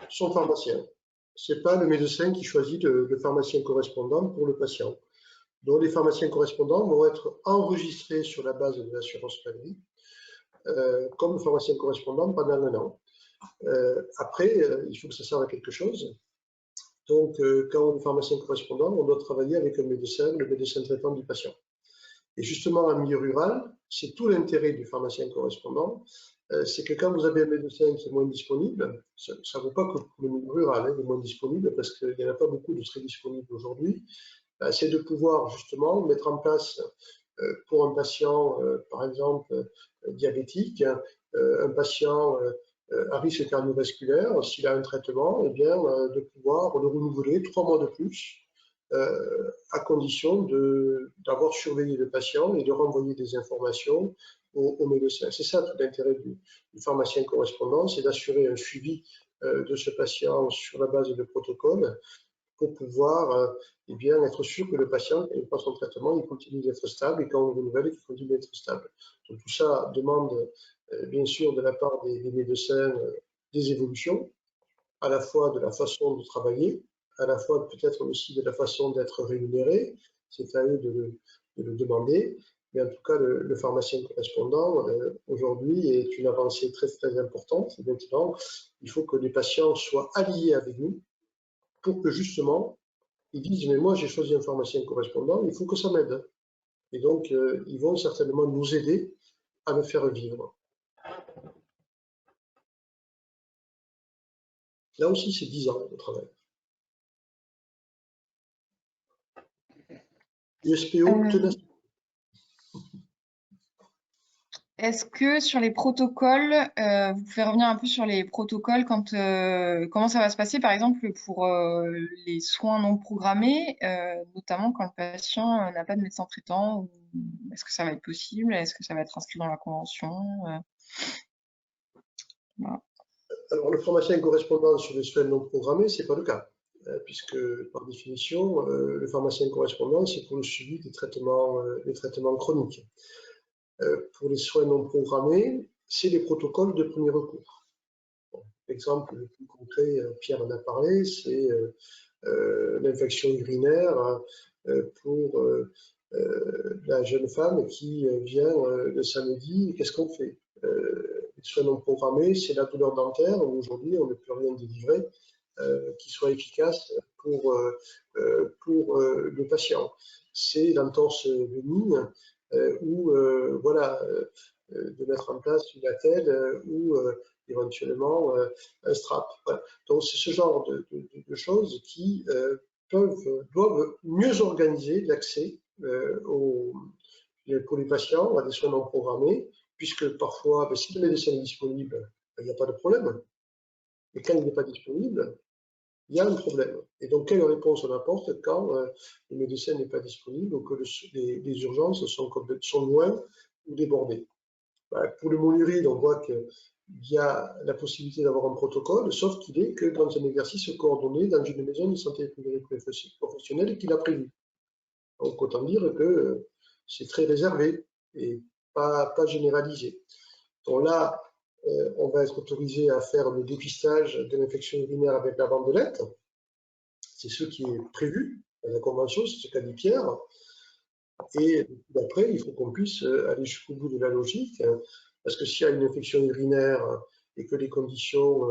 son pharmacien. Ce n'est pas le médecin qui choisit le pharmacien correspondant pour le patient. Donc les pharmaciens correspondants vont être enregistrés sur la base de l'assurance maladie comme pharmacien correspondant pendant un an. Après, il faut que ça serve à quelque chose. Donc, quand on est pharmacien correspondant, on doit travailler avec un médecin, le médecin traitant du patient. Et justement, en milieu rural, c'est tout l'intérêt du pharmacien correspondant, c'est que quand vous avez un médecin qui est moins disponible, ça ne vaut pas que pour le milieu rural, il est moins disponible parce qu'il n'y en a pas beaucoup de très disponibles aujourd'hui, c'est de pouvoir justement mettre en place pour un patient, par exemple, diabétique, un patient à risque cardiovasculaire, s'il a un traitement, eh bien, de pouvoir le renouveler 3 mois de plus, à condition d'avoir surveillé le patient et de renvoyer des informations au médecin. C'est ça tout l'intérêt du pharmacien correspondant, c'est d'assurer un suivi de ce patient sur la base de protocoles pour pouvoir eh bien, être sûr que le patient, quand il prend son traitement, il continue d'être stable et quand on le renouvelle, il continue d'être stable. Donc tout ça demande bien sûr de la part des médecins des évolutions, à la fois de la façon de travailler, à la fois peut-être aussi de la façon d'être rémunéré, c'est à eux de le demander. Mais en tout cas, le pharmacien correspondant, aujourd'hui, est une avancée très, très importante. Et maintenant, il faut que les patients soient alliés avec nous pour que justement, ils disent, mais moi j'ai choisi un pharmacien correspondant, il faut que ça m'aide. Et donc, ils vont certainement nous aider à le faire vivre. Là aussi, c'est 10 ans de travail. USPO, tenace. Est-ce que sur les protocoles, vous pouvez revenir un peu sur les protocoles comment ça va se passer, par exemple, pour les soins non programmés, notamment quand le patient n'a pas de médecin traitant, ou est-ce que ça va être possible? Est-ce que ça va être inscrit dans la convention? Voilà. Alors, le pharmacien correspondant sur les soins non programmés, ce n'est pas le cas, puisque par définition, le pharmacien correspondant, c'est pour le suivi des traitements chroniques. Pour les soins non programmés, c'est les protocoles de premier recours. Bon, l'exemple le plus concret, Pierre en a parlé, c'est l'infection urinaire pour la jeune femme qui vient le samedi. Qu'est-ce qu'on fait? Les soins non programmés, c'est la douleur dentaire, où aujourd'hui on ne peut rien délivrer qui soit efficace pour le patient. C'est l'entorse bénigne ou voilà, de mettre en place une attelle ou éventuellement un strap. Voilà. Donc c'est ce genre de choses qui doivent mieux organiser l'accès pour les patients à des soins non programmés, puisque parfois, si le médecin est disponible, il n'y a pas de problème. Et quand il n'est pas disponible, il y a un problème. Et donc, quelle réponse on apporte quand le médecin n'est pas disponible ou que les urgences sont loin ou débordées? Pour le moluride, on voit qu'il y a la possibilité d'avoir un protocole, sauf qu'il est que dans un exercice coordonné dans une maison de santé professionnelle qu'il a prévu. Donc, autant dire que c'est très réservé et pas généralisé. Donc là, on va être autorisé à faire le dépistage de l'infection urinaire avec la bandelette. C'est ce qui est prévu dans la convention, c'est ce qu'a dit Pierre. Et après, il faut qu'on puisse aller jusqu'au bout de la logique, parce que s'il y a une infection urinaire et que les conditions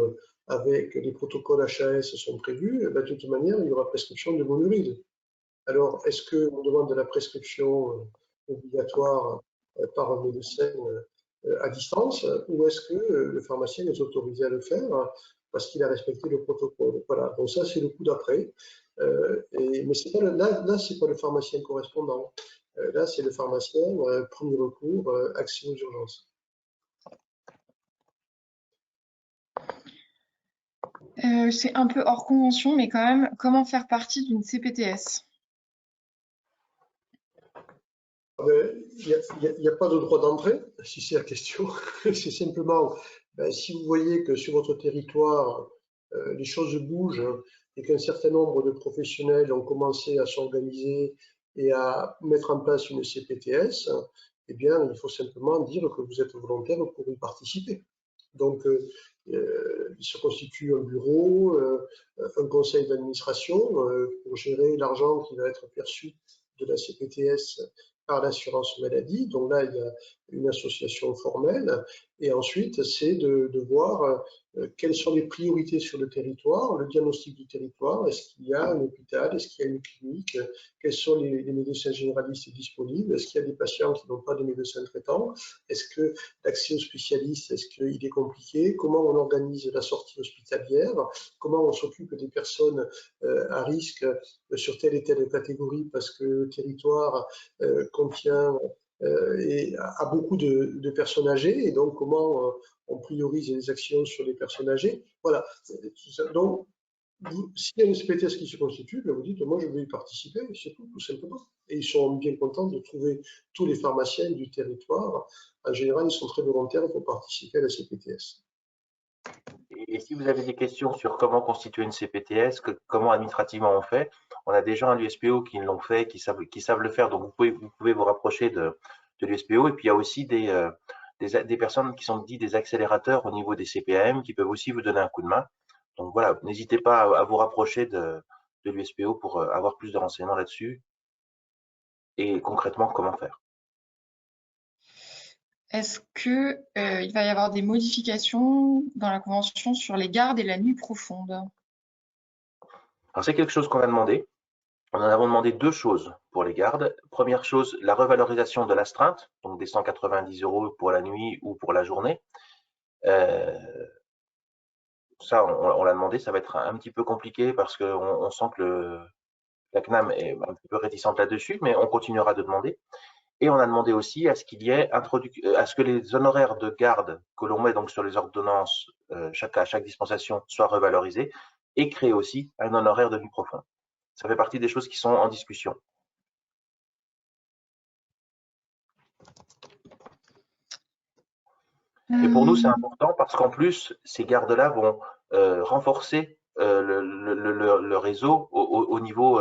avec les protocoles HAS sont prévus, de toute manière, il y aura prescription de moluride. Alors, est-ce qu'on demande la prescription obligatoire par un médecin à distance, ou est-ce que le pharmacien est autorisé à le faire parce qu'il a respecté le protocole? Voilà, donc ça c'est le coup d'après. Mais là, c'est pas le pharmacien correspondant. Là, c'est le pharmacien premier recours, accès aux urgences. C'est un peu hors convention, mais quand même, comment faire partie d'une CPTS? Il n'y a pas de droit d'entrée, si c'est la question. C'est simplement, si vous voyez que sur votre territoire, les choses bougent et qu'un certain nombre de professionnels ont commencé à s'organiser et à mettre en place une CPTS, eh bien, il faut simplement dire que vous êtes volontaire pour y participer. Donc, il se constitue un bureau, un conseil d'administration pour gérer l'argent qui va être perçu de la CPTS par l'assurance maladie. Donc là, il y a une association formelle. Et ensuite, c'est de voir quelles sont les priorités sur le territoire, le diagnostic du territoire. Est-ce qu'il y a un hôpital? Est-ce qu'il y a une clinique? Quels sont les médecins généralistes disponibles? Est-ce qu'il y a des patients qui n'ont pas de médecin traitant? Est-ce que l'accès aux spécialistes, est-ce qu'il est compliqué? Comment on organise la sortie hospitalière? Comment on s'occupe des personnes à risque sur telle et telle catégorie parce que le territoire contient et a beaucoup de personnes âgées, et donc comment on priorise les actions sur les personnes âgées. Voilà. Donc, s'il y a une SPTS qui se constitue, vous dites, moi je veux y participer, c'est tout simplement. Et ils sont bien contents de trouver tous les pharmaciens du territoire. En général, ils sont très volontaires pour participer à la CPTS. Et si vous avez des questions sur comment constituer une CPTS, comment administrativement on fait, on a des gens à l'USPO qui l'ont fait, qui savent le faire, donc vous pouvez vous rapprocher de l'USPO. Et puis il y a aussi des personnes qui sont dites des accélérateurs au niveau des CPAM qui peuvent aussi vous donner un coup de main. Donc voilà, n'hésitez pas à vous rapprocher de l'USPO pour avoir plus de renseignements là-dessus et concrètement comment faire. Est-ce que il va y avoir des modifications dans la convention sur les gardes et la nuit profonde? Alors c'est quelque chose qu'on a demandé. On en avons demandé deux choses pour les gardes. Première chose, la revalorisation de l'astreinte, donc des 190 € pour la nuit ou pour la journée. Ça, on l'a demandé, ça va être un petit peu compliqué parce qu'on sent que la CNAM est un petit peu réticente là-dessus, mais on continuera de demander. Et on a demandé aussi à ce qu'il y ait à ce que les honoraires de garde que l'on met donc sur les ordonnances à chaque dispensation soient revalorisés et créer aussi un honoraire de nuit profond. Ça fait partie des choses qui sont en discussion. Et pour nous, c'est important parce qu'en plus, ces gardes-là vont renforcer le réseau au niveau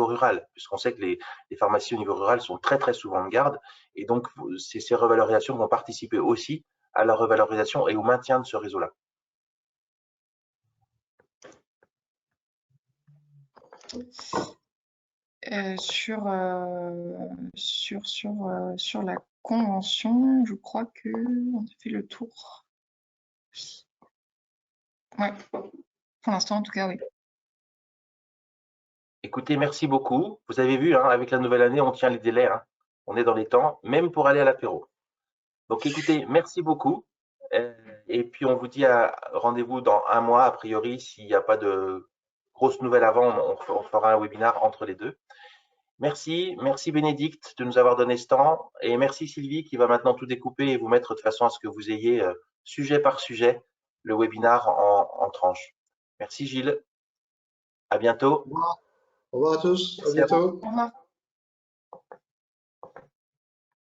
rural, puisqu'on sait que les pharmacies au niveau rural sont très très souvent de garde, et donc ces revalorisations vont participer aussi à la revalorisation et au maintien de ce réseau-là. Sur la convention, je crois que on a fait le tour. Ouais, pour l'instant en tout cas, oui. Écoutez, merci beaucoup. Vous avez vu, hein, avec la nouvelle année, on tient les délais, hein. On est dans les temps, même pour aller à l'apéro. Donc écoutez, merci beaucoup. Et puis on vous dit rendez-vous dans un mois, a priori, s'il n'y a pas de grosses nouvelles avant, on fera un webinaire entre les deux. Merci Bénédicte de nous avoir donné ce temps, et merci Sylvie qui va maintenant tout découper et vous mettre de façon à ce que vous ayez sujet par sujet le webinaire en tranches. Merci Gilles, à bientôt. Au revoir à tous, à Merci à vous. bientôt. Au revoir.